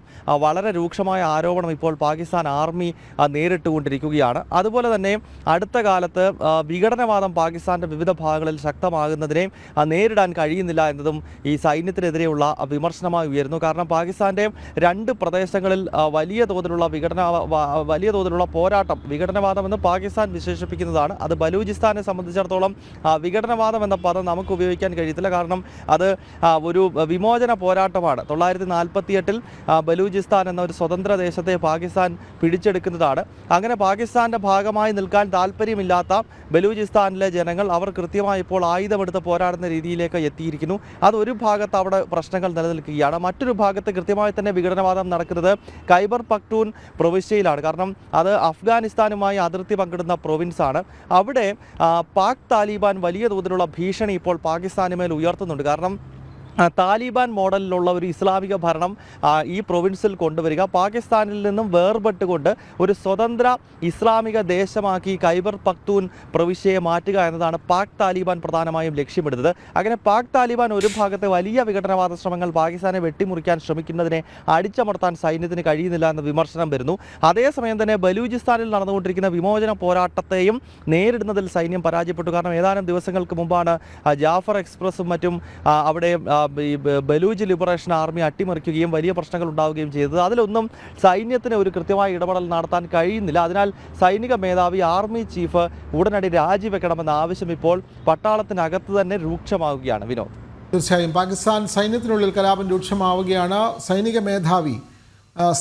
വളരെ രൂക്ഷമായ ആരോപണം ഇപ്പോൾ പാകിസ്ഥാൻ ആർമി നേരിട്ടുകൊണ്ടിരിക്കുകയാണ്. അതുപോലെ തന്നെ അടുത്ത കാലത്ത് വിഘടനവാദം പാകിസ്ഥാൻ്റെ വിവിധ ഭാഗങ്ങളിൽ ശക്തമാകുന്നതിനെ നേരിടാൻ കഴിയുന്നില്ല എന്നതും ഈ സൈന്യത്തിനെതിരെയുള്ള വിമർശനമായി ഉയരുന്നു. കാരണം പാകിസ്ഥാൻ്റെ 2 പ്രദേശങ്ങളിൽ വലിയ തോതിലുള്ള പോരാട്ടം, വിഘടനവാദം എന്ന് പാകിസ്ഥാൻ വിശേഷിപ്പിക്കുന്നതാണ്. അത് ബലൂചിസ്ഥാനെ സംബന്ധിച്ചിടത്തോളം വിഘടനവാദം എന്ന പദം നമുക്ക് ഉപയോഗിക്കാൻ കഴിയത്തില്ല. കാരണം അത് ഒരു വിമോചന പോരാട്ടമാണ്. 1948 ബലൂചിസ്ഥാൻ എന്ന ഒരു സ്വതന്ത്ര ദേശത്തെ പാകിസ്ഥാൻ പിടിച്ചെടുക്കുന്നതാണ്. അങ്ങനെ പാകിസ്ഥാൻ്റെ ഭാഗമായി നിൽക്കാൻ താല്പര്യമില്ലാത്ത ബലൂചിസ്ഥാനിലെ ജനങ്ങൾ അവർ കൃത്യമായി ഇപ്പോൾ ആയുധമെടുത്ത് പോരാടുന്ന രീതിയിലേക്ക് എത്തിയിരിക്കുന്നു. അതൊരു ഭാഗത്ത് അവിടെ പ്രശ്നങ്ങൾ നിലനിൽക്കുകയാണ്. മറ്റൊരു ഭാഗത്ത് കൃത്യമായി തന്നെ വിഘടനവാദം നടക്കുന്നത് ഖൈബർ പക്തൂൺ പ്രവിശ്യയിലാണ്. കാരണം അത് അഫ്ഗാനിസ്ഥാനുമായി അതിർത്തി പങ്കിടുന്ന പ്രൊവിൻസാണ്. അവിടെ പാക് താലിബാൻ വലിയ തോതിലുള്ള ഭീഷണി ഇപ്പോൾ പാകിസ്ഥാന് മേൽ ഉയർത്തുന്നുണ്ട്. കാരണം താലിബാൻ മോഡലിലുള്ള ഒരു ഇസ്ലാമിക ഭരണം ഈ പ്രൊവിൻസിൽ കൊണ്ടുവരിക, പാകിസ്ഥാനിൽ നിന്നും വേർപെട്ടുകൊണ്ട് ഒരു സ്വതന്ത്ര ഇസ്ലാമിക ദേശമാക്കി ഖൈബർ പക്തൂൺ പ്രവിശ്യയെ മാറ്റുക എന്നതാണ് പാക് താലിബാൻ പ്രധാനമായും ലക്ഷ്യമിടുന്നത്. അങ്ങനെ പാക് താലിബാൻ ഒരു ഭാഗത്തെ വലിയ വിഘടനവാദ ശ്രമങ്ങൾ പാകിസ്ഥാനെ വെട്ടിമുറിക്കാൻ ശ്രമിക്കുന്നതിനെ അടിച്ചമർത്താൻ സൈന്യത്തിന് കഴിയുന്നില്ല എന്ന വിമർശനം വരുന്നു. അതേസമയം തന്നെ ബലൂചിസ്ഥാനിൽ നടന്നുകൊണ്ടിരിക്കുന്ന വിമോചന പോരാട്ടത്തെയും നേരിടുന്നതിൽ സൈന്യം പരാജയപ്പെട്ടു. കാരണം ഏതാനും ദിവസങ്ങൾക്ക് മുമ്പാണ് ജാഫർ എക്സ്പ്രസും മറ്റും അവിടെ ഈ ബലൂജ് ലിബറേഷൻ ആർമി അട്ടിമറിക്കുകയും വലിയ പ്രശ്നങ്ങൾ ഉണ്ടാവുകയും ചെയ്തത്. അതിലൊന്നും സൈന്യത്തിന് ഒരു കൃത്യമായ ഇടപെടൽ നടത്താൻ കഴിയുന്നില്ല. അതിനാൽ സൈനിക മേധാവി, ആർമി ചീഫ് ഉടനടി രാജിവെക്കണമെന്ന ആവശ്യം ഇപ്പോൾ പട്ടാളത്തിനകത്ത് തന്നെ രൂക്ഷമാവുകയാണ്. വിനോദ്, തീർച്ചയായും പാകിസ്ഥാൻ സൈന്യത്തിനുള്ളിൽ കലാപം രൂക്ഷമാവുകയാണ്. സൈനിക മേധാവി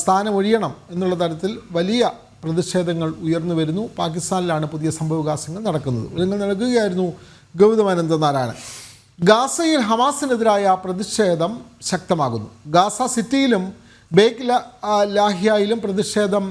സ്ഥാനമൊഴിയണം എന്നുള്ള തരത്തിൽ വലിയ പ്രതിഷേധങ്ങൾ ഉയർന്നു വരുന്നു. പാകിസ്ഥാനിലാണ് പുതിയ സംഭവവികാസങ്ങൾ നടക്കുന്നത്. വിവരങ്ങൾ നൽകുകയായിരുന്നു ഗൗതം അനന്തനാരായണൻ. ഗാസയിൽ ഹമാസിനെതിരായ പ്രതിഷേധം ശക്തമാകുന്നു. ഗാസ സിറ്റിയിലും ബേക്ക് ലാഹിയയിലും പ്രതിഷേധം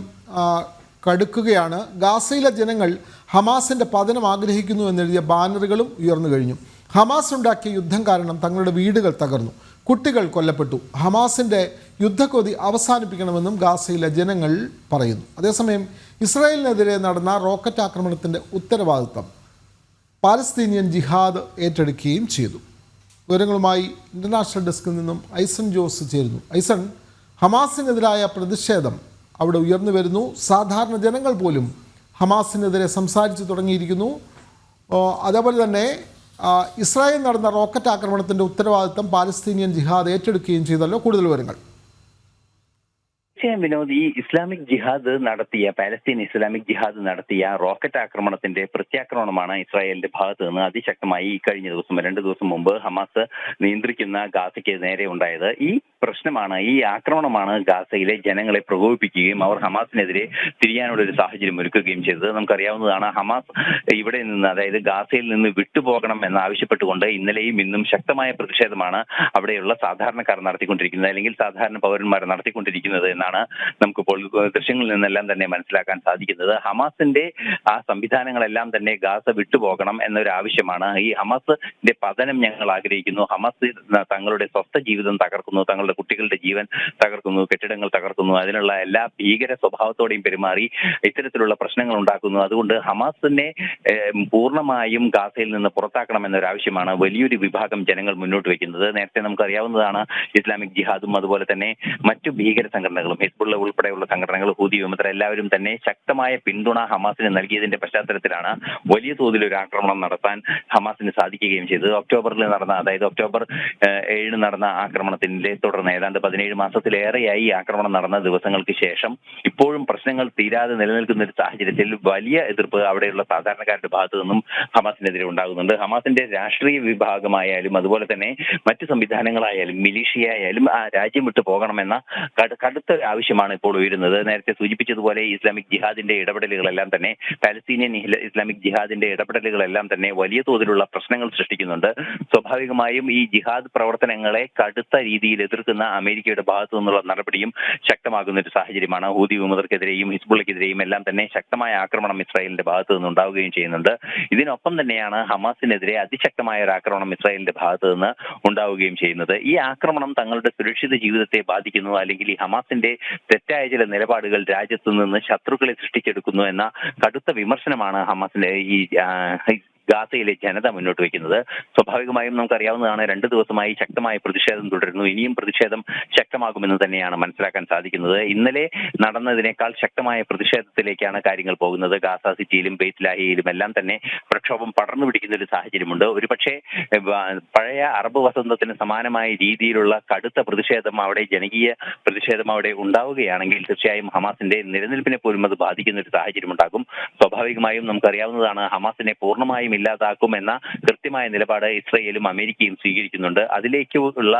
കടുക്കുകയാണ്. ഗാസയിലെ ജനങ്ങൾ ഹമാസിൻ്റെ പതനം ആഗ്രഹിക്കുന്നു എന്നെഴുതിയ ബാനറുകളും ഉയർന്നു കഴിഞ്ഞു. ഹമാസ് ഉണ്ടാക്കിയ യുദ്ധം കാരണം തങ്ങളുടെ വീടുകൾ തകർന്നു, കുട്ടികൾ കൊല്ലപ്പെട്ടു. ഹമാസിൻ്റെ യുദ്ധക്കൊതി അവസാനിപ്പിക്കണമെന്നും ഗാസയിലെ ജനങ്ങൾ പറയുന്നു. അതേസമയം ഇസ്രായേലിനെതിരെ നടന്ന റോക്കറ്റ് ആക്രമണത്തിൻ്റെ ഉത്തരവാദിത്തം പാലസ്തീനിയൻ ജിഹാദ് ഏറ്റെടുക്കുകയും ചെയ്തു. വിവരങ്ങളുമായി ഇൻ്റർനാഷണൽ ഡെസ്കിൽ നിന്നും ഐസൺ ജോസ് ചേരുന്നു. ഐസൺ, ഹമാസിനെതിരായ പ്രതിഷേധം അവിടെ ഉയർന്നു വരുന്നു. സാധാരണ ജനങ്ങൾ പോലും ഹമാസിനെതിരെ സംസാരിച്ചു തുടങ്ങിയിരിക്കുന്നു. അതേപോലെ തന്നെ ഇസ്രായേൽ നടന്ന റോക്കറ്റ് ആക്രമണത്തിൻ്റെ ഉത്തരവാദിത്തം പാലസ്തീനിയൻ ജിഹാദ് ഏറ്റെടുക്കുകയും ചെയ്തല്ലോ. കൂടുതൽ വിവരങ്ങൾ. തീർച്ചയായും വിനോദ്, ഈ ഇസ്ലാമിക് ജിഹാദ് നടത്തിയ പാലസ്തീൻ ഇസ്ലാമിക് ജിഹാദ് നടത്തിയ റോക്കറ്റ് ആക്രമണത്തിന്റെ പ്രത്യാക്രമണമാണ് ഇസ്രായേലിന്റെ ഭാഗത്ത് നിന്ന് അതിശക്തമായി ഈ കഴിഞ്ഞ ദിവസം 2 ദിവസം മുമ്പ് ഹമാസ് നിയന്ത്രിക്കുന്ന ഗാസയ്ക്ക് നേരെ ഉണ്ടായത്. ഈ പ്രശ്നമാണ്, ഈ ആക്രമണമാണ് ഗാസയിലെ ജനങ്ങളെ പ്രകോപിപ്പിക്കുകയും അവർ ഹമാസിനെതിരെ തിരിയാനുള്ള ഒരു സാഹചര്യം ഒരുക്കുകയും ചെയ്തത്. നമുക്കറിയാവുന്നതാണ്, ഹമാസ് ഇവിടെ നിന്ന്, അതായത് ഗാസയിൽ നിന്ന് വിട്ടുപോകണം എന്നാവശ്യപ്പെട്ടുകൊണ്ട് ഇന്നലെയും ഇന്നും ശക്തമായ പ്രതിഷേധമാണ് അവിടെയുള്ള സാധാരണക്കാർ നടത്തിക്കൊണ്ടിരിക്കുന്നത്, അല്ലെങ്കിൽ സാധാരണ പൗരന്മാർ നടത്തിക്കൊണ്ടിരിക്കുന്നത് എന്നാണ് നമുക്കിപ്പോൾ ദൃശ്യങ്ങളിൽ നിന്നെല്ലാം തന്നെ മനസ്സിലാക്കാൻ സാധിക്കുന്നത്. ഹമാസിന്റെ ആ സംവിധാനങ്ങളെല്ലാം തന്നെ ഗാസ വിട്ടുപോകണം എന്നൊരു ആവശ്യമാണ്. ഈ ഹമാസിന്റെ പതനം ഞങ്ങൾ ആഗ്രഹിക്കുന്നു. ഹമാസ് തങ്ങളുടെ സ്വസ്ഥ ജീവിതം തകർക്കുന്നു, തങ്ങളുടെ കുട്ടികളുടെ ജീവൻ തകർക്കുന്നു, കെട്ടിടങ്ങൾ തകർക്കുന്നു, അതിനുള്ള എല്ലാ ഭീകര സ്വഭാവത്തോടെയും പെരുമാറി ഇത്തരത്തിലുള്ള പ്രശ്നങ്ങൾ ഉണ്ടാക്കുന്നു. അതുകൊണ്ട് ഹമാസിനെ പൂർണ്ണമായും ഗാസയിൽ നിന്ന് പുറത്താക്കണം എന്നൊരു ആവശ്യമാണ് വലിയൊരു വിഭാഗം ജനങ്ങൾ മുന്നോട്ട് വെക്കുന്നത്. നേരത്തെ നമുക്കറിയാവുന്നതാണ്, ഇസ്ലാമിക് ജിഹാദും അതുപോലെ തന്നെ മറ്റു ഭീകര സംഘടനകളും, ഹിസ്ബുള്ള ഉൾപ്പെടെയുള്ള സംഘടനകൾ, ഹൂതി വിമതർ എല്ലാവരും തന്നെ ശക്തമായ പിന്തുണ ഹമാസിന് നൽകിയതിന്റെ പശ്ചാത്തലത്തിലാണ് വലിയ തോതിൽ ഒരു ആക്രമണം നടത്താൻ ഹമാസിന് സാധിക്കുകയും ചെയ്തത്. ഒക്ടോബറിൽ നടന്ന, അതായത് ഒക്ടോബർ 7 നടന്ന ആക്രമണത്തിന്റെ തുടർന്ന് ഏതാണ്ട് 17 മാസത്തിലേറെയായി ഈ ആക്രമണം നടന്ന ദിവസങ്ങൾക്ക് ശേഷം ഇപ്പോഴും പ്രശ്നങ്ങൾ തീരാതെ നിലനിൽക്കുന്ന ഒരു സാഹചര്യത്തിൽ വലിയ എതിർപ്പ് അവിടെയുള്ള സാധാരണക്കാരുടെ ഭാഗത്തു നിന്നും ഹമാസിനെതിരെ ഉണ്ടാകുന്നുണ്ട്. ഹമാസിന്റെ രാഷ്ട്രീയ വിഭാഗമായാലും അതുപോലെ തന്നെ മറ്റു സംവിധാനങ്ങളായാലും മിലീഷ്യയായാലും ആ രാജ്യം വിട്ടു പോകണമെന്ന കടുത്ത ആവശ്യമാണ് ഇപ്പോൾ ഉയരുന്നത്. നേരത്തെ സൂചിപ്പിച്ചതുപോലെ ഇസ്ലാമിക് ജിഹാദിന്റെ ഇടപെടലുകളെല്ലാം തന്നെ, പാലസ്തീനിയൻ ഇസ്ലാമിക് ജിഹാദിന്റെ ഇടപെടലുകളെല്ലാം തന്നെ വലിയ തോതിലുള്ള പ്രശ്നങ്ങൾ സൃഷ്ടിക്കുന്നുണ്ട്. സ്വാഭാവികമായും ഈ ജിഹാദ് പ്രവർത്തനങ്ങളെ കടുത്ത രീതിയിൽ എതിർക്കുന്ന അമേരിക്കയുടെ ഭാഗത്തു നിന്നുള്ള നടപടിയും ശക്തമാകുന്ന ഒരു സാഹചര്യമാണ്. ഹൂതി വിമതർക്കെതിരെയും ഹിസ്ബുള്ളക്കെതിരെയും എല്ലാം തന്നെ ശക്തമായ ആക്രമണം ഇസ്രായേലിന്റെ ഭാഗത്തു നിന്നുണ്ടാവുകയും ചെയ്യുന്നുണ്ട്. ഇതിനൊപ്പം തന്നെയാണ് ഹമാസിനെതിരെ അതിശക്തമായ ഒരു ആക്രമണം ഇസ്രായേലിന്റെ ഭാഗത്തു നിന്ന് ഉണ്ടാവുകയും ചെയ്യുന്നത്. ഈ ആക്രമണം തങ്ങളുടെ സുരക്ഷിത ജീവിതത്തെ ബാധിക്കുന്നു, അല്ലെങ്കിൽ ഈ ഹമാസിന്റെ തെറ്റായ ചില നിലപാടുകൾ രാജ്യത്തു നിന്ന് ശത്രുക്കളെ സൃഷ്ടിച്ചെടുക്കുന്നു എന്ന കടുത്ത വിമർശനമാണ് ഹമാസിന്റെ ഈ ഗാസയിലെ ജനത മുന്നോട്ട് വയ്ക്കുന്നത്. സ്വാഭാവികമായും നമുക്കറിയാവുന്നതാണ്, 2 ദിവസമായി ശക്തമായ പ്രതിഷേധം തുടരുന്നു. ഇനിയും പ്രതിഷേധം ശക്തമാകുമെന്ന് തന്നെയാണ് മനസ്സിലാക്കാൻ സാധിക്കുന്നത്. ഇന്നലെ നടന്നതിനേക്കാൾ ശക്തമായ പ്രതിഷേധത്തിലേക്കാണ് കാര്യങ്ങൾ പോകുന്നത്. ഗാസ സിറ്റിയിലും ബെയ്ത്ത് ലാഹിയയിലും എല്ലാം തന്നെ പ്രക്ഷോഭം പടർന്നു പിടിക്കുന്ന ഒരു സാഹചര്യമുണ്ട്. ഒരുപക്ഷെ പഴയ അറബ് വസന്തത്തിന് സമാനമായ രീതിയിലുള്ള കടുത്ത പ്രതിഷേധം അവിടെ, ജനകീയ പ്രതിഷേധം അവിടെ ഉണ്ടാവുകയാണെങ്കിൽ തീർച്ചയായും ഹമാസിന്റെ നിലനിൽപ്പിനെ പോലും അത് ബാധിക്കുന്ന ഒരു സാഹചര്യം ഉണ്ടാകും. സ്വാഭാവികമായും നമുക്കറിയാവുന്നതാണ്, ഹമാസിനെ പൂർണ്ണമായും ഇല്ലാതാക്കുമെന്ന കൃത്യമായ നിലപാട് ഇസ്രയേലും അമേരിക്കയും സ്വീകരിക്കുന്നുണ്ട്. അതിലേക്കുള്ള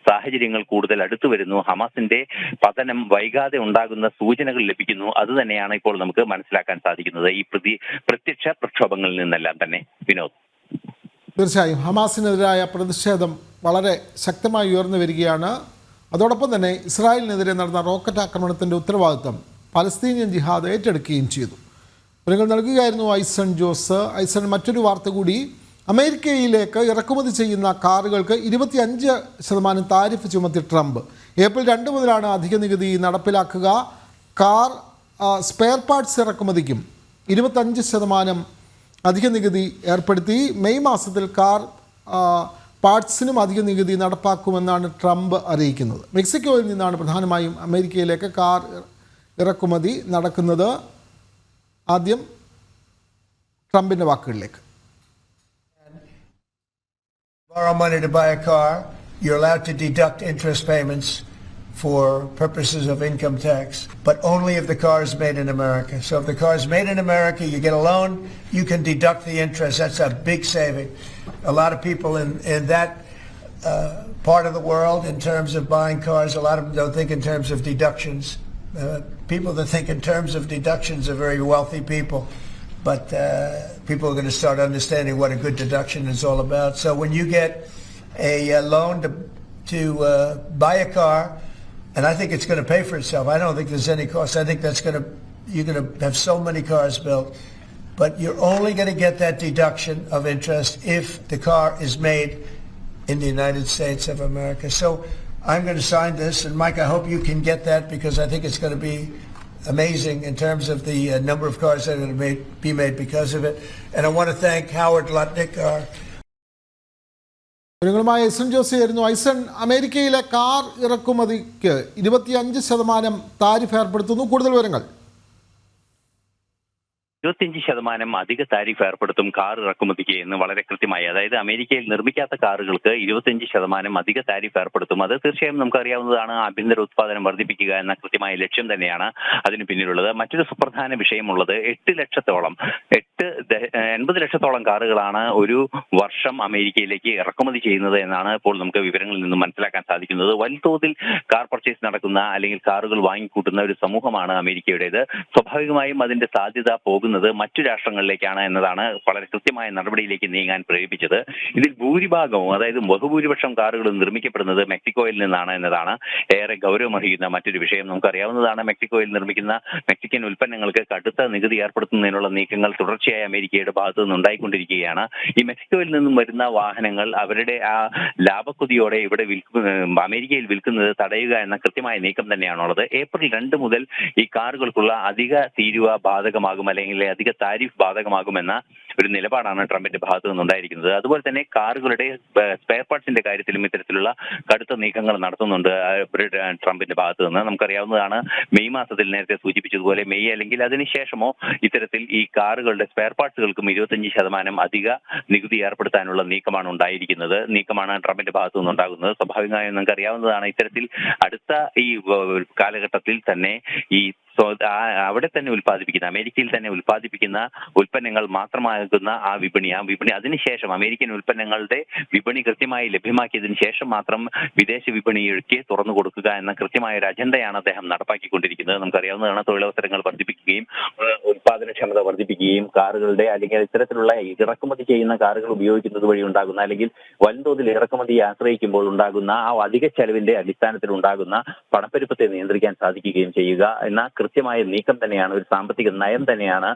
സാഹചര്യങ്ങൾ കൂടുതൽ അടുത്തു വരുന്നു. ഹമാസിന്റെ പതനം വൈകാതെ ഉണ്ടാകുന്ന സൂചനകൾ ലഭിക്കുന്നു. അത് തന്നെയാണ് ഇപ്പോൾ നമുക്ക് മനസ്സിലാക്കാൻ സാധിക്കുന്നത് ഈ പ്രത്യക്ഷ പ്രക്ഷോഭങ്ങളിൽ നിന്നെല്ലാം തന്നെ. വിനോദ്, തീർച്ചയായും ഹമാസിനെതിരായ പ്രതിഷേധം വളരെ ശക്തമായി ഉയർന്നു വരികയാണ്. അതോടൊപ്പം തന്നെ ഇസ്രായേലിനെതിരെ നടന്ന റോക്കറ്റ് ആക്രമണത്തിൻ്റെ ഉത്തരവാദിത്വം പലസ്തീനിയൻ ജിഹാദ് ഏറ്റെടുക്കുകയും ചെയ്തു. നിങ്ങൾ നൽകുകയായിരുന്നു ഐസൺ ജോസ്. ഐസൺ, മറ്റൊരു വാർത്ത കൂടി. അമേരിക്കയിലേക്ക് ഇറക്കുമതി ചെയ്യുന്ന കാറുകൾക്ക് 25% താരിഫ് ചുമത്തി ട്രംപ്. ഏപ്രിൽ 2 മുതലാണ് അധിക നികുതി നടപ്പിലാക്കുക. കാർ സ്പെയർ പാർട്സ് ഇറക്കുമതിക്കും 25% അധിക നികുതി ഏർപ്പെടുത്തി. മെയ് മാസത്തിൽ കാർ പാർട്സിനും അധിക നികുതി നടപ്പാക്കുമെന്നാണ് ട്രംപ് അറിയിക്കുന്നത്. മെക്സിക്കോയിൽ നിന്നാണ് പ്രധാനമായും അമേരിക്കയിലേക്ക് കാർ ഇറക്കുമതി നടക്കുന്നത്. ആദ്യം ട്രംപിൻ്റെ വാക്കുകളിലേക്ക്. Borrow money to buy a car, you're allowed to deduct interest payments for purposes of income tax, but only if the car is made in America. So if the car is made in America, you get a loan, you can deduct the interest. That's a big saving. A lot of people in that part of the world, in terms of buying cars, a lot of them don't think in terms of deductions. People that think in terms of deductions are very wealthy people, but people are going to start understanding what a good deduction is all about. So when you get a loan to buy a car, and I think it's going to pay for itself. I don't think there's any cost. I think you're going to have so many cars built, but you're only going to get that deduction of interest if the car is made in the United States of America. So I'm going to sign this, and Mike, I hope you can get that, because I think it's going to be amazing in terms of the number of cars that are going to be made because of it. And I want to thank Howard Lutnick, our നിങ്ങളുമായി ഐസൺ ജോസ് ആയിരുന്നു. ഐസൺ, അമേരിക്കയിലെ car ഇറക്കുമതിക്ക് 25% tariff ഏർപ്പെടുത്തുന്നു. കൂടുതൽ വിവരങ്ങൾ. 25% അധിക tariff ഏർപ്പെടുത്തും car ഇറക്കുമതിക്ക് എന്ന് വളരെ കൃത്യമായി. അതായത് അമേരിക്കയിൽ നിർമ്മിക്കാത്ത കാറുകൾക്ക് 25% അധിക താരിഫ് ഏർപ്പെടുത്തും. അത് തീർച്ചയായും നമുക്കറിയാവുന്നതാണ്. ആഭ്യന്തര ഉത്പാദനം വർദ്ധിപ്പിക്കുക എന്ന കൃത്യമായ ലക്ഷ്യം തന്നെയാണ് അതിന് പിന്നിലുള്ളത്. മറ്റൊരു സുപ്രധാന വിഷയമുള്ളത് 80 ലക്ഷത്തോളം കാറുകളാണ് ഒരു വർഷം അമേരിക്കയിലേക്ക് ഇറക്കുമതി ചെയ്യുന്നത് എന്നാണ് ഇപ്പോൾ നമുക്ക് വിവരങ്ങളിൽ നിന്നും മനസ്സിലാക്കാൻ സാധിക്കുന്നത്. വൻതോതിൽ കാർ പർച്ചേസ് നടക്കുന്ന അല്ലെങ്കിൽ കാറുകൾ വാങ്ങിക്കൂട്ടുന്ന ഒരു സമൂഹമാണ് അമേരിക്കയുടേത്. സ്വാഭാവികമായും അതിന്റെ സാധ്യത പോകുന്നത് മറ്റു രാഷ്ട്രങ്ങളിലേക്കാണ് എന്നതാണ് വളരെ കൃത്യമായ നടപടിയിലേക്ക് നീങ്ങാൻ പ്രേരിപ്പിച്ചത്. ഇതിൽ ഭൂരിഭാഗവും, അതായത് ബഹുഭൂരിപക്ഷം കാറുകളും നിർമ്മിക്കപ്പെടുന്നത് മെക്സിക്കോയിൽ നിന്നാണ് എന്നതാണ് ഏറെ ഗൗരവമർഹിക്കുന്ന മറ്റൊരു വിഷയം. നമുക്കറിയാവുന്നതാണ്, മെക്സിക്കോയിൽ നിർമ്മിക്കുന്ന മെക്സിക്കൻ ഉൽപ്പന്നങ്ങൾക്ക് കടുത്ത നികുതി ഏർപ്പെടുത്തുന്നതിനുള്ള നീക്കങ്ങൾ തുടർച്ചയായി അമേരിക്കയുടെ ഭാഗത്തു നിന്ന് ഉണ്ടായിക്കൊണ്ടിരിക്കുകയാണ്. ഈ മെക്സിക്കോയിൽ നിന്നും വരുന്ന വാഹനങ്ങൾ അവരുടെ ആ ലാഭക്കുതിയോടെ ഇവിടെ അമേരിക്കയിൽ വിൽക്കുന്നത് തടയുക എന്ന കൃത്യമായ നീക്കം തന്നെയാണുള്ളത്. ഏപ്രിൽ 2 മുതൽ ഈ കാറുകൾക്കുള്ള അധിക തീരുവ ബാധകമാകും, അല്ലെങ്കിൽ അധിക താരിഫ് ബാധകമാകുമെന്ന ഒരു നിലപാടാണ് ട്രംപിന്റെ ഭാഗത്തു നിന്നുണ്ടായിരിക്കുന്നത്. അതുപോലെ തന്നെ കാറുകളുടെ സ്പെയർ പാർട്സിന്റെ കാര്യത്തിലും ഇത്തരത്തിലുള്ള കടുത്ത നീക്കങ്ങൾ നടത്തുന്നുണ്ട് ട്രംപിന്റെ ഭാഗത്തു നിന്ന്. നമുക്കറിയാവുന്നതാണ്, മെയ് മാസത്തിൽ നേരത്തെ സൂചിപ്പിച്ചതുപോലെ മെയ് അല്ലെങ്കിൽ അതിനുശേഷമോ ഇത്തരത്തിൽ ഈ കാറുകളുടെ സ്പെയർ പാർട്സുകൾക്കും 25% അധിക നികുതി ഏർപ്പെടുത്താനുള്ള നീക്കമാണ് ട്രംപിന്റെ ഭാഗത്തു നിന്നുണ്ടാകുന്നത്. സ്വാഭാവികമായും നമുക്ക് അറിയാവുന്നതാണ്, ഇത്തരത്തിൽ അടുത്ത ഈ കാലഘട്ടത്തിൽ തന്നെ ഈ അവിടെ തന്നെ ഉൽപ്പാദിപ്പിക്കുന്ന, അമേരിക്കയിൽ തന്നെ ഉൽപ്പാദിപ്പിക്കുന്ന ഉൽപ്പന്നങ്ങൾ മാത്രമാകുന്ന ആ വിപണി അതിനുശേഷം അമേരിക്കൻ ഉൽപ്പന്നങ്ങളുടെ വിപണി കൃത്യമായി ലഭ്യമാക്കിയതിനു ശേഷം മാത്രം വിദേശ വിപണിക്ക് തുറന്നു കൊടുക്കുക എന്ന കൃത്യമായ ഒരു അജണ്ടയാണ് അദ്ദേഹം നടപ്പാക്കിക്കൊണ്ടിരിക്കുന്നത്. നമുക്കറിയാവുന്നതാണ്, തൊഴിലവസരങ്ങൾ വർദ്ധിപ്പിക്കുകയും ഉൽപാദനക്ഷമത വർദ്ധിപ്പിക്കുകയും കാറുകളുടെ അല്ലെങ്കിൽ ഇത്തരത്തിലുള്ള ഇറക്കുമതി ചെയ്യുന്ന കാറുകൾ ഉപയോഗിക്കുന്നത് വഴി ഉണ്ടാകുന്ന, അല്ലെങ്കിൽ വൻതോതിൽ ഇറക്കുമതിയെ ആശ്രയിക്കുമ്പോൾ ഉണ്ടാകുന്ന ആ അധിക ചെലവിന്റെ അടിസ്ഥാനത്തിൽ ഉണ്ടാകുന്ന പണപ്പെരുപ്പത്തെ നിയന്ത്രിക്കാൻ സാധിക്കുകയും ചെയ്യുക എന്ന കൃത്യമായ നീക്കം തന്നെയാണ്, ഒരു സാമ്പത്തിക നയം തന്നെയാണ്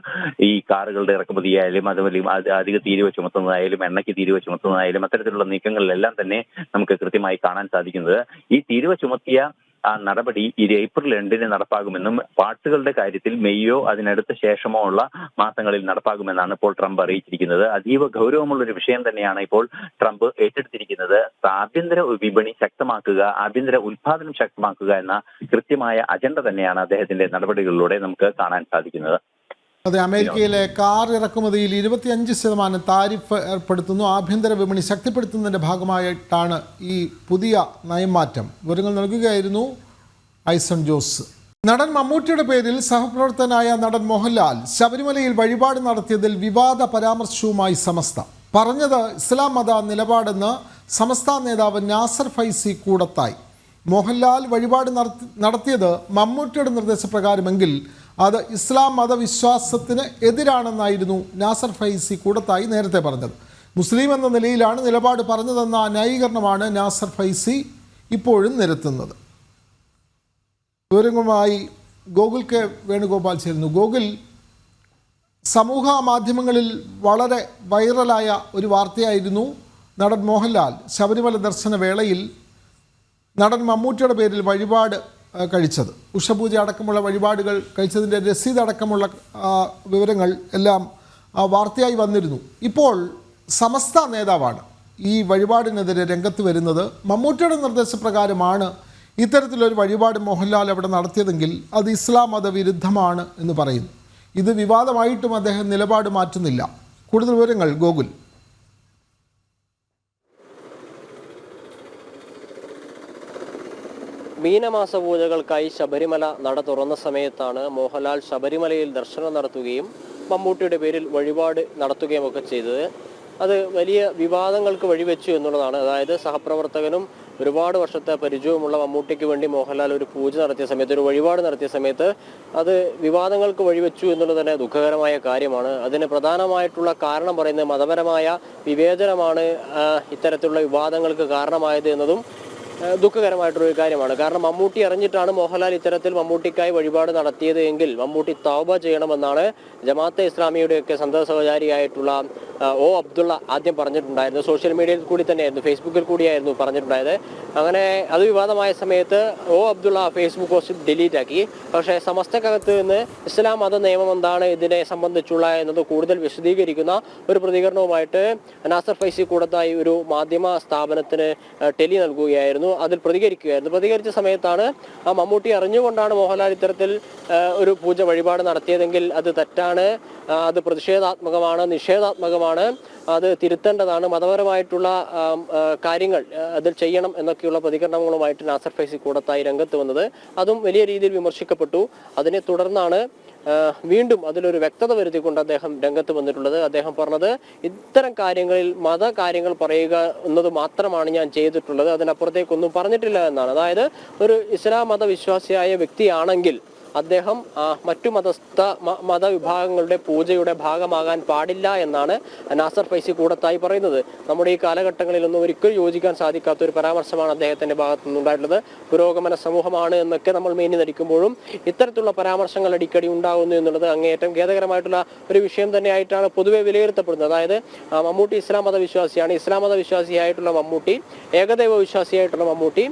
ഈ കാറുകളുടെ ഇറക്കുമതിയായാലും അതുപോലെ അധിക തീരുവ ചുമത്തുന്നതായാലും എണ്ണയ്ക്ക് തീരുവ ചുമത്തുന്നതായാലും അത്തരത്തിലുള്ള നീക്കങ്ങളിലെല്ലാം തന്നെ നമുക്ക് കൃത്യമായി കാണാൻ സാധിക്കുന്നത്. ഈ തീരുവ ചുമത്തിയ ആ നടപടി ഏപ്രിൽ 2 നടപ്പാകുമെന്നും പാർട്സുകളുടെ കാര്യത്തിൽ മെയ്യോ അതിനടുത്ത ശേഷമോ ഉള്ള മാസങ്ങളിൽ നടപ്പാകുമെന്നാണ് ഇപ്പോൾ ട്രംപ് അറിയിച്ചിരിക്കുന്നത്. അതീവ ഗൗരവമുള്ള ഒരു വിഷയം തന്നെയാണ് ഇപ്പോൾ ട്രംപ് ഏറ്റെടുത്തിരിക്കുന്നത്. ആഭ്യന്തര വിപണി ശക്തമാക്കുക, ആഭ്യന്തര ഉൽപാദനം ശക്തമാക്കുക എന്ന കൃത്യമായ അജണ്ട തന്നെയാണ് അദ്ദേഹത്തിന്റെ നടപടികളിലൂടെ നമുക്ക് കാണാൻ സാധിക്കുന്നത്. അതെ, അമേരിക്കയിലെ കാർ ഇറക്കുമതിയിൽ 25% താരിഫ് ഏർപ്പെടുത്തുന്നു. ആഭ്യന്തര വിപണി ശക്തിപ്പെടുത്തുന്നതിൻ്റെ ഭാഗമായിട്ടാണ് ഈ പുതിയ നയംമാറ്റം. വിവരങ്ങൾ നൽകുകയായിരുന്നു ഐസൺ ജോസ്. നടൻ മമ്മൂട്ടിയുടെ പേരിൽ സഹപ്രവർത്തകനായ നടൻ മോഹൻലാൽ ശബരിമലയിൽ വഴിപാട് നടത്തിയതിൽ വിവാദ പരാമർശവുമായി സമസ്ത. പറഞ്ഞത് ഇസ്ലാം മത നിലപാടെന്ന് സമസ്ത നേതാവ് നാസർ ഫൈസി കൂടത്തായി. മോഹൻലാൽ വഴിപാട് നടത്തിയത് മമ്മൂട്ടിയുടെ നിർദ്ദേശപ്രകാരമെങ്കിൽ അത് ഇസ്ലാം മതവിശ്വാസത്തിന് എതിരാണെന്നായിരുന്നു നാസർ ഫൈസി കൂടത്തായി നേരത്തെ പറഞ്ഞത്. മുസ്ലിം എന്ന നിലയിലാണ് നിലപാട് പറഞ്ഞതെന്ന ന്യായീകരണമാണ് നാസർ ഫൈസി ഇപ്പോഴും നിരത്തുന്നത്. വിവരങ്ങളുമായി ഗോകുൽ കെ വേണുഗോപാൽ ചേരുന്നു. ഗോകുൽ, സമൂഹ മാധ്യമങ്ങളിൽ വളരെ വൈറലായ ഒരു വാർത്തയായിരുന്നു നടൻ മോഹൻലാൽ ശബരിമല ദർശന വേളയിൽ നടൻ മമ്മൂട്ടിയുടെ പേരിൽ വഴിപാട് കഴിച്ചത്. ഉഷപൂജ അടക്കമുള്ള വഴിപാടുകൾ കഴിച്ചതിൻ്റെ രസീത് അടക്കമുള്ള വിവരങ്ങൾ എല്ലാം വാർത്തയായി വന്നിരുന്നു. ഇപ്പോൾ സമസ്ത നേതാവാണ് ഈ വഴിപാടിനെതിരെ രംഗത്ത് വരുന്നത്. മമ്മൂട്ടിയുടെ നിർദ്ദേശപ്രകാരമാണ് ഇത്തരത്തിലൊരു വഴിപാട് മോഹൻലാൽ അവിടെ നടത്തിയതെങ്കിൽ അത് ഇസ്ലാം മതവിരുദ്ധമാണ് എന്ന് പറയുന്നു. ഇത് വിവാദമായിട്ടും അദ്ദേഹം നിലപാട് മാറ്റുന്നില്ല. കൂടുതൽ വിവരങ്ങൾ ഗോകുൽ. മീനമാസ പൂജകൾക്കായി ശബരിമല നട തുറന്ന സമയത്താണ് മോഹൻലാൽ ശബരിമലയിൽ ദർശനം നടത്തുകയും മമ്മൂട്ടിയുടെ പേരിൽ വഴിപാട് നടത്തുകയും ഒക്കെ ചെയ്തത്. അത് വലിയ വിവാദങ്ങൾക്ക് വഴിവെച്ചു എന്നുള്ളതാണ്. അതായത് സഹപ്രവർത്തകനും ഒരുപാട് വർഷത്തെ പരിചയമുള്ള മമ്മൂട്ടിക്ക് വേണ്ടി മോഹൻലാൽ ഒരു പൂജ നടത്തിയ സമയത്ത്, ഒരു വഴിപാട് നടത്തിയ സമയത്ത് അത് വിവാദങ്ങൾക്ക് വഴിവെച്ചു എന്നുള്ളത് തന്നെ ദുഃഖകരമായ കാര്യമാണ്. അതിന് പ്രധാനമായിട്ടുള്ള കാരണം പറയുന്നത് മതപരമായ വിവേചനമാണ് ഇത്തരത്തിലുള്ള വിവാദങ്ങൾക്ക് കാരണമായത് എന്നതും ദുഃഖകരമായിട്ടൊരു കാര്യമാണ്. കാരണം മമ്മൂട്ടി അറിഞ്ഞിട്ടാണ് മോഹൻലാൽ ഇത്തരത്തിൽ മമ്മൂട്ടിക്കായി വഴിപാട് നടത്തിയത് എങ്കിൽ മമ്മൂട്ടി തൗബ ചെയ്യണമെന്നാണ് ജമാഅത്തെ ഇസ്ലാമിയുടെയൊക്കെ സഹചാരിയായിട്ടുള്ള ഒ അബ്ദുള്ള ആദ്യം പറഞ്ഞിട്ടുണ്ടായിരുന്നു. സോഷ്യൽ മീഡിയയിൽ കൂടി തന്നെയായിരുന്നു, ഫേസ്ബുക്കിൽ കൂടിയായിരുന്നു പറഞ്ഞിട്ടുണ്ടായത്. അങ്ങനെ അത് വിവാദമായ സമയത്ത് O Abdulla Facebook post delete ആക്കി. പക്ഷേ സമസ്തക്കകത്ത് നിന്ന് ഇസ്ലാം മത നിയമം എന്താണ് ഇതിനെ സംബന്ധിച്ചുള്ള എന്നത് കൂടുതൽ വിശദീകരിക്കുന്ന ഒരു പ്രതികരണവുമായിട്ട് നാസർ ഫൈസി കൂടത്തായി ഒരു മാധ്യമ സ്ഥാപനത്തിന് ടെലി നൽകുകയായിരുന്നു. അതിൽ പ്രതികരിച്ച സമയത്താണ് മമ്മൂട്ടി അറിഞ്ഞുകൊണ്ടാണ് മോഹൻലാൽ ഇത്തരത്തിൽ ഒരു പൂജ വഴിപാട് നടത്തിയതെങ്കിൽ അത് തെറ്റാണ്, അത് പ്രതിഷേധാത്മകമാണ്, നിഷേധാത്മകമാണ്, അത് തിരുത്തേണ്ടതാണ്, മതപരമായിട്ടുള്ള കാര്യങ്ങൾ അതിൽ ചെയ്യണം എന്നൊക്കെയുള്ള പ്രതികരണങ്ങളുമായിട്ട് നാസർ ഫൈസി കൂടത്തായി രംഗത്ത് വന്നത്. അതും വലിയ രീതിയിൽ വിമർശിക്കപ്പെട്ടു. അതിനെ തുടർന്നാണ് വീണ്ടും അതിലൊരു വ്യക്തത വരുത്തിക്കൊണ്ട് അദ്ദേഹം രംഗത്ത് വന്നിട്ടുള്ളത്. അദ്ദേഹം പറഞ്ഞത് ഇത്തരം കാര്യങ്ങളിൽ മതകാര്യങ്ങൾ പറയുക എന്നത് മാത്രമാണ് ഞാൻ ചെയ്തിട്ടുള്ളത്, അതിനപ്പുറത്തേക്കൊന്നും പറഞ്ഞിട്ടില്ല എന്നാണ്. അതായത് ഒരു ഇസ്ലാം മതവിശ്വാസിയായ വ്യക്തിയാണെങ്കിൽ അദ്ദേഹം മറ്റു മതവിഭാഗങ്ങളുടെ പൂജയുടെ ഭാഗമാകാൻ പാടില്ല എന്നാണ് നാസർ ഫൈസി കൂടത്തായി പറയുന്നത്. നമ്മുടെ ഈ കാലഘട്ടങ്ങളിലൊന്നും ഒരിക്കലും യോജിക്കാൻ സാധിക്കാത്ത ഒരു പരാമർശമാണ് അദ്ദേഹത്തിന്റെ ഭാഗത്തു നിന്നുണ്ടായിട്ടുള്ളത്. പുരോഗമന സമൂഹമാണ് എന്നൊക്കെ നമ്മൾ മേനി നടിക്കുമ്പോഴും ഇത്തരത്തിലുള്ള പരാമർശങ്ങൾ അടിക്കടി ഉണ്ടാകുന്നു എന്നുള്ളത് അങ്ങേയറ്റം ഖേദകരമായിട്ടുള്ള ഒരു വിഷയം തന്നെയായിട്ടാണ് പൊതുവെ വിലയിരുത്തപ്പെടുന്നത്. അതായത് മമ്മൂട്ടി ഇസ്ലാം മതവിശ്വാസിയാണ്. ഇസ്ലാം മതവിശ്വാസിയായിട്ടുള്ള മമ്മൂട്ടി, ഏകദൈവ വിശ്വാസിയായിട്ടുള്ള മമ്മൂട്ടി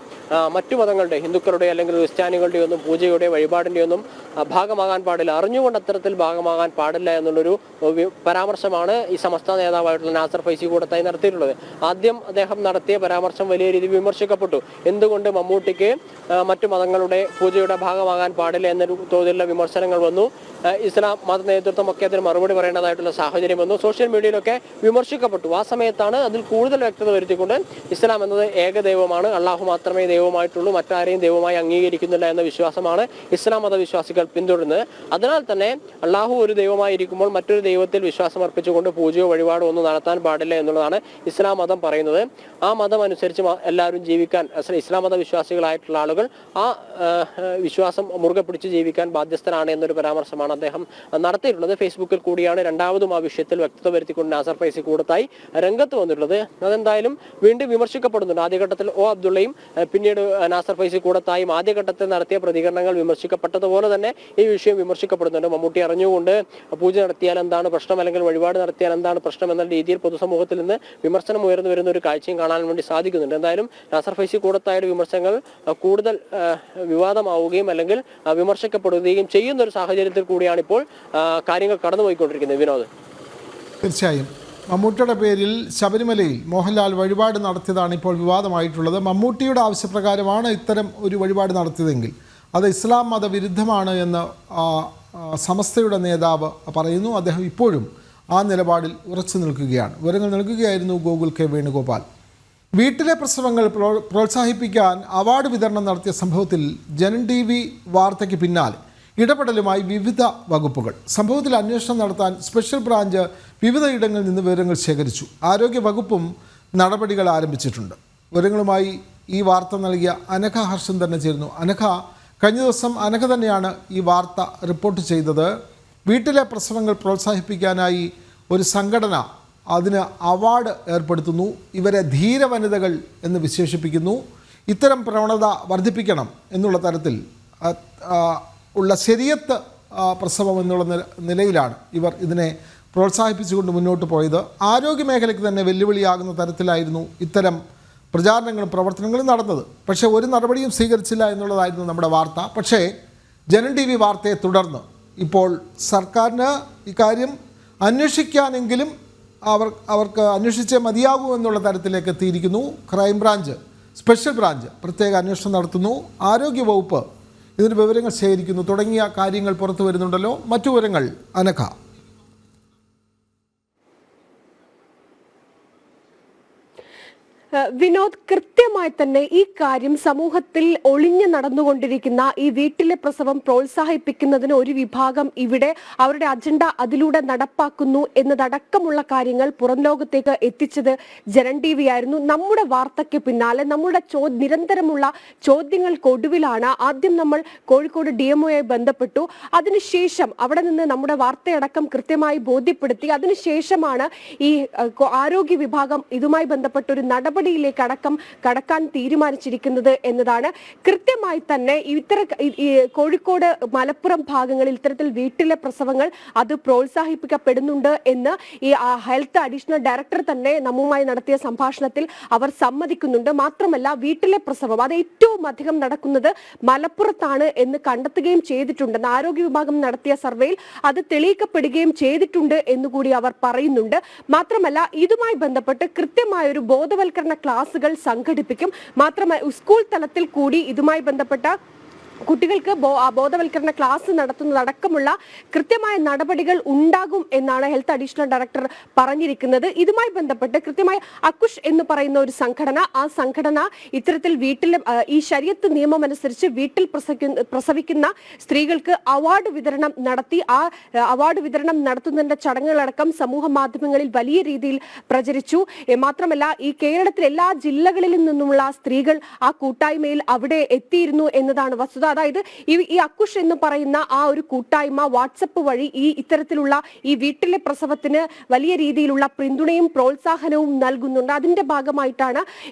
മറ്റു മതങ്ങളുടെ, ഹിന്ദുക്കളുടെ അല്ലെങ്കിൽ ക്രിസ്ത്യാനികളുടെ ഒന്നും പൂജയുടെ വഴിപാടിന്റെ ഒന്നും ഭാഗമാകാൻ പാടില്ല, അറിഞ്ഞുകൊണ്ട് അത്തരത്തിൽ ഭാഗമാകാൻ പാടില്ല എന്നുള്ളൊരു പരാമർശമാണ് ഈ സമസ്ത നേതാവായിട്ടുള്ള നാസർ ഫൈസി കൂടത്തായി നടത്തിയിട്ടുള്ളത്. ആദ്യം അദ്ദേഹം നടത്തിയ പരാമർശം വലിയ രീതിയിൽ വിമർശിക്കപ്പെട്ടു. എന്തുകൊണ്ട് മമ്മൂട്ടിക്ക് മറ്റു മതങ്ങളുടെ പൂജയുടെ ഭാഗമാകാൻ പാടില്ല എന്നൊരു തോതിലുള്ള വിമർശനങ്ങൾ വന്നു. ഇസ്ലാം മത നേതൃത്വമൊക്കെ അതിന് മറുപടി പറയേണ്ടതായിട്ടുള്ള സാഹചര്യം വന്നു. സോഷ്യൽ മീഡിയയിലൊക്കെ വിമർശിക്കപ്പെട്ടു. ആ സമയത്താണ് അതിൽ കൂടുതൽ വ്യക്തത വരുത്തിക്കൊണ്ട് ഇസ്ലാം എന്നത് ഏകദൈവമാണ്, അള്ളാഹു മാത്രമേ ദൈവമായിട്ടുള്ളൂ, മറ്റാരെയും ദൈവമായി അംഗീകരിക്കുന്നില്ല എന്ന വിശ്വാസമാണ് ഇസ്ലാം മതവിശ്വാസികൾ പിന്തുടരുന്നത്. അതിനാൽ തന്നെ അള്ളാഹു ഒരു ദൈവമായിരിക്കുമ്പോൾ മറ്റൊരു ദൈവത്തിൽ വിശ്വാസം അർപ്പിച്ചുകൊണ്ട് പൂജയോ വഴിപാടോ ഒന്നും നടത്താൻ പാടില്ല എന്നുള്ളതാണ് ഇസ്ലാം മതം പറയുന്നത്. ആ മതം അനുസരിച്ച് എല്ലാവരും ജീവിക്കാൻ, ഇസ്ലാം മത വിശ്വാസികളായിട്ടുള്ള ആളുകൾ ആ വിശ്വാസം മുറുകെ പിടിച്ച് ജീവിക്കാൻ ബാധ്യസ്ഥരാണ് എന്നൊരു പരാമർശമാണ് അദ്ദേഹം നടത്തിയിട്ടുള്ളത്. ഫേസ്ബുക്കിൽ കൂടിയാണ് രണ്ടാമതും ആ വിഷയത്തിൽ വ്യക്തത വരുത്തിക്കൊണ്ട് നാസർ ഫൈസി കൂടത്തായി രംഗത്ത് വന്നിട്ടുള്ളത്. അതെന്തായാലും വീണ്ടും വിമർശിക്കപ്പെടുന്നുണ്ട്. ആദ്യഘട്ടത്തിൽ ഒ അബ്ദുള്ളയും പിന്നീട് നാസർ ഫൈസി കൂടത്തായും ആദ്യഘട്ടത്തിൽ നടത്തിയ പ്രതികരണങ്ങൾ വിമർശിക്കപ്പെട്ടതുപോലെ തന്നെ ഈ വിഷയം വിമർശിക്കപ്പെടുന്നുണ്ട്. മമ്മൂട്ടി അറിഞ്ഞുകൊണ്ട് പൂജ നടത്തിയാൽ എന്താണ് പ്രശ്നം, അല്ലെങ്കിൽ വഴിപാട് നടത്തിയാൽ എന്താണ് പ്രശ്നം എന്ന രീതിയിൽ പൊതുസമൂഹത്തിൽ നിന്ന് വിമർശനം ഉയർന്നു വരുന്ന ഒരു കാഴ്ചയും കാണാൻ വേണ്ടി സാധിക്കുന്നുണ്ട്. എന്തായാലും നാസർ ഫൈസി കൂടത്തായുടെ വിമർശനങ്ങൾ കൂടുതൽ വിവാദമാവുകയും അല്ലെങ്കിൽ വിമർശിക്കപ്പെടുകയും ചെയ്യുന്ന ഒരു സാഹചര്യത്തിൽ കൂടിയാണ് ഇപ്പോൾ കാര്യങ്ങൾ കടന്നുപോയിക്കൊണ്ടിരിക്കുന്നത്. വിനോദ്, തീർച്ചയായും മമ്മൂട്ടിയുടെ പേരിൽ ശബരിമലയിൽ മോഹൻലാൽ വഴിപാട് നടത്തിയതാണ് ഇപ്പോൾ വിവാദമായിട്ടുള്ളത്. മമ്മൂട്ടിയുടെ ആവശ്യപ്രകാരമാണ് ഇത്തരം ഒരു വഴിപാട് നടത്തിയതെങ്കിൽ അത് ഇസ്ലാം മതവിരുദ്ധമാണ് എന്ന് സമസ്തയുടെ നേതാവ് പറയുന്നു. അദ്ദേഹം ഇപ്പോഴും ആ നിലപാടിൽ ഉറച്ചു നിൽക്കുകയാണ്. വിവരങ്ങൾ നൽകുകയായിരുന്നു ഗോകുൽ കെ വേണുഗോപാൽ. വീട്ടിലെ പ്രസവങ്ങൾ പ്രോത്സാഹിപ്പിക്കാൻ അവാർഡ് വിതരണം നടത്തിയ സംഭവത്തിൽ ജനൻ TV വാർത്തയ്ക്ക് പിന്നാലെ ഇടപെടലുമായി വിവിധ വകുപ്പുകൾ. സംഭവത്തിൽ അന്വേഷണം നടത്താൻ സ്പെഷ്യൽ ബ്രാഞ്ച് വിവിധ ഇടങ്ങളിൽ നിന്ന് വിവരങ്ങൾ ശേഖരിച്ചു. ആരോഗ്യ വകുപ്പും നടപടികൾ ആരംഭിച്ചിട്ടുണ്ട്. വിവരങ്ങളുമായി ഈ വാർത്ത നൽകിയ അനഘ ഹർഷൻ തന്നെ ചേരുന്നു. അനഘ, കഴിഞ്ഞ ദിവസം അനഘ തന്നെയാണ് ഈ വാർത്ത റിപ്പോർട്ട് ചെയ്തത്. വീട്ടിലെ പ്രസവങ്ങൾ പ്രോത്സാഹിപ്പിക്കാനായി ഒരു സംഘടന അതിന് അവാർഡ് ഏർപ്പെടുത്തുന്നു. ഇവരെ ധീര വനിതകൾ എന്ന് വിശേഷിപ്പിക്കുന്നു. ഇത്തരം പ്രവണത വർദ്ധിപ്പിക്കണം എന്നുള്ള തരത്തിൽ ഉള്ള ശരിയത്ത് പ്രസവം എന്നുള്ള നിലയിലാണ് ഇവർ ഇതിനെ പ്രോത്സാഹിപ്പിച്ചുകൊണ്ട് മുന്നോട്ട് പോയത്. ആരോഗ്യമേഖലയ്ക്ക് തന്നെ വെല്ലുവിളിയാകുന്ന തരത്തിലായിരുന്നു ഇത്തരം പ്രചാരണങ്ങളും പ്രവർത്തനങ്ങളും നടന്നത്. പക്ഷേ ഒരു നടപടിയും സ്വീകരിച്ചില്ല എന്നുള്ളതായിരുന്നു നമ്മുടെ വാർത്ത. പക്ഷേ ജനൻ TV വാർത്തയെ തുടർന്ന് ഇപ്പോൾ സർക്കാരിന് ഇക്കാര്യം അന്വേഷിക്കാനെങ്കിലും അവർക്ക് അന്വേഷിച്ചേ മതിയാകൂ എന്നുള്ള തരത്തിലേക്ക് എത്തിയിരിക്കുന്നു. ക്രൈംബ്രാഞ്ച്, സ്പെഷ്യൽ ബ്രാഞ്ച് പ്രത്യേക അന്വേഷണം നടത്തുന്നു. ആരോഗ്യവകുപ്പ് ഇതിന് വിവരങ്ങൾ ശേഖരിക്കുന്നു. തുടങ്ങിയ കാര്യങ്ങൾ പുറത്തു വരുന്നുണ്ടല്ലോ. മറ്റു വിവരങ്ങൾ അനഘ. വിനോദ്, കൃത്യമായി തന്നെ ഈ കാര്യം സമൂഹത്തിൽ ഒളിഞ്ഞു നടന്നുകൊണ്ടിരിക്കുന്ന ഈ വീട്ടിലെ പ്രസവം പ്രോത്സാഹിപ്പിക്കുന്നതിന് ഒരു വിഭാഗം ഇവിടെ അവരുടെ അജണ്ട അതിലൂടെ നടപ്പാക്കുന്നു എന്നതടക്കമുള്ള കാര്യങ്ങൾ പുറം ലോകത്തേക്ക് എത്തിച്ചത് ജനൻ TV ആയിരുന്നു. നമ്മുടെ വാർത്തയ്ക്ക് പിന്നാലെ നമ്മുടെ നിരന്തരമുള്ള ചോദ്യങ്ങൾക്കൊടുവിലാണ് ആദ്യം നമ്മൾ കോഴിക്കോട് DMOയായി ബന്ധപ്പെട്ടു. അതിനുശേഷം അവിടെ നിന്ന് നമ്മുടെ വാർത്തയടക്കം കൃത്യമായി ബോധ്യപ്പെടുത്തി. അതിനുശേഷമാണ് ഈ ആരോഗ്യ വിഭാഗം ഇതുമായി ബന്ധപ്പെട്ട ഒരു നടപടി നടപടിയിലേക്ക് അടക്കം കടക്കാൻ തീരുമാനിച്ചിരിക്കുന്നത് എന്നതാണ്. കൃത്യമായി തന്നെ കോഴിക്കോട് മലപ്പുറം ഭാഗങ്ങളിൽ ഇത്തരത്തിൽ വീട്ടിലെ പ്രസവങ്ങൾ അത് പ്രോത്സാഹിപ്പിക്കപ്പെടുന്നുണ്ട് എന്ന് ഈ ഹെൽത്ത് അഡീഷണൽ ഡയറക്ടർ തന്നെ നമ്മുമായി നടത്തിയ സംഭാഷണത്തിൽ അവർ സമ്മതിക്കുന്നുണ്ട്. മാത്രമല്ല വീട്ടിലെ പ്രസവം അത് ഏറ്റവും അധികം നടക്കുന്നത് മലപ്പുറത്താണ് എന്ന് കണ്ടെത്തുകയും ചെയ്തിട്ടുണ്ടെന്ന് ആരോഗ്യ വിഭാഗം നടത്തിയ സർവേയിൽ അത് തെളിയിക്കപ്പെടുകയും ചെയ്തിട്ടുണ്ട് എന്നുകൂടി അവർ പറയുന്നുണ്ട്. മാത്രമല്ല ഇതുമായി ബന്ധപ്പെട്ട് കൃത്യമായ ഒരു ബോധവൽക്കരണ ക്ലാസുകൾ സംഘടിപ്പിക്കും. മാത്രമല്ല സ്കൂൾ തലത്തിൽ കൂടി ഇതുമായി ബന്ധപ്പെട്ട കുട്ടികൾക്ക് ബോധവൽക്കരണ ക്ലാസ് നടത്തുന്നതടക്കമുള്ള കൃത്യമായ നടപടികൾ ഉണ്ടാകും എന്നാണ് ഹെൽത്ത് അഡീഷണൽ ഡയറക്ടർ പറഞ്ഞിരിക്കുന്നത്. ഇതുമായി ബന്ധപ്പെട്ട് കൃത്യമായി അക്കുഷ് എന്ന് പറയുന്ന ഒരു സംഘടന, ആ സംഘടന ഇത്തരത്തിൽ വീട്ടിലെ ഈ ശരീഅത്ത് നിയമം അനുസരിച്ച് വീട്ടിൽ പ്രസവിക്കുന്ന സ്ത്രീകൾക്ക് അവാർഡ് വിതരണം നടത്തി. ആ അവാർഡ് വിതരണം നടത്തുന്നതിന്റെ ചടങ്ങുകളടക്കം സമൂഹ മാധ്യമങ്ങളിൽ വലിയ രീതിയിൽ പ്രചരിച്ചു. മാത്രമല്ല ഈ കേരളത്തിലെ എല്ലാ ജില്ലകളിൽ നിന്നുമുള്ള സ്ത്രീകൾ ആ കൂട്ടായ്മയിൽ അവിടെ എത്തിയിരുന്നു എന്നതാണ് വസ്തുത. അതായത് ഈ അക്കുഷ് എന്ന് പറയുന്ന ആ ഒരു കൂട്ടായ്മ വാട്സപ്പ് വഴി ഇത്തരത്തിലുള്ള ഈ വീട്ടിലെ പ്രസവത്തിന് വലിയ രീതിയിലുള്ള പിന്തുണയും പ്രോത്സാഹനവും നൽകുന്നുണ്ട്. അതിന്റെ ഭാഗമായിട്ടാണ്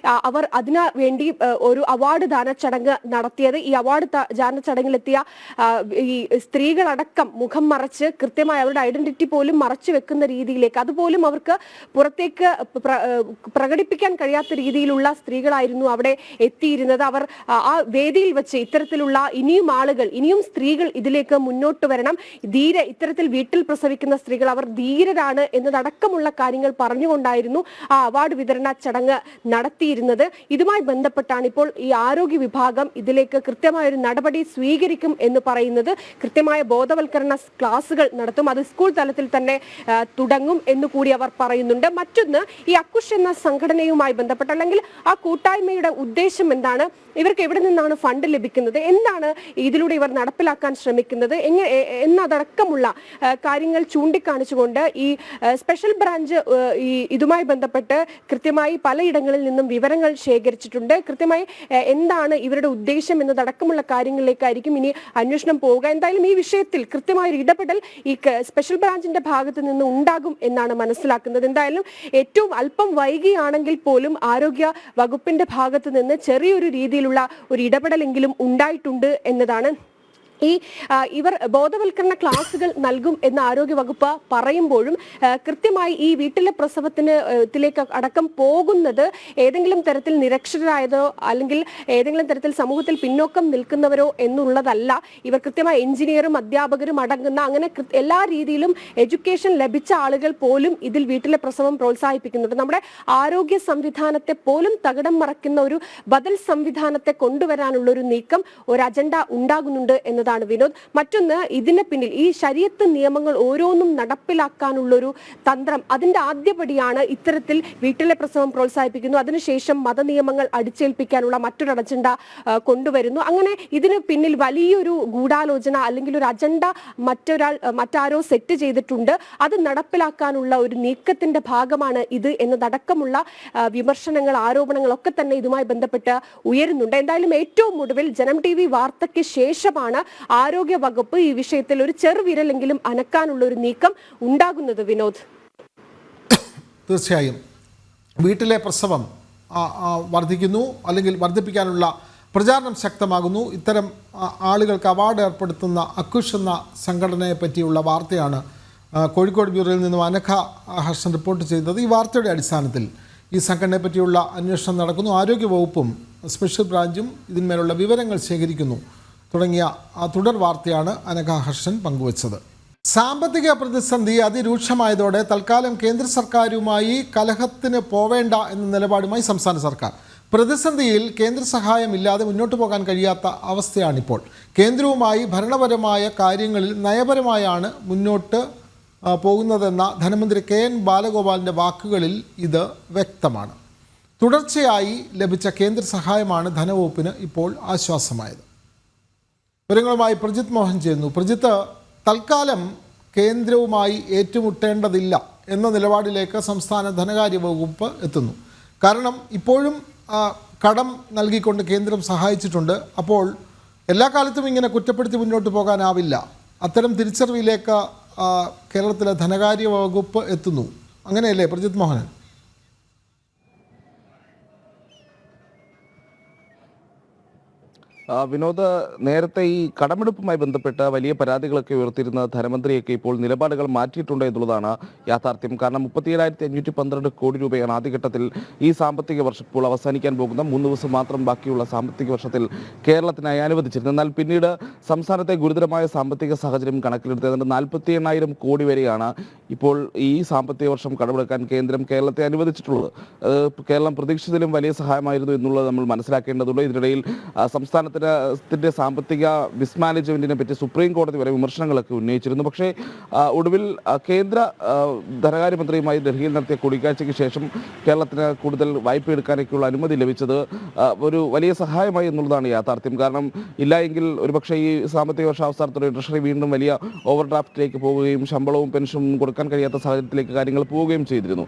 അവർ അതിനു വേണ്ടി ഒരു അവാർഡ് ദാന ചടങ്ങ് നടത്തിയത്. ഈ അവാർഡ് ദാന ചടങ്ങിലെത്തിയ ഈ സ്ത്രീകളടക്കം മുഖം മറച്ച് കൃത്യമായി അവരുടെ ഐഡന്റിറ്റി പോലും മറച്ചു വെക്കുന്ന രീതിയിലേക്ക്, അതുപോലും അവർക്ക് പുറത്തേക്ക് പ്രകടിപ്പിക്കാൻ കഴിയാത്ത രീതിയിലുള്ള സ്ത്രീകളായിരുന്നു അവിടെ എത്തിയിരുന്നത്. അവർ ആ വേദിയിൽ വെച്ച് ഇത്തരത്തിലുള്ള ഇനിയും സ്ത്രീകൾ ഇതിലേക്ക് മുന്നോട്ട് വരണം, ഇത്തരത്തിൽ വീട്ടിൽ പ്രസവിക്കുന്ന സ്ത്രീകൾ അവർ ധീരരാണ് എന്നതടക്കമുള്ള കാര്യങ്ങൾ പറഞ്ഞുകൊണ്ടായിരുന്നു ആ അവാർഡ് വിതരണ ചടങ്ങ് നടത്തിയിരുന്നത്. ഇതുമായി ബന്ധപ്പെട്ടാണ് ഇപ്പോൾ ഈ ആരോഗ്യ വിഭാഗം ഇതിലേക്ക് കൃത്യമായ ഒരു നടപടി സ്വീകരിക്കും എന്ന് പറയുന്നത്. കൃത്യമായ ബോധവൽക്കരണ ക്ലാസുകൾ നടത്തും, അത് സ്കൂൾ തലത്തിൽ തന്നെ തുടങ്ങും എന്ന് കൂടി അവർ പറയുന്നുണ്ട്. മറ്റൊന്ന്, ഈ അക്കുഷ് എന്ന സംഘടനയുമായി ബന്ധപ്പെട്ട് അല്ലെങ്കിൽ ആ കൂട്ടായ്മയുടെ ഉദ്ദേശം എന്താണ്, ഇവർക്ക് എവിടെ നിന്നാണ് ഫണ്ട് ലഭിക്കുന്നത്, എന്താണ് ഇതിലൂടെ ഇവർ നടപ്പിലാക്കാൻ ശ്രമിക്കുന്നത് എന്നതടക്കമുള്ള കാര്യങ്ങൾ ചൂണ്ടിക്കാണിച്ചുകൊണ്ട് ഈ സ്പെഷ്യൽ ബ്രാഞ്ച് ഇതുമായി ബന്ധപ്പെട്ട് കൃത്യമായി പലയിടങ്ങളിൽ നിന്നും വിവരങ്ങൾ ശേഖരിച്ചിട്ടുണ്ട്. കൃത്യമായി എന്താണ് ഇവരുടെ ഉദ്ദേശം എന്നതടക്കമുള്ള കാര്യങ്ങളിലേക്കായിരിക്കും ഇനി അന്വേഷണം പോവുക. എന്തായാലും ഈ വിഷയത്തിൽ കൃത്യമായ ഒരു ഇടപെടൽ ഈ സ്പെഷ്യൽ ബ്രാഞ്ചിന്റെ ഭാഗത്ത് നിന്ന് ഉണ്ടാകും എന്നാണ് മനസ്സിലാക്കുന്നത്. എന്തായാലും ഏറ്റവും അല്പം വൈകിയാണെങ്കിൽ പോലും ആരോഗ്യ വകുപ്പിന്റെ ഭാഗത്ത് നിന്ന് ചെറിയൊരു രീതിയിലുള്ള ഒരു ഇടപെടലെങ്കിലും ഉണ്ടായിട്ടുണ്ട് എന്നതാണ്. ഇവർ ബോധവൽക്കരണ ക്ലാസുകൾ നൽകും എന്ന് ആരോഗ്യ വകുപ്പ് പറയുമ്പോഴും കൃത്യമായി ഈ വീട്ടിലെ പ്രസവത്തിലേക്ക് അടക്കം പോകുന്നത് ഏതെങ്കിലും തരത്തിൽ നിരക്ഷരരായതോ അല്ലെങ്കിൽ ഏതെങ്കിലും തരത്തിൽ സമൂഹത്തിൽ പിന്നോക്കം നിൽക്കുന്നവരോ എന്നുള്ളതല്ല. ഇവർ കൃത്യമായി എഞ്ചിനീയറും അധ്യാപകരും അടങ്ങുന്ന അങ്ങനെ എല്ലാ രീതിയിലും എഡ്യൂക്കേഷൻ ലഭിച്ച ആളുകൾ പോലും ഇതിൽ വീട്ടിലെ പ്രസവം പ്രോത്സാഹിപ്പിക്കുന്നുണ്ട്. നമ്മുടെ ആരോഗ്യ സംവിധാനത്തെ പോലും തകിടം മറിക്കുന്ന ഒരു ബദൽ സംവിധാനത്തെ കൊണ്ടുവരാനുള്ള ഒരു നീക്കം, ഒരു അജണ്ട ഉണ്ടാകുന്നുണ്ട് എന്നതാണ് വിനോദ്. മറ്റൊന്ന്, ഇതിന് പിന്നിൽ ഈ ശരീഅത്ത് നിയമങ്ങൾ ഓരോന്നും നടപ്പിലാക്കാനുള്ളൊരു തന്ത്രം, അതിന്റെ ആദ്യപടിയാണ് ഇത്തരത്തിൽ വീട്ടിലെ പ്രസവം പ്രോത്സാഹിപ്പിക്കുന്നു, അതിനുശേഷം മതനിയമങ്ങൾ അടിച്ചേൽപ്പിക്കാനുള്ള മറ്റൊരു അജണ്ട കൊണ്ടുവരുന്നു. അങ്ങനെ ഇതിന് പിന്നിൽ വലിയൊരു ഗൂഢാലോചന അല്ലെങ്കിൽ ഒരു അജണ്ട മറ്റാരോ സെറ്റ് ചെയ്തിട്ടുണ്ട്. അത് നടപ്പിലാക്കാനുള്ള ഒരു നീക്കത്തിന്റെ ഭാഗമാണ് ഇത് എന്നതടക്കമുള്ള വിമർശനങ്ങൾ, ആരോപണങ്ങളൊക്കെ തന്നെ ഇതുമായി ബന്ധപ്പെട്ട് ഉയരുന്നുണ്ട്. എന്തായാലും ഏറ്റവും ഒടുവിൽ ജനം TV വാർത്തയ്ക്ക് ശേഷമാണ് ആരോഗ്യ വകുപ്പ് ഈ വിഷയത്തിൽ ഒരു ചെറുവിരലെങ്കിലും അനക്കാനുള്ള ഒരു നീക്കം ഉണ്ടാകുന്നത്. വിനോദ്, തീർച്ചയായും വീട്ടിലെ പ്രസവം വർദ്ധിക്കുന്നു അല്ലെങ്കിൽ വർദ്ധിപ്പിക്കാനുള്ള പ്രചാരണം ശക്തമാകുന്നു. ഇത്തരം ആളുകൾക്ക് അവാർഡ് ഏർപ്പെടുത്തുന്ന അക്കുഷ് എന്ന സംഘടനയെ പറ്റിയുള്ള വാർത്തയാണ് കോഴിക്കോട് ബ്യൂറോയിൽ നിന്നും അനഘ ഹർഷൻ റിപ്പോർട്ട് ചെയ്തത്. ഈ വാർത്തയുടെ അടിസ്ഥാനത്തിൽ ഈ സംഘടനയെ പറ്റിയുള്ള അന്വേഷണം നടക്കുന്നു. ആരോഗ്യവകുപ്പും സ്പെഷ്യൽ ബ്രാഞ്ചും ഇതിന്മേലുള്ള വിവരങ്ങൾ ശേഖരിക്കുന്നു തുടങ്ങിയ തുടർ വാർത്തയാണ് അനഘ ഹർഷൻ പങ്കുവച്ചത്. സാമ്പത്തിക പ്രതിസന്ധി അതിരൂക്ഷമായതോടെ തൽക്കാലം കേന്ദ്ര സർക്കാരുമായി കലഹത്തിന് പോവേണ്ട എന്ന നിലപാടുമായി സംസ്ഥാന സർക്കാർ. പ്രതിസന്ധിയിൽ കേന്ദ്ര സഹായമില്ലാതെ മുന്നോട്ട് പോകാൻ കഴിയാത്ത അവസ്ഥയാണിപ്പോൾ. കേന്ദ്രവുമായി ഭരണപരമായ കാര്യങ്ങളിൽ നയപരമായാണ് മുന്നോട്ട് പോകുന്നതെന്ന ധനമന്ത്രി KN ബാലഗോപാലിൻ്റെ വാക്കുകളിൽ ഇത് വ്യക്തമാണ്. തുടർച്ചയായി ലഭിച്ച കേന്ദ്ര സഹായമാണ് ധനവകുപ്പിന് ഇപ്പോൾ ആശ്വാസമായത്. വിവരങ്ങളുമായി പ്രജിത്ത് മോഹൻ ചെയ്യുന്നു. പ്രജിത്ത്, തൽക്കാലം കേന്ദ്രവുമായി ഏറ്റുമുട്ടേണ്ടതില്ല എന്ന നിലപാടിലേക്ക് സംസ്ഥാന ധനകാര്യ വകുപ്പ് എത്തുന്നു. കാരണം ഇപ്പോഴും കടം നൽകിക്കൊണ്ട് കേന്ദ്രം സഹായിച്ചിട്ടുണ്ട്. അപ്പോൾ എല്ലാ കാലത്തും ഇങ്ങനെ കുറ്റപ്പെടുത്തി മുന്നോട്ട് പോകാനാവില്ല. അത്തരം തിരിച്ചറിവിലേക്ക് കേരളത്തിലെ ധനകാര്യ വകുപ്പ് എത്തുന്നു. അങ്ങനെയല്ലേ പ്രജിത്ത് മോഹനൻ? വിനോദ്, നേരത്തെ ഈ കടമെടുപ്പുമായി ബന്ധപ്പെട്ട് വലിയ പരാതികളൊക്കെ ഉയർത്തിയിരുന്ന ധനമന്ത്രിയൊക്കെ ഇപ്പോൾ നിലപാടുകൾ മാറ്റിയിട്ടുണ്ട് എന്നുള്ളതാണ് യാഥാർത്ഥ്യം. കാരണം 37,512 കോടി രൂപയാണ് ആദ്യഘട്ടത്തിൽ ഈ സാമ്പത്തിക വർഷം ഇപ്പോൾ അവസാനിക്കാൻ പോകുന്ന 3 ദിവസം മാത്രം ബാക്കിയുള്ള സാമ്പത്തിക വർഷത്തിൽ കേരളത്തിനായി അനുവദിച്ചിരുന്നത്. എന്നാൽ പിന്നീട് സംസ്ഥാനത്തെ ഗുരുതരമായ സാമ്പത്തിക സാഹചര്യം കണക്കിലെടുത്ത് 48,000 കോടി വരെയാണ് ഇപ്പോൾ ഈ സാമ്പത്തിക വർഷം കടമെടുക്കാൻ കേന്ദ്രം കേരളത്തെ അനുവദിച്ചിട്ടുള്ളത്. കേരളം പ്രതീക്ഷിച്ചതിലും വലിയ സഹായമായിരുന്നു എന്നുള്ളത് നമ്മൾ മനസ്സിലാക്കേണ്ടതുണ്ട്. ഇതിനിടയിൽ സംസ്ഥാനത്തിൻ്റെ സാമ്പത്തിക മിസ്മാനേജ്മെന്റിനെ പറ്റി സുപ്രീം കോടതി വരെ വിമർശനങ്ങളൊക്കെ ഉന്നയിച്ചിരുന്നു. പക്ഷേ ഒടുവിൽ കേന്ദ്ര ധനകാര്യമന്ത്രിയുമായി ഡൽഹിയിൽ നടത്തിയ കൂടിക്കാഴ്ചയ്ക്ക് ശേഷം കേരളത്തിന് കൂടുതൽ വായ്പ എടുക്കാനൊക്കെയുള്ള അനുമതി ലഭിച്ചത് ഒരു വലിയ സഹായമായി എന്നുള്ളതാണ് യാഥാർത്ഥ്യം. കാരണം ഇല്ലായെങ്കിൽ ഒരുപക്ഷെ ഈ സാമ്പത്തിക വർഷാവസാനത്തോടെ ട്രഷറി വീണ്ടും വലിയ ഓവർ ഡ്രാഫ്റ്റിലേക്ക് പോവുകയും ശമ്പളവും പെൻഷനും കൊടുക്കാൻ കഴിയാത്ത സാഹചര്യത്തിലേക്ക് കാര്യങ്ങൾ പോവുകയും ചെയ്തിരുന്നു.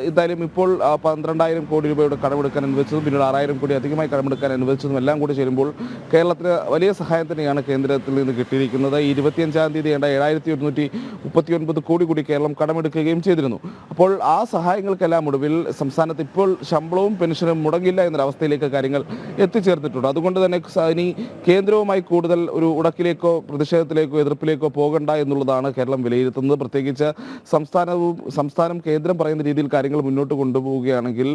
എന്തായാലും ഇപ്പോൾ 12,000 കോടി രൂപയുടെ കടമെടുക്കാൻ അനുവദിച്ചതും പിന്നീട് 6,000 കോടി അധികമായി കടമെടുക്കാൻ അനുവദിച്ചതും എല്ലാം കൂടി ചേരുമ്പോൾ കേരളത്തിന് വലിയ സഹായം തന്നെയാണ് കേന്ദ്രത്തിൽ നിന്ന് കിട്ടിയിരിക്കുന്നത്. 25-ാം തീയതി 7,139 കോടി കൂടി കേരളം കടമെടുക്കുകയും ചെയ്തിരുന്നു. അപ്പോൾ ആ സഹായങ്ങൾക്കെല്ലാം ഒടുവിൽ സംസ്ഥാനത്ത് ഇപ്പോൾ ശമ്പളവും പെൻഷനും മുടങ്ങില്ല എന്നൊരവസ്ഥയിലേക്ക് കാര്യങ്ങൾ എത്തിച്ചേർന്നിട്ടുണ്ട്. അതുകൊണ്ട് തന്നെ ഇനി കേന്ദ്രവുമായി കൂടുതൽ ഒരു ഉടക്കിലേക്കോ പ്രതിഷേധത്തിലേക്കോ എതിർപ്പിലേക്കോ പോകണ്ട എന്നുള്ളതാണ് കേരളം വിലയിരുത്തുന്നത്. പ്രത്യേകിച്ച് സംസ്ഥാനം കേന്ദ്രം പറയുന്ന രീതിയിൽ കാര്യങ്ങൾ മുന്നോട്ട് കൊണ്ടുപോവുകയാണെങ്കിൽ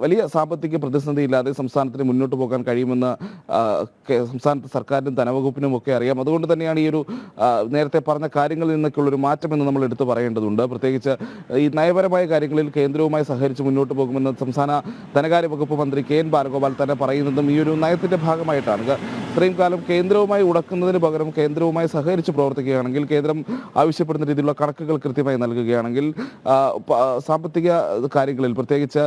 വലിയ സാമ്പത്തിക പ്രതിസന്ധി ഇല്ലാതെ സംസ്ഥാനത്തിന് മുന്നോട്ട് പോകാൻ കഴിയുമെന്ന് സംസ്ഥാനത്തെ സർക്കാരിനും ധനവകുപ്പിനും ഒക്കെ അറിയാം. അതുകൊണ്ട് തന്നെയാണ് ഈ ഒരു നേരത്തെ പറഞ്ഞ കാര്യങ്ങളിൽ നിന്നൊക്കെയുള്ളൊരു മാറ്റമെന്ന് നമ്മൾ എടുത്തു പറയേണ്ടതുണ്ട്. പ്രത്യേകിച്ച് ഈ നയപരമായ കാര്യങ്ങളിൽ കേന്ദ്രവുമായി സഹകരിച്ച് മുന്നോട്ട് പോകുമെന്ന് സംസ്ഥാന ധനകാര്യ വകുപ്പ് മന്ത്രി കെ എൻ ബാലഗോപാൽ തന്നെ പറയുന്നതും ഈ ഒരു നയത്തിൻ്റെ ഭാഗമായിട്ടാണ്. ഇത്രയും കാലം കേന്ദ്രവുമായി ഉടക്കുന്നതിന് പകരം കേന്ദ്രവുമായി സഹകരിച്ച് പ്രവർത്തിക്കുകയാണെങ്കിൽ, കേന്ദ്രം ആവശ്യപ്പെടുന്ന രീതിയിലുള്ള കണക്കുകൾ കൃത്യമായി നൽകുകയാണെങ്കിൽ സാമ്പത്തിക കാര്യങ്ങളിൽ പ്രത്യേകിച്ച്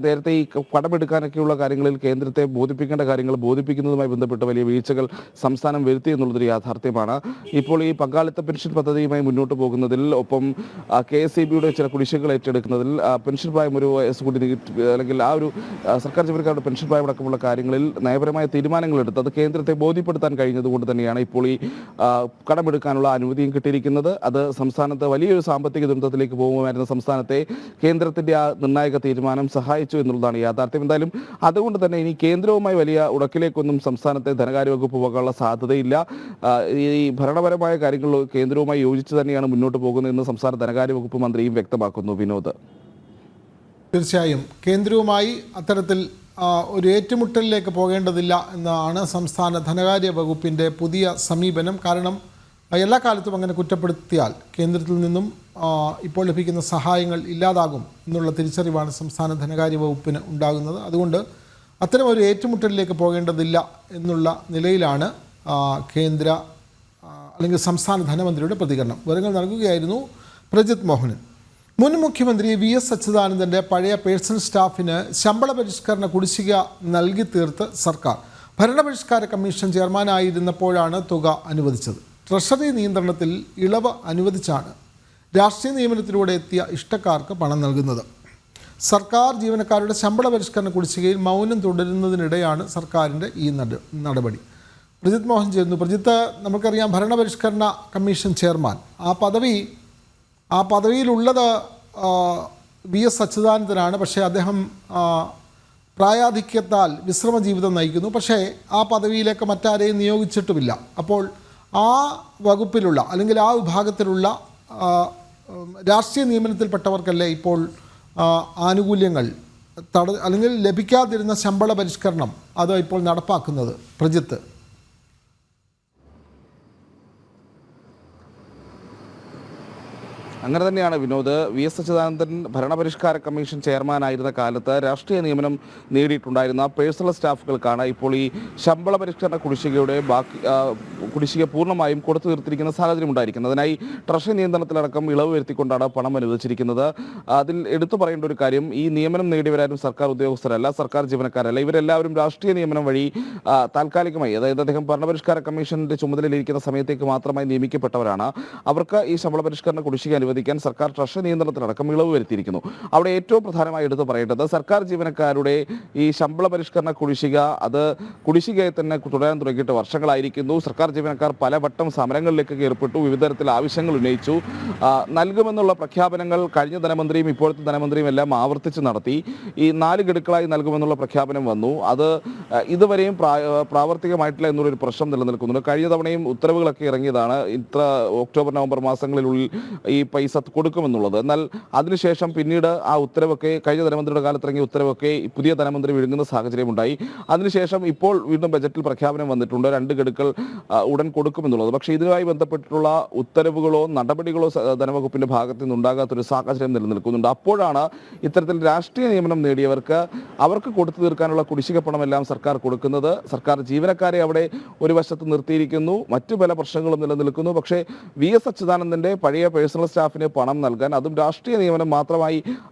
നേരത്തെ ഈ കടമെടുക്കാനൊക്കെയുള്ള കാര്യങ്ങളിൽ കേന്ദ്രത്തെ ബോധിപ്പിക്കേണ്ട കാര്യങ്ങൾ ബോധിപ്പിക്കുന്നതുമായി ബന്ധപ്പെട്ട് വലിയ വീഴ്ചകൾ സംസ്ഥാനം വരുത്തി എന്നുള്ളതൊരു യാഥാർത്ഥ്യമാണ്. ഇപ്പോൾ ഈ പങ്കാളിത്ത പെൻഷൻ പദ്ധതിയുമായി മുന്നോട്ട് പോകുന്നതിൽ ഒപ്പം KSEBയുടെ ചില കുടിശ്ശികകൾ ഏറ്റെടുക്കുന്നതിൽ പെൻഷൻ പ്രായം ഒരു വയസ്സ് കൂടി അല്ലെങ്കിൽ ആ ഒരു സർക്കാർ ജീവനക്കാരുടെ പെൻഷൻ പ്രായം അടക്കമുള്ള കാര്യങ്ങളിൽ നയപരമായ തീരുമാനങ്ങൾ എടുത്ത് അത് കേന്ദ്രത്തെ ബോധ്യപ്പെടുത്താൻ കഴിഞ്ഞതുകൊണ്ട് തന്നെയാണ് ഇപ്പോൾ ഈ കടമെടുക്കാനുള്ള അനുമതിയും കിട്ടിയിരിക്കുന്നത്. അത് സംസ്ഥാനത്ത് വലിയൊരു സാമ്പത്തിക ദുരന്തത്തിലേക്ക് പോകുമായിരുന്ന സംസ്ഥാനത്തെ കേന്ദ്രത്തിൻ്റെ ആ നിർണായക തീരുമാനം സഹായിച്ചു എന്നുള്ളതാണ് യാഥാർത്ഥ്യം. എന്തായാലും അതുകൊണ്ട് തന്നെ ഇനി കേന്ദ്രവുമായി വലിയ ഉടക്കിലേക്കൊന്നും സംസ്ഥാനത്തെ ധനകാര്യ വകുപ്പ് പോകാനുള്ള സാധ്യതയില്ല. ഈ ഭരണപരമായ കാര്യങ്ങൾ കേന്ദ്രവുമായി യോജിച്ച് തന്നെയാണ് മുന്നോട്ട് പോകുന്നതെന്ന് സംസ്ഥാന ധനകാര്യ വകുപ്പ് മന്ത്രിയും വ്യക്തമാക്കുന്നു. വിനോദ്, തീർച്ചയായും കേന്ദ്രവുമായി അത്തരത്തിൽ ഒരു ഏറ്റുമുട്ടലിലേക്ക് പോകേണ്ടതില്ല എന്നാണ് സംസ്ഥാന ധനകാര്യ വകുപ്പിൻ്റെ പുതിയ സമീപനം. കാരണം എല്ലാ കാലത്തും അങ്ങനെ കുറ്റപ്പെടുത്തിയാൽ കേന്ദ്രത്തിൽ നിന്നും ഇപ്പോൾ ലഭിക്കുന്ന സഹായങ്ങൾ ഇല്ലാതാകും എന്നുള്ള തിരിച്ചറിവാണ് സംസ്ഥാന ധനകാര്യ വകുപ്പിന് ഉണ്ടാകുന്നത്. അതുകൊണ്ട് അത്തരം ഒരു ഏറ്റുമുട്ടലിലേക്ക് പോകേണ്ടതില്ല എന്നുള്ള നിലയിലാണ് കേന്ദ്ര അല്ലെങ്കിൽ സംസ്ഥാന ധനമന്ത്രിയുടെ പ്രതികരണം. വിവരങ്ങൾ നൽകുകയായിരുന്നു പ്രജിത് മോഹനൻ. മുൻ മുഖ്യമന്ത്രി VS അച്യുതാനന്ദൻ്റെ പഴയ പേഴ്സണൽ സ്റ്റാഫിന് ശമ്പള പരിഷ്കരണ കുടിശ്ശിക നൽകി തീർത്ത് സർക്കാർ. ഭരണപരിഷ്കാര കമ്മീഷൻ ചെയർമാനായിരുന്നപ്പോഴാണ് തുക അനുവദിച്ചത്. ട്രഷറി നിയന്ത്രണത്തിൽ ഇളവ് അനുവദിച്ചാണ് രാഷ്ട്രീയ നിയമനത്തിലൂടെ എത്തിയ ഇഷ്ടക്കാർക്ക് പണം നൽകുന്നത്. സർക്കാർ ജീവനക്കാരുടെ ശമ്പള പരിഷ്കരണ കുടിശ്ശികയിൽ മൗനം തുടരുന്നതിനിടെയാണ് സർക്കാരിൻ്റെ ഈ നടപടി. പ്രജിത് മോഹൻ ചേരുന്നു. പ്രജിത്ത്, നമുക്കറിയാം ഭരണപരിഷ്കരണ കമ്മീഷൻ ചെയർമാൻ, ആ പദവിയിലുള്ളത് VS അച്യുതാനന്ദനാണ്. പക്ഷേ അദ്ദേഹം പ്രായാധിക്യത്താൽ വിശ്രമ ജീവിതം നയിക്കുന്നു. പക്ഷേ ആ പദവിയിലേക്ക് മറ്റാരെയും നിയോഗിച്ചിട്ടുമില്ല. അപ്പോൾ ആ വകുപ്പിലുള്ള അല്ലെങ്കിൽ ആ വിഭാഗത്തിലുള്ള രാഷ്ട്രീയ നിയമനത്തിൽപ്പെട്ടവർക്കല്ലേ ഇപ്പോൾ ആനുകൂല്യങ്ങൾ അല്ലെങ്കിൽ ലഭിക്കാതിരുന്ന ശമ്പള പരിഷ്കരണം അത് ഇപ്പോൾ നടപ്പാക്കുന്നത്? പ്രജിത്ത്, അങ്ങനെ തന്നെയാണ് വിനോദ്. VS അച്യുതാനന്ദൻ ഭരണപരിഷ്കാര കമ്മീഷൻ ചെയർമാനായിരുന്ന കാലത്ത് രാഷ്ട്രീയ നിയമനം നേടിയിട്ടുണ്ടായിരുന്ന പേഴ്സണൽ സ്റ്റാഫുകൾക്കാണ് ഇപ്പോൾ ഈ ശമ്പള പരിഷ്കരണ കുടിശ്ശികയുടെ കുടിശ്ശിക പൂർണ്ണമായും കൊടുത്തു തീർത്തിരിക്കുന്ന സാഹചര്യം ഉണ്ടായിരിക്കുന്നത്. അതിനായി ട്രഷറി നിയന്ത്രണത്തിലടക്കം ഇളവ് വരുത്തിക്കൊണ്ടാണ് പണം അനുവദിച്ചിരിക്കുന്നത്. അതിൽ എടുത്തു പറയേണ്ട ഒരു കാര്യം, ഈ നിയമനം നേടിയവരാരും സർക്കാർ ഉദ്യോഗസ്ഥരല്ല, സർക്കാർ ജീവനക്കാരല്ല. ഇവരെല്ലാവരും രാഷ്ട്രീയ നിയമനം വഴി താൽക്കാലികമായി, അതായത് അദ്ദേഹം ഭരണപരിഷ്കാര കമ്മീഷന്റെ ചുമതലയിലിരിക്കുന്ന സമയത്തേക്ക് മാത്രമായി നിയമിക്കപ്പെട്ടവരാണ്. അവർക്ക് ഈ ശമ്പള പരിഷ്കരണ കുടിശ്ശിക അനുവദിക്കാൻ സർക്കാർ ട്രഷറി നിയന്ത്രണത്തിലടക്കം ഇളവ് വരുത്തിയിരിക്കുന്നു. അവിടെ ഏറ്റവും പ്രധാനമായി എടുത്തു പറയേണ്ടത് സർക്കാർ ജീവനക്കാരുടെ ഈ ശമ്പള പരിഷ്കരണ കുടിശ്ശിക, അത് കുടിശ്ശികയെ തന്നെ തുടരാൻ തുടങ്ങിയിട്ട് വർഷങ്ങളായിരിക്കുന്നു. സർക്കാർ ജീവനക്കാർ പലവട്ടം സമരങ്ങളിലേക്ക് ഏർപ്പെട്ടു, വിവിധ തരത്തിൽ ആവശ്യങ്ങൾ ഉന്നയിച്ചു. നൽകുമെന്നുള്ള പ്രഖ്യാപനങ്ങൾ കഴിഞ്ഞ ധനമന്ത്രിയും ഇപ്പോഴത്തെ ധനമന്ത്രിയും എല്ലാം ആവർത്തിച്ച് നടത്തി. ഈ 4 ഗഡുക്കളായി നൽകുമെന്നുള്ള പ്രഖ്യാപനം വന്നു. അത് ഇതുവരെയും പ്രാവർത്തികമായിട്ടില്ല എന്നുള്ളൊരു പ്രശ്നം നിലനിൽക്കുന്നുണ്ട്. കഴിഞ്ഞ തവണയും ഉത്തരവുകളൊക്കെ ഇറങ്ങിയതാണ് ഇത്ര ഒക്ടോബർ നവംബർ മാസങ്ങളിലുള്ളിൽ ഈ പൈസ കൊടുക്കുമെന്നുള്ളത്. എന്നാൽ അതിനുശേഷം പിന്നീട് ആ ഉത്തരവൊക്കെ കഴിഞ്ഞ ധനമന്ത്രിയുടെ കാലത്തിറങ്ങിയ ഉത്തരവൊക്കെ പുതിയ ധനമന്ത്രി വിഴുങ്ങുന്ന സാഹചര്യമുണ്ടായി. അതിനുശേഷം ഇപ്പോൾ വീണ്ടും ബജറ്റിൽ പ്രഖ്യാപനം വന്നിട്ടുണ്ട് 2 ഗഡുക്കൾ ഉടൻ കൊടുക്കുമെന്നുള്ളത്. പക്ഷേ ഇതിനുമായി ബന്ധപ്പെട്ടിട്ടുള്ള ഉത്തരവുകളോ നടപടികളോ ധനവകുപ്പിന്റെ ഭാഗത്തു നിന്നുണ്ടാകാത്തൊരു സാഹചര്യം നിലനിൽക്കുന്നുണ്ട്. അപ്പോഴാണ് ഇത്തരത്തിൽ രാഷ്ട്രീയ നിയമനം നേടിയവർക്ക് അവർക്ക് കൊടുത്തു തീർക്കാനുള്ള കുടിശ്ശിക പണമെല്ലാം സർക്കാർ കൊടുക്കുന്നത്. സർക്കാർ ജീവനക്കാരെ അവിടെ ഒരു വശത്ത് നിർത്തിയിരിക്കുന്നു, മറ്റു പല പ്രശ്നങ്ങളും നിലനിൽക്കുന്നു. പക്ഷേ VS അച്യുതാനന്ദന്റെ പഴയ പേഴ്സണൽ സ്റ്റാഫിന് പണം നൽകാൻ, അതും രാഷ്ട്രീയ നിയമനം മാത്രമായി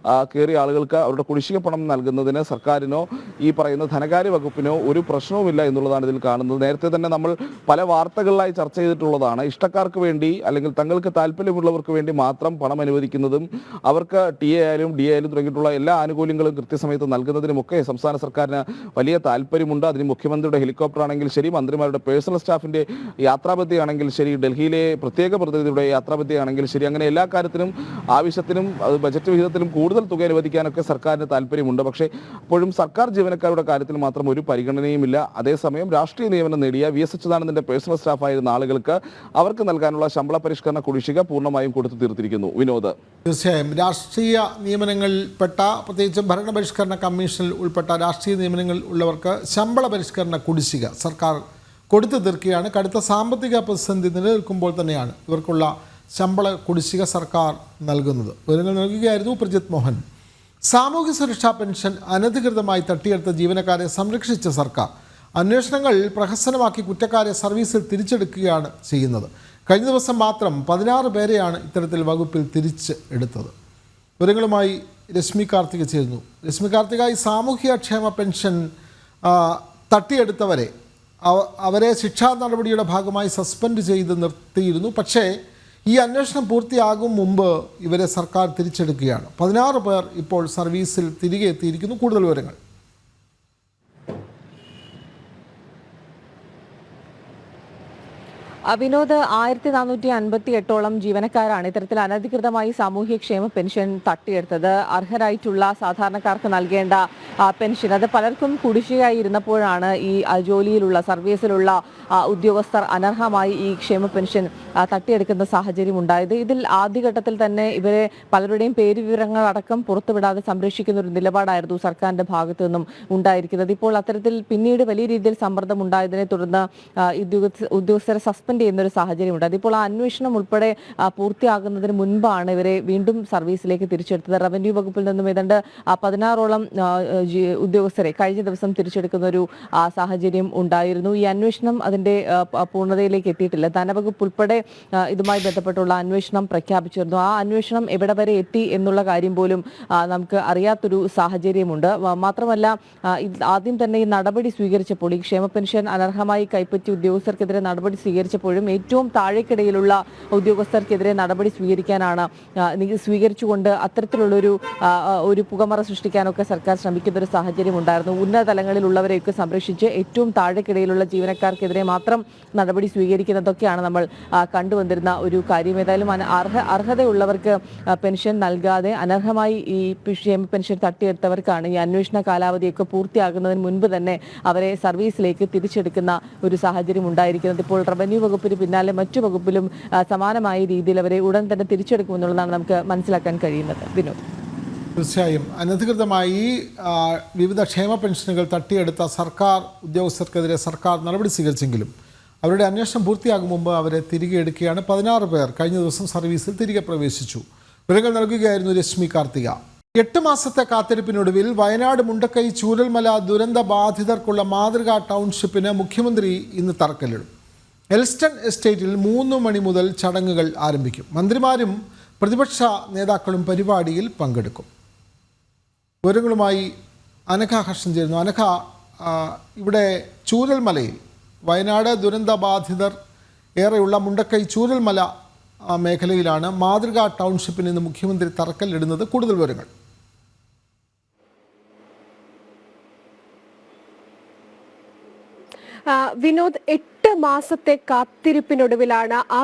കയറിയ ആളുകൾക്ക് അവരുടെ കുടിശ്ശിക പണം നൽകുന്നതിന് സർക്കാരിനോ ഈ പറയുന്ന ധനകാര്യ വകുപ്പിനോ ഒരു പ്രശ്നവുമില്ല എന്നുള്ളതാണ് ഇതിൽ കാണുന്നത്. നേരത്തെ തന്നെ നമ്മൾ പല വാർത്തകളിലായി ചർച്ച ചെയ്തിട്ടുള്ളതാണ്. ഇഷ്ടക്കാർക്ക് വേണ്ടി അല്ലെങ്കിൽ തങ്ങൾക്ക് താല്പര്യമുള്ളവർക്ക് വേണ്ടി മാത്രം പണം അനുവദിക്കുന്നതും അവർക്ക് TA ആയാലും DA ആയാലും തുടങ്ങിയിട്ടുള്ള എല്ലാ ആനുകൂല്യങ്ങളും കൃത്യസമയത്ത് നൽകുന്നതിനുമൊക്കെ സംസ്ഥാന സർക്കാരിന് വലിയ താല്പര്യമുണ്ട്. അതിന് മുഖ്യമന്ത്രിയുടെ ഹെലികോപ്റ്റർ ആണെങ്കിൽ ശരി, മന്ത്രിമാരുടെ പേഴ്സണൽ സ്റ്റാഫിന്റെ യാത്രാപദ്ധതിയാണെങ്കിൽ ശരി, ഡൽഹിയിലെ പ്രത്യേക പ്രതിനിധിയുടെ യാത്രാപദ്ധതിയാണെങ്കിൽ ശരി, അങ്ങനെ എല്ലാ കാര്യത്തിനും ആവശ്യത്തിനും ബജറ്റ് വിഹിതത്തിലും കൂടുതൽ തുക അനുവദിക്കാനൊക്കെ സർക്കാരിന് താല്പര്യമുണ്ട്. പക്ഷേ അപ്പോഴും സർക്കാർ ജീവനക്കാരുടെ കാര്യത്തിൽ മാത്രം ഒരു പരിഗണനയുമില്ല. അതേസമയം രാഷ്ട്രീയ നിയമനം നേടിയ VS അച്യുതാനന്ദന്റെ പേഴ്സണൽ സ്റ്റാഫായിരുന്ന ആളുകൾക്ക് അവർക്ക് നൽകാനുള്ള ശമ്പള പരിഷ്കരണ കുടിശ്ശിക പൂർണ്ണമായും കൊടുത്തു തീർത്തിരിക്കുന്നു. വിനോദ്, തീർച്ചയായും രാഷ്ട്രീയ നിയമനങ്ങളിൽപ്പെട്ട, പ്രത്യേകിച്ചും ഭരണപരിഷ്കരണ കമ്മീഷനിൽ ഉൾപ്പെട്ട രാഷ്ട്രീയ നിയമനങ്ങളിൽ ഉള്ളവർക്ക് ശമ്പള പരിഷ്കരണ കുടിശ്ശിക സർക്കാർ കൊടുത്തു തീർക്കുകയാണ്. കടുത്ത സാമ്പത്തിക പ്രതിസന്ധി നിലനിൽക്കുമ്പോൾ തന്നെയാണ് ഇവർക്കുള്ള ശമ്പള കുടിശ്ശിക സർക്കാർ നൽകുന്നത്. വിവരങ്ങൾ നൽകുകയായിരുന്നു പ്രജിത് മോഹൻ. സാമൂഹ്യ സുരക്ഷാ പെൻഷൻ അനധികൃതമായി തട്ടിയെടുത്ത ജീവനക്കാരെ സംരക്ഷിച്ച സർക്കാർ അന്വേഷണങ്ങൾ പ്രഹസനമാക്കി കുറ്റക്കാരെ സർവീസിൽ തിരിച്ചെടുക്കുകയാണ് ചെയ്യുന്നത്. കഴിഞ്ഞ ദിവസം മാത്രം 16 പേരെയാണ് ഇത്തരത്തിൽ വകുപ്പിൽ തിരിച്ച് എടുത്തത്. വിവരങ്ങളുമായി രശ്മി കാർത്തിക ചേരുന്നു. രശ്മി കാർത്തിക, ഈ സാമൂഹ്യക്ഷേമ പെൻഷൻ തട്ടിയെടുത്തവരെ അവരെ ശിക്ഷാ നടപടിയുടെ ഭാഗമായി സസ്പെൻഡ് ചെയ്ത് നിർത്തിയിരുന്നു. പക്ഷേ ഈ അന്വേഷണം പൂർത്തിയാകും മുമ്പ് ഇവരെ സർക്കാർ തിരിച്ചെടുക്കുകയാണ്. 16 പേർ ഇപ്പോൾ സർവീസിൽ തിരികെ എത്തിയിരിക്കുന്നു. കൂടുതൽ വിവരങ്ങൾ. വിനോദ്, 1458ഓളം ജീവനക്കാരാണ് ഇത്തരത്തിൽ അനധികൃതമായി സാമൂഹ്യക്ഷേമ പെൻഷൻ തട്ടിയെടുത്തത്. അർഹരായിട്ടുള്ള സാധാരണക്കാർക്ക് നൽകേണ്ട പെൻഷൻ അത് പലർക്കും കുടിശ്ശികയായി ഇരുന്നപ്പോഴാണ് ഈ ജോലിയിലുള്ള സർവീസിലുള്ള ഉദ്യോഗസ്ഥർ അനർഹമായി ഈ ക്ഷേമ പെൻഷൻ തട്ടിയെടുക്കുന്ന സാഹചര്യം ഉണ്ടായത്. ഇതിൽ ആദ്യഘട്ടത്തിൽ തന്നെ ഇവരെ പലരുടെയും പേര് വിവരങ്ങൾ അടക്കം പുറത്തുവിടാതെ സംരക്ഷിക്കുന്ന ഒരു നിലപാടായിരുന്നു സർക്കാരിന്റെ ഭാഗത്തു നിന്നും ഉണ്ടായിരിക്കുന്നത്. ഇപ്പോൾ അത്തരത്തിൽ പിന്നീട് വലിയ രീതിയിൽ സമ്മർദ്ദം ഉണ്ടായതിനെ തുടർന്ന് ഉദ്യോഗസ്ഥരെ സസ്പെൻഡ് ചെയ്യുന്ന ഒരു സാഹചര്യം ഉണ്ട്. അതിപ്പോൾ ആ അന്വേഷണം ഉൾപ്പെടെ പൂർത്തിയാകുന്നതിന് മുൻപാണ് ഇവരെ വീണ്ടും സർവീസിലേക്ക് തിരിച്ചെടുത്തത്. റവന്യൂ വകുപ്പിൽ നിന്നും ഏതാണ്ട് 16ഓളം ഉദ്യോഗസ്ഥരെ കഴിഞ്ഞ ദിവസം തിരിച്ചെടുക്കുന്ന ഒരു സാഹചര്യം ഉണ്ടായിരുന്നു. ഈ അന്വേഷണം അതിന്റെ പൂർണ്ണതയിലേക്ക് എത്തിയിട്ടില്ല. ധനവകുപ്പ് ഉൾപ്പെടെ ഇതുമായി ബന്ധപ്പെട്ടുള്ള അന്വേഷണം പ്രഖ്യാപിച്ചിരുന്നു. ആ അന്വേഷണം എവിടെ വരെ എത്തി എന്നുള്ള കാര്യം പോലും നമുക്ക് അറിയാത്തൊരു സാഹചര്യമുണ്ട്. മാത്രമല്ല, ആദ്യം തന്നെ ഈ നടപടി സ്വീകരിച്ചപ്പോൾ, ഈ ക്ഷേമ പെൻഷൻ അനർഹമായി കൈപ്പറ്റിയ ഉദ്യോഗസ്ഥർക്കെതിരെ നടപടി സ്വീകരിച്ചപ്പോഴും ഏറ്റവും താഴേക്കിടയിലുള്ള ഉദ്യോഗസ്ഥർക്കെതിരെ നടപടി സ്വീകരിച്ചുകൊണ്ട് അത്തരത്തിലുള്ളൊരു പുകമറ സൃഷ്ടിക്കാനൊക്കെ സർക്കാർ ശ്രമിക്കുന്ന ഒരു സാഹചര്യം ഉണ്ടായിരുന്നു. ഉന്നത തലങ്ങളിലുള്ളവരെയൊക്കെ സംരക്ഷിച്ച് ഏറ്റവും താഴേക്കിടയിലുള്ള ജീവനക്കാർക്കെതിരെ മാത്രം നടപടി സ്വീകരിക്കുന്നതൊക്കെയാണ് നമ്മൾ കണ്ടുവന്നിരുന്ന ഒരു കാര്യം. ഏതായാലും അർഹതയുള്ളവർക്ക് പെൻഷൻ നൽകാതെ അനർഹമായി ഈ ക്ഷേമ പെൻഷൻ തട്ടിയെടുത്തവർക്കാണ് ഈ അന്വേഷണ കാലാവധിയൊക്കെ പൂർത്തിയാകുന്നതിന് മുൻപ് തന്നെ അവരെ സർവീസിലേക്ക് തിരിച്ചെടുക്കുന്ന ഒരു സാഹചര്യം ഉണ്ടായിരിക്കുന്നത്. ഇപ്പോൾ റവന്യൂ വകുപ്പിന് പിന്നാലെ മറ്റു വകുപ്പിലും സമാനമായ രീതിയിൽ അവരെ ഉടൻ തന്നെ തിരിച്ചെടുക്കുമെന്നുള്ളതാണ് നമുക്ക് മനസ്സിലാക്കാൻ കഴിയുന്നത്. വിനോദ്, തീർച്ചയായും അനധികൃതമായി വിവിധ ക്ഷേമ പെൻഷനുകൾ തട്ടിയെടുത്ത സർക്കാർ ഉദ്യോഗസ്ഥർക്കെതിരെ സർക്കാർ നടപടി സ്വീകരിച്ചെങ്കിലും അവരുടെ അന്വേഷണം പൂർത്തിയാകും മുമ്പ് അവരെ തിരികെ എടുക്കുകയാണ്. 16 പേർ കഴിഞ്ഞ ദിവസം സർവീസിൽ തിരികെ പ്രവേശിച്ചു. വിവരങ്ങൾ നൽകുകയായിരുന്നു രശ്മി കാർത്തിക. 8 മാസത്തെ കാത്തിരിപ്പിനൊടുവിൽ വയനാട് മുണ്ടക്കൈ ചൂരൽമല ദുരന്ത ബാധിതർക്കുള്ള മാതൃകാ ടൗൺഷിപ്പിന് മുഖ്യമന്ത്രി ഇന്ന് തറക്കല്ലിടും. എൽസ്റ്റൺ എസ്റ്റേറ്റിൽ 3 മണി മുതൽ ചടങ്ങുകൾ ആരംഭിക്കും. മന്ത്രിമാരും പ്രതിപക്ഷ നേതാക്കളും പരിപാടിയിൽ പങ്കെടുക്കും. വിവരങ്ങളുമായി അനഘ ഹർഷൻ ചേരുന്നു. അനഘ, ഇവിടെ ചൂരൽമലയിൽ വയനാട് ദുരന്ത ബാധിതർ ഏറെയുള്ള മുണ്ടക്കൈ ചൂരൽമല മേഖലയിലാണ് മാതൃകാ ടൗൺഷിപ്പിന് ഇന്ന് മുഖ്യമന്ത്രി തറക്കല്ലിടുന്നത്. കൂടുതൽ വിവരങ്ങൾ. വിനോദ്, 8 മാസത്തെ കാത്തിരിപ്പിനൊടുവിലാണ് ആ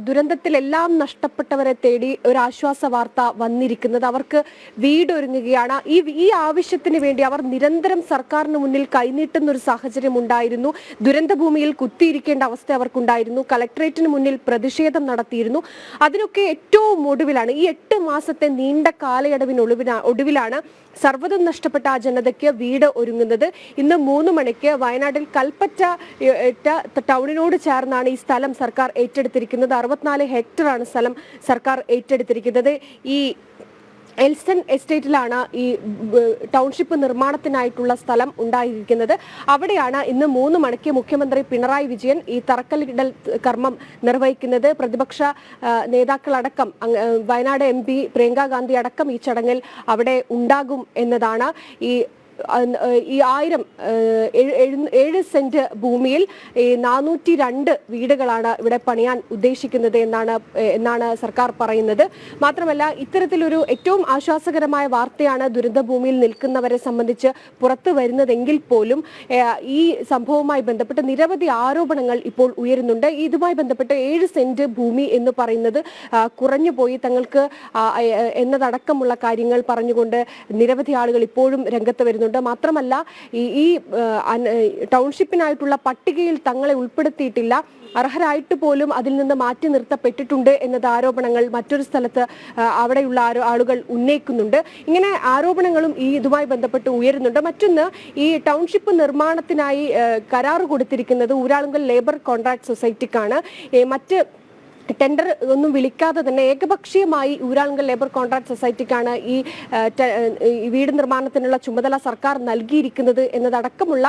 ദുരന്തത്തിലെല്ലാം നഷ്ടപ്പെട്ടവരെ തേടി ഒരു ആശ്വാസ വാർത്ത വന്നിരിക്കുന്നത്. അവർക്ക് വീടൊരുങ്ങുകയാണ്. ഈ ആവശ്യത്തിന് വേണ്ടി അവർ നിരന്തരം സർക്കാരിന് മുന്നിൽ കൈനീട്ടുന്ന ഒരു സാഹചര്യം ഉണ്ടായിരുന്നു. ദുരന്തഭൂമിയിൽ കുത്തിയിരിക്കേണ്ട അവസ്ഥ അവർക്കുണ്ടായിരുന്നു. കളക്ടറേറ്റിന് മുന്നിൽ പ്രതിഷേധം നടത്തിയിരുന്നു. അതിനൊക്കെ ഏറ്റവും ഒടുവിലാണ്, ഈ 8 മാസത്തെ നീണ്ട കാലയളവിനൊടുവിലാണ് സർവ്വതും നഷ്ടപ്പെട്ട ആ ജനതയ്ക്ക് വീട് ഒരുങ്ങുന്നത്. ഇന്ന് 3 മണിക്ക് വയനാട്ടിൽ കൽപ്പറ്റ ടൗണിനോട് ചേർന്നാണ് ഈ സ്ഥലം സർക്കാർ ഏറ്റെടുത്തിരിക്കുന്നത്. 64 ഹെക്ടറാണ് സ്ഥലം സർക്കാർ ഏറ്റെടുത്തിരിക്കുന്നത്. ഈ എൽസ്റ്റൺ എസ്റ്റേറ്റിലാണ് ഈ ടൗൺഷിപ്പ് നിർമ്മാണത്തിനായിട്ടുള്ള സ്ഥലം ഉണ്ടായിരിക്കുന്നത്. അവിടെയാണ് ഇന്ന് 3 മണിക്ക് മുഖ്യമന്ത്രി പിണറായി വിജയൻ ഈ തറക്കല്ലിടൽ കർമ്മം നിർവഹിക്കുന്നത്. പ്രതിപക്ഷ നേതാക്കളടക്കം വയനാട് MP പ്രിയങ്ക ഗാന്ധി അടക്കം ഈ ചടങ്ങിൽ അവിടെ ഉണ്ടാകും എന്നതാണ്. ഈ 7 സെന്റ് ഭൂമിയിൽ 402 വീടുകളാണ് ഇവിടെ പണിയാൻ ഉദ്ദേശിക്കുന്നത് എന്നാണ് സർക്കാർ പറയുന്നത്. മാത്രമല്ല, ഇത്തരത്തിലൊരു ഏറ്റവും ആശ്വാസകരമായ വാർത്തയാണ് ദുരന്തഭൂമിയിൽ നിൽക്കുന്നവരെ സംബന്ധിച്ച് പുറത്തു വരുന്നതെങ്കിൽ പോലും ഈ സംഭവവുമായി ബന്ധപ്പെട്ട് നിരവധി ആരോപണങ്ങൾ ഇപ്പോൾ ഉയരുന്നുണ്ട്. ഇതുമായി ബന്ധപ്പെട്ട് 7 സെന്റ് ഭൂമി എന്ന് പറയുന്നത് കുറഞ്ഞുപോയി തങ്ങൾക്ക് എന്നതടക്കമുള്ള കാര്യങ്ങൾ പറഞ്ഞുകൊണ്ട് നിരവധി ആളുകൾ ഇപ്പോഴും രംഗത്ത് വരുന്നുണ്ട്. മാത്രമല്ല, ഈ ടൗൺഷിപ്പിനായിട്ടുള്ള പട്ടികയിൽ തങ്ങളെ ഉൾപ്പെടുത്തിയിട്ടില്ല, അർഹരായിട്ട് പോലും അതിൽ നിന്ന് മാറ്റി നിർത്തപ്പെട്ടിട്ടുണ്ട് എന്നത് ആരോപണങ്ങൾ മറ്റൊരു സ്ഥലത്ത് അവിടെയുള്ള ആളുകൾ ഉന്നയിക്കുന്നുണ്ട്. ഇങ്ങനെ ആരോപണങ്ങളും ഇതുമായി ബന്ധപ്പെട്ട് ഉയരുന്നുണ്ട്. മറ്റൊന്ന്, ഈ ടൗൺഷിപ്പ് നിർമ്മാണത്തിനായി കരാർ കൊടുത്തിരിക്കുന്നത് ഊരാളുങ്കൽ ലേബർ കോൺട്രാക്ട് സൊസൈറ്റിക്കാണ്. മറ്റ് ടെൻഡർ ഒന്നും വിളിക്കാതെ തന്നെ ഏകപക്ഷീയമായി ഊരാളുങ്കൽ ലേബർ കോൺട്രാക്ട് സൊസൈറ്റിക്കാണ് ഈ വീട് നിർമ്മാണത്തിനുള്ള ചുമതല സർക്കാർ നൽകിയിരിക്കുന്നത് എന്നതടക്കമുള്ള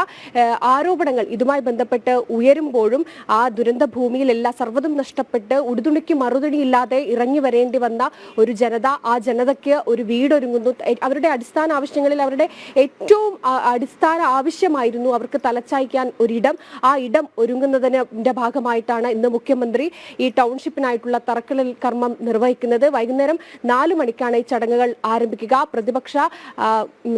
ആരോപണങ്ങൾ ഇതുമായി ബന്ധപ്പെട്ട് ഉയരുമ്പോഴും ആ ദുരന്ത ഭൂമിയിലെല്ലാം സർവ്വതും നഷ്ടപ്പെട്ട് ഉടുതുണിക്ക് മറുതുണിയില്ലാതെ ഇറങ്ങി വരേണ്ടി വന്ന ഒരു ജനത, ആ ജനതയ്ക്ക് ഒരു വീടൊരുങ്ങുന്നു. അവരുടെ അടിസ്ഥാന ആവശ്യങ്ങളിൽ അവരുടെ ഏറ്റവും അടിസ്ഥാന ആവശ്യമായിരുന്നു അവർക്ക് തലച്ചായ്ക്കാൻ ഒരിടം. ആ ഇടം ഒരുങ്ങുന്നതിന്റെ ഭാഗമായിട്ടാണ് ഇന്ന് മുഖ്യമന്ത്രി ഈ ടൗൺഷിപ്പ് ായിട്ടുള്ള തറക്കല്ലിടൽ കർമ്മം നിർവഹിക്കുന്നത്. വൈകുന്നേരം 4 മണിക്കാണ് ഈ ചടങ്ങുകൾ ആരംഭിക്കുക. പ്രതിപക്ഷ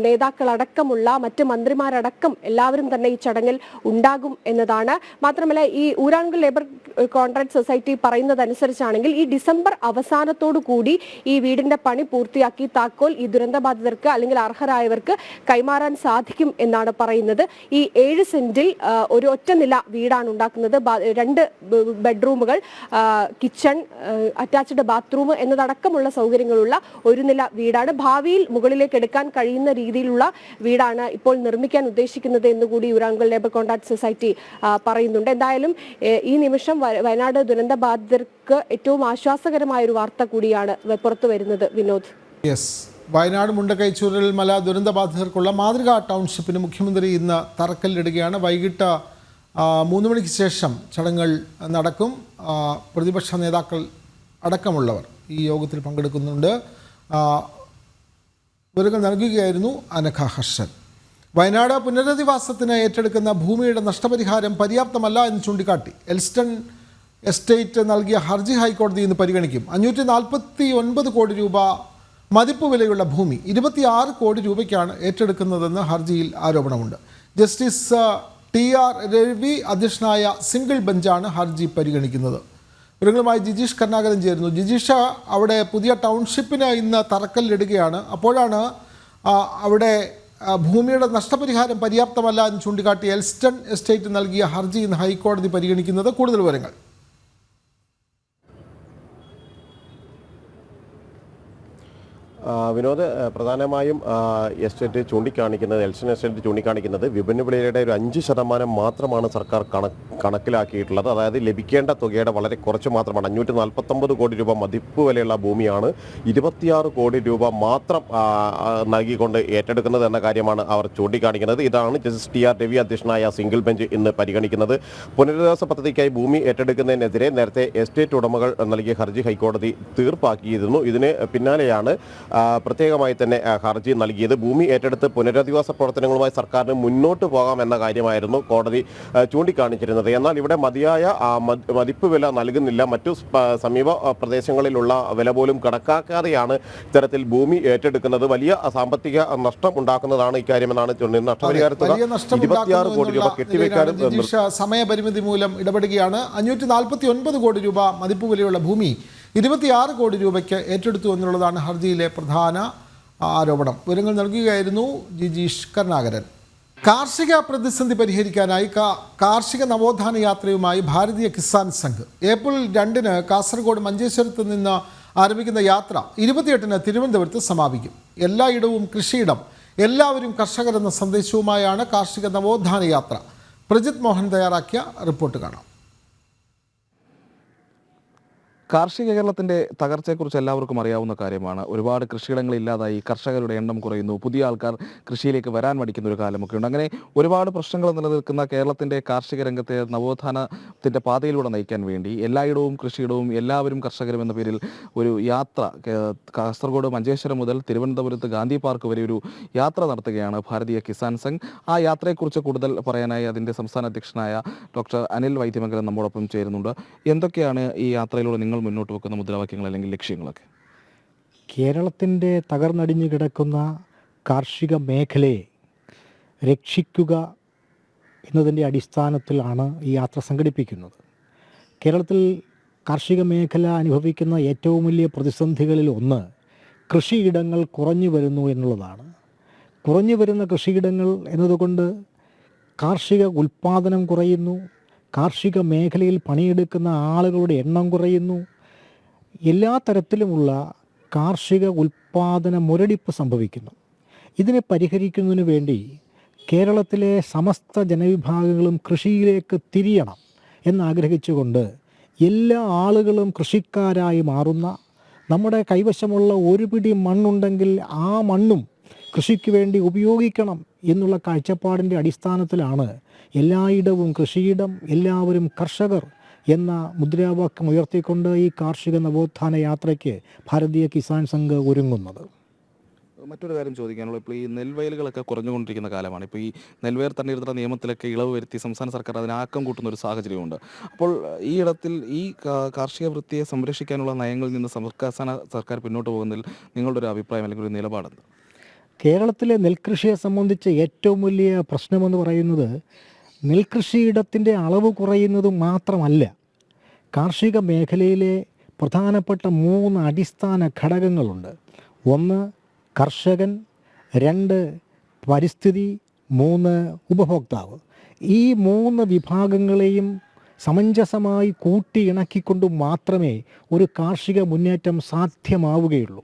നേതാക്കളടക്കമുള്ള മറ്റ് മന്ത്രിമാരടക്കം എല്ലാവരും തന്നെ ഈ ചടങ്ങിൽ ഉണ്ടാകും എന്നതാണ്. മാത്രമല്ല, ഈ ഊരാളുങ്കൽ ലേബർ കോൺട്രാക്ട് സൊസൈറ്റി പറയുന്നതനുസരിച്ചാണെങ്കിൽ ഈ ഡിസംബർ അവസാനത്തോടു കൂടി ഈ വീടിന്റെ പണി പൂർത്തിയാക്കി താക്കോൽ ഈ ദുരന്തബാധിതർക്ക് അല്ലെങ്കിൽ അർഹരായവർക്ക് കൈമാറാൻ സാധിക്കും എന്നാണ് പറയുന്നത്. ഈ 7 സെന്റിൽ ഒരു ഒറ്റനില വീടാണ് ഉണ്ടാക്കുന്നത്. 2 ബെഡ്റൂമുകൾ, കിച്ചൺ, അറ്റാച്ച്ഡ് ബാത്റൂം എന്നതടക്കമുള്ള സൗകര്യങ്ങളുള്ള ഒരു നില വീടാണ്. ഭാവിയിൽ മുകളിലേക്ക് എടുക്കാൻ കഴിയുന്ന രീതിയിലുള്ള വീടാണ് ഇപ്പോൾ നിർമ്മിക്കാൻ ഉദ്ദേശിക്കുന്നത് എന്നുകൂടി ഊരാളുങ്കൽ ലേബർ കോൺട്രാക്ട് സൊസൈറ്റി പറയുന്നുണ്ട്. എന്തായാലും ഈ നിമിഷം വയനാട് ദുരന്ത ബാധിതർക്ക് ഏറ്റവും ആശ്വാസകരമായ ഒരു വാർത്ത കൂടിയാണ് പുറത്തു വരുന്നത്. വിനോദ്. വയനാട് മുണ്ടക്കൈ ചൂരൽമല ദുരന്ത ബാധിതർക്കുള്ള മാതൃകാ ടൗൺഷിപ്പിന് മുഖ്യമന്ത്രി ഇന്ന് തറക്കല്ലിടുകയാണ്. വൈകിട്ട് 3 മണിക്ക് ശേഷം ചടങ്ങുകൾ നടക്കും. പ്രതിപക്ഷ നേതാക്കൾ അടക്കമുള്ളവർ ഈ യോഗത്തിൽ പങ്കെടുക്കുന്നുണ്ട്. വിവരങ്ങൾ നൽകുകയായിരുന്നു അനഘ ഹർഷൻ. വയനാട് പുനരധിവാസത്തിന് ഏറ്റെടുക്കുന്ന ഭൂമിയുടെ നഷ്ടപരിഹാരം പര്യാപ്തമല്ല എന്ന് ചൂണ്ടിക്കാട്ടി എൽസ്റ്റൺ എസ്റ്റേറ്റ് നൽകിയ ഹർജി ഹൈക്കോടതി ഇന്ന് പരിഗണിക്കും. 549 കോടി രൂപ മതിപ്പ് വിലയുള്ള ഭൂമി 26 കോടി രൂപയ്ക്കാണ് ഏറ്റെടുക്കുന്നതെന്ന് ഹർജിയിൽ ആരോപണമുണ്ട്. ജസ്റ്റിസ് TR രവി അധ്യക്ഷനായ സിംഗിൾ ബെഞ്ചാണ് ഹർജി പരിഗണിക്കുന്നത്. വിവരങ്ങളുമായി ജിജീഷ് കർണാകരൻ ചേരുന്നു. ജിജീഷ, അവിടെ പുതിയ ടൗൺഷിപ്പിന് ഇന്ന് തറക്കല്ലിടുകയാണ്. അപ്പോഴാണ് അവിടെ ഭൂമിയുടെ നഷ്ടപരിഹാരം പര്യാപ്തമല്ല എന്ന് ചൂണ്ടിക്കാട്ടി എൽസ്റ്റൺ എസ്റ്റേറ്റ് നൽകിയ ഹർജി ഇന്ന് ഹൈക്കോടതി പരിഗണിക്കുന്നത്. കൂടുതൽ വിവരങ്ങൾ. വിനോദ്, പ്രധാനമായും എസ്റ്റേറ്റ് ചൂണ്ടിക്കാണിക്കുന്നത്, എൽസ്റ്റൺ എസ്റ്റേറ്റ് ചൂണ്ടിക്കാണിക്കുന്നത് വിപണി വിലയുടെ ഒരു 5% മാത്രമാണ് സർക്കാർ കണക്കിലാക്കിയിട്ടുള്ളത്. അതായത് ലഭിക്കേണ്ട തുകയുടെ വളരെ കുറച്ച് മാത്രമാണ്. 549 കോടി രൂപ മതിപ്പ് വിലയുള്ള ഭൂമിയാണ് 26 കോടി രൂപ മാത്രം നൽകിക്കൊണ്ട് ഏറ്റെടുക്കുന്നത് എന്ന കാര്യമാണ് അവർ ചൂണ്ടിക്കാണിക്കുന്നത്. ഇതാണ് ജസ്റ്റിസ് TR രവി അധ്യക്ഷനായ സിംഗിൾ ബെഞ്ച് ഇന്ന് പരിഗണിക്കുന്നത്. പുനരധിവാസ പദ്ധതിക്കായി ഭൂമി ഏറ്റെടുക്കുന്നതിനെതിരെ നേരത്തെ എസ്റ്റേറ്റ് ഉടമകൾ നൽകിയ ഹർജി ഹൈക്കോടതി തീർപ്പാക്കിയിരുന്നു. ഇതിന് പിന്നാലെയാണ് പ്രത്യേകമായി തന്നെ ഹർജി നൽകിയത്. ഭൂമി ഏറ്റെടുത്ത് പുനരധിവാസ പ്രവർത്തനങ്ങളുമായി സർക്കാരിന് മുന്നോട്ട് പോകാമെന്ന കാര്യമായിരുന്നു കോടതി ചൂണ്ടിക്കാണിച്ചിരുന്നത്. എന്നാൽ ഇവിടെ മതിയായ മതിപ്പ് വില നൽകുന്നില്ല. മറ്റു സമീപ പ്രദേശങ്ങളിലുള്ള വില പോലും കണക്കാക്കാതെയാണ് ഇത്തരത്തിൽ ഭൂമി ഏറ്റെടുക്കുന്നത്. വലിയ സാമ്പത്തിക നഷ്ടം ഉണ്ടാക്കുന്നതാണ് ഇക്കാര്യമെന്നാണ് നഷ്ടപരിഹാര തുക 26 കോടി രൂപ കെട്ടിവെക്കാനും സമയപരിമിതി മൂലം ഇടപെടുകയാണ്. 549 കോടി രൂപ മതിപ്പ് വിലയുള്ള ഭൂമി 26 കോടി രൂപയ്ക്ക് ഏറ്റെടുത്തു എന്നുള്ളതാണ് ഹർജിയിലെ പ്രധാന ആരോപണം. വിവരങ്ങൾ നൽകുകയായിരുന്നു ജിജീഷ് കരുണാകരൻ. കാർഷിക പ്രതിസന്ധി പരിഹരിക്കാനായി കാർഷിക നവോത്ഥാന യാത്രയുമായി ഭാരതീയ കിസാൻ സംഘ് ഏപ്രിൽ 2-ന് കാസർഗോഡ് മഞ്ചേശ്വരത്ത് നിന്ന് ആരംഭിക്കുന്ന യാത്ര 28-ന് തിരുവനന്തപുരത്ത് സമാപിക്കും. എല്ലായിടവും കൃഷിയിടം, എല്ലാവരും കർഷകരെന്ന സന്ദേശവുമായാണ് കാർഷിക നവോത്ഥാന യാത്ര. പ്രജിത് മോഹൻ തയ്യാറാക്കിയ റിപ്പോർട്ട് കാണാം. കാർഷിക കേരളത്തിൻ്റെ തകർച്ചയെക്കുറിച്ച് എല്ലാവർക്കും അറിയാവുന്ന കാര്യമാണ്. ഒരുപാട് കൃഷിയിടങ്ങൾ ഇല്ലാതായി, കർഷകരുടെ എണ്ണം കുറയുന്നു, പുതിയ ആൾക്കാർ കൃഷിയിലേക്ക് വരാൻ മടിക്കുന്ന ഒരു കാലമൊക്കെ ഉണ്ട്. അങ്ങനെ ഒരുപാട് പ്രശ്നങ്ങൾ നിലനിൽക്കുന്ന കേരളത്തിൻ്റെ കാർഷിക രംഗത്തെ നവോത്ഥാനത്തിൻ്റെ പാതയിലൂടെ നയിക്കാൻ വേണ്ടി എല്ലായിടവും കൃഷിയിടവും എല്ലാവരും കർഷകരും എന്ന പേരിൽ ഒരു യാത്ര കാസർഗോഡ് മഞ്ചേശ്വരം മുതൽ തിരുവനന്തപുരത്ത് ഗാന്ധി പാർക്ക് വരെ ഒരു യാത്ര നടത്തുകയാണ് ഭാരതീയ കിസാൻ സംഘ്. ആ യാത്രയെക്കുറിച്ച് കൂടുതൽ പറയാനായി അതിൻ്റെ സംസ്ഥാന അധ്യക്ഷനായ ഡോക്ടർ അനിൽ വൈദ്യമംഗലം നമ്മോടൊപ്പം ചേരുന്നുണ്ട്. എന്തൊക്കെയാണ് ഈ യാത്രയിലൂടെ നിങ്ങൾ മുന്നോട്ട് വെക്കുന്ന മുദ്രാവാക്യങ്ങൾ അല്ലെങ്കിൽ ലക്ഷ്യങ്ങളൊക്കെ? കേരളത്തിൻ്റെ തകർന്നടിഞ്ഞു കിടക്കുന്ന കാർഷിക മേഖലയെ രക്ഷിക്കുക എന്നതിൻ്റെ അടിസ്ഥാനത്തിലാണ് ഈ യാത്ര സംഘടിപ്പിക്കുന്നത്. കേരളത്തിൽ കാർഷിക മേഖല അനുഭവിക്കുന്ന ഏറ്റവും വലിയ പ്രതിസന്ധികളിൽ ഒന്ന് കൃഷിയിടങ്ങൾ കുറഞ്ഞു വരുന്നു എന്നുള്ളതാണ്. കുറഞ്ഞു വരുന്ന കൃഷിയിടങ്ങൾ എന്നതുകൊണ്ട് കാർഷിക ഉൽപ്പാദനം കുറയുന്നു, കാർഷിക മേഖലയിൽ പണിയെടുക്കുന്ന ആളുകളുടെ എണ്ണം കുറയുന്നു, എല്ലാ തരത്തിലുമുള്ള കാർഷിക ഉൽപ്പാദന മുരടിപ്പ് സംഭവിക്കുന്നു. ഇതിനെ പരിഹരിക്കുന്നതിന് വേണ്ടി കേരളത്തിലെ സമസ്ത ജനവിഭാഗങ്ങളും കൃഷിയിലേക്ക് തിരിയണം എന്നാഗ്രഹിച്ചുകൊണ്ട് എല്ലാ ആളുകളും കൃഷിക്കാരായി മാറുന്ന, നമ്മുടെ കൈവശമുള്ള ഒരു പിടി മണ്ണുണ്ടെങ്കിൽ ആ മണ്ണും കൃഷിക്ക് വേണ്ടി ഉപയോഗിക്കണം എന്നുള്ള കാഴ്ചപ്പാടിൻ്റെ അടിസ്ഥാനത്തിലാണ് എല്ലായിടവും കൃഷിയിടം, എല്ലാവരും കർഷകർ എന്ന മുദ്രാവാക്യം ഉയർത്തിക്കൊണ്ട് ഈ കാർഷിക നവോത്ഥാന യാത്രയ്ക്ക് ഭാരതീയ കിസാൻ സംഘ് ഒരുങ്ങുന്നത്. മറ്റൊരു കാര്യം ചോദിക്കാനുള്ളത്, ഇപ്പോൾ ഈ നെൽവയലുകളൊക്കെ കുറഞ്ഞുകൊണ്ടിരിക്കുന്ന കാലമാണ്. ഇപ്പോൾ ഈ നെൽവയൽ തണ്ണീർത്തട നിയമത്തിലൊക്കെ ഇളവ് വരുത്തി സംസ്ഥാന സർക്കാർ അതിന് ആക്കം കൂട്ടുന്ന ഒരു സാഹചര്യമുണ്ട്. അപ്പോൾ ഈ ഇടത്തിൽ ഈ കാർഷിക വൃത്തിയെ സംരക്ഷിക്കാനുള്ള നയങ്ങളിൽ നിന്ന് സംസ്ഥാന സർക്കാർ പിന്നോട്ട് പോകുന്നതിൽ നിങ്ങളുടെ ഒരു അഭിപ്രായം അല്ലെങ്കിൽ ഒരു നിലപാടുണ്ട്? കേരളത്തിലെ നെൽകൃഷിയെ സംബന്ധിച്ച് ഏറ്റവും വലിയ പ്രശ്നമെന്ന് പറയുന്നത് നെൽകൃഷിയിടത്തിൻ്റെ അളവ് കുറയുന്നത് മാത്രമല്ല, കാർഷിക മേഖലയിലെ പ്രധാനപ്പെട്ട 3 അടിസ്ഥാന ഘടകങ്ങളുണ്ട്. 1 കർഷകൻ, 2 പരിസ്ഥിതി, 3 ഉപഭോക്താവ്. ഈ 3 വിഭാഗങ്ങളെയും സമഞ്ജസമായി കൂട്ടിയിണക്കിക്കൊണ്ട് മാത്രമേ ഒരു കാർഷിക മുന്നേറ്റം സാധ്യമാവുകയുള്ളൂ.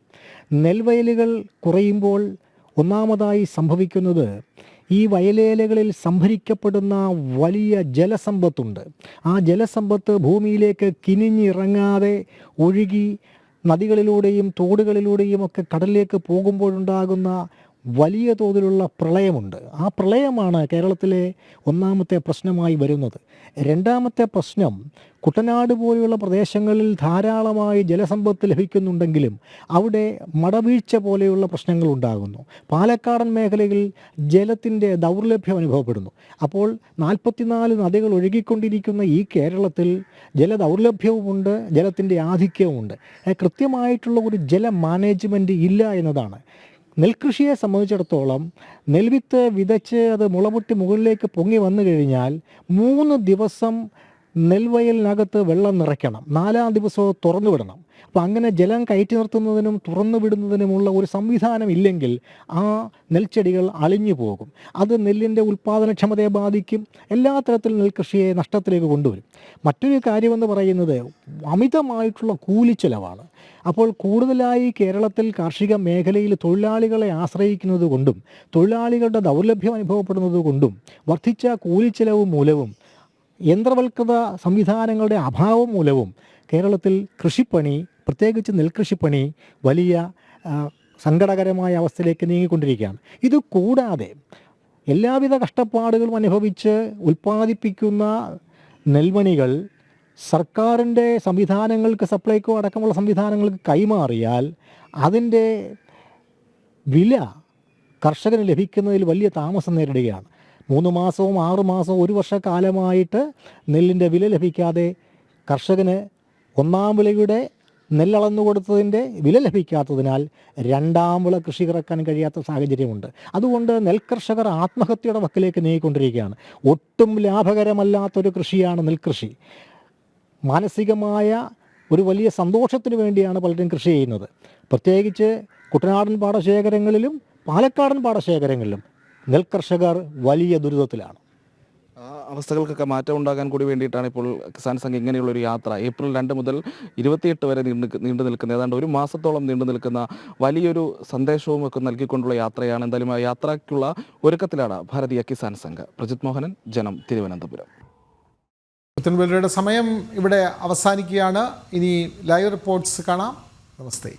നെൽവയലുകൾ കുറയുമ്പോൾ ഒന്നാമതായി സംഭവിക്കുന്നത് ഈ വയലേലകളിൽ സംഭരിക്കപ്പെടുന്ന വലിയ ജലസമ്പത്തുണ്ട്. ആ ജലസമ്പത്ത് ഭൂമിയിലേക്ക് കിനിഞ്ഞിറങ്ങാതെ ഒഴുകി നദികളിലൂടെയും തോടുകളിലൂടെയും ഒക്കെ കടലിലേക്ക് പോകുമ്പോഴുണ്ടാകുന്ന വലിയ തോതിലുള്ള പ്രളയമുണ്ട്. ആ പ്രളയമാണ് കേരളത്തിലെ ഒന്നാമത്തെ പ്രശ്നമായി വരുന്നത്. രണ്ടാമത്തെ പ്രശ്നം, കുട്ടനാട് പോലെയുള്ള പ്രദേശങ്ങളിൽ ധാരാളമായി ജലസമ്പത്ത് ലഭിക്കുന്നുണ്ടെങ്കിലും അവിടെ മടവീഴ്ച പോലെയുള്ള പ്രശ്നങ്ങൾ ഉണ്ടാകുന്നു. പാലക്കാടൻ മേഖലയിൽ ജലത്തിൻ്റെ ദൗർലഭ്യം അനുഭവപ്പെടുന്നു. അപ്പോൾ 44 നദികൾ ഒഴുകിക്കൊണ്ടിരിക്കുന്ന ഈ കേരളത്തിൽ ജലദൗർലഭ്യവുമുണ്ട്, ജലത്തിൻ്റെ ആധിക്യവുമുണ്ട്. കൃത്യമായിട്ടുള്ള ഒരു ജല മാനേജ്മെൻറ്റ് ഇല്ല എന്നതാണ്. നെൽകൃഷിയെ സംബന്ധിച്ചിടത്തോളം നെൽവിത്ത് വിതച്ച് അത് മുളപൊട്ടി മുകളിലേക്ക് പൊങ്ങി വന്നു കഴിഞ്ഞാൽ 3 ദിവസം നെൽവയലിനകത്ത് വെള്ളം നിറയ്ക്കണം, 4-ാം ദിവസവും തുറന്നു വിടണം. അപ്പോൾ അങ്ങനെ ജലം കയറ്റി നിർത്തുന്നതിനും തുറന്നു വിടുന്നതിനുമുള്ള ഒരു സംവിധാനം ഇല്ലെങ്കിൽ ആ നെൽച്ചെടികൾ അളിഞ്ഞു പോകും. അത് നെല്ലിൻ്റെ ഉൽപ്പാദനക്ഷമതയെ ബാധിക്കും, എല്ലാ തരത്തിലും നെൽകൃഷിയെ നഷ്ടത്തിലേക്ക് കൊണ്ടുവരും. മറ്റൊരു കാര്യമെന്ന് പറയുന്നത് അമിതമായിട്ടുള്ള കൂലിച്ചെലവാണ്. അപ്പോൾ കൂടുതലായി കേരളത്തിൽ കാർഷിക മേഖലയിൽ തൊഴിലാളികളെ ആശ്രയിക്കുന്നത് കൊണ്ടും തൊഴിലാളികളുടെ ദൗർലഭ്യം അനുഭവപ്പെടുന്നത് കൊണ്ടും വർദ്ധിച്ച കൂലിച്ചെലവ് മൂലവും യന്ത്രവൽകൃത സംവിധാനങ്ങളുടെ അഭാവം മൂലവും കേരളത്തിൽ കൃഷിപ്പണി, പ്രത്യേകിച്ച് നെൽകൃഷിപ്പണി വലിയ സങ്കടകരമായ അവസ്ഥയിലേക്ക് നീങ്ങിക്കൊണ്ടിരിക്കുകയാണ്. ഇത് കൂടാതെ എല്ലാവിധ കഷ്ടപ്പാടുകളും അനുഭവിച്ച് ഉൽപ്പാദിപ്പിക്കുന്ന നെൽമണികൾ സർക്കാരിൻ്റെ സംവിധാനങ്ങൾക്ക്, സപ്ലൈകോ അടക്കമുള്ള സംവിധാനങ്ങൾക്ക് കൈമാറിയാൽ അതിൻ്റെ വില കർഷകന് ലഭിക്കുന്നതിൽ വലിയ താമസം നേരിടുകയാണ്. 3 മാസവും 6 മാസവും 1 വർഷക്കാലമായിട്ട് നെല്ലിൻ്റെ വില ലഭിക്കാതെ കർഷകന് ഒന്നാം വിളയുടെ നെല്ലളന്നു കൊടുത്തതിൻ്റെ വില ലഭിക്കാത്തതിനാൽ രണ്ടാം വിള കൃഷി ഇറക്കാൻ കഴിയാത്ത സാഹചര്യമുണ്ട്. അതുകൊണ്ട് നെൽകർഷകർ ആത്മഹത്യയുടെ വക്കിലേക്ക് നീങ്ങിക്കൊണ്ടിരിക്കുകയാണ്. ഒട്ടും ലാഭകരമല്ലാത്തൊരു കൃഷിയാണ് നെൽകൃഷി. മാനസികമായ ഒരു വലിയ സന്തോഷത്തിന് വേണ്ടിയാണ് പലരും കൃഷി ചെയ്യുന്നത്. പ്രത്യേകിച്ച് കുട്ടനാടൻ പാടശേഖരങ്ങളിലും പാലക്കാടൻ പാടശേഖരങ്ങളിലും നെൽകർഷകർ വലിയ ദുരിതത്തിലാണ്. അവസ്ഥകൾക്കൊക്കെ മാറ്റം ഉണ്ടാകാൻ കൂടി വേണ്ടിയിട്ടാണ് ഇപ്പോൾ കിസാൻ സംഘ് ഇങ്ങനെയുള്ളൊരു യാത്ര ഏപ്രിൽ 2 മുതൽ 28 വരെ നീണ്ടു നിൽക്കുന്ന ഏതാണ്ട് 1 മാസത്തോളം നീണ്ടു നിൽക്കുന്ന വലിയൊരു സന്ദേശവും ഒക്കെ നൽകിക്കൊണ്ടുള്ള യാത്രയാണ്. എന്തായാലും ആ യാത്രയ്ക്കുള്ള ഒരുക്കത്തിലാണ് ഭാരതീയ കിസാൻ സംഘ്. പ്രജിത് മോഹനൻ, ജനം, തിരുവനന്തപുരം. പുത്തൻപുലരിയുടെ സമയം ഇവിടെ അവസാനിക്കുകയാണ്. ഇനി ലൈവ് റിപ്പോർട്ട്സ് കാണാം. നമസ്തേ.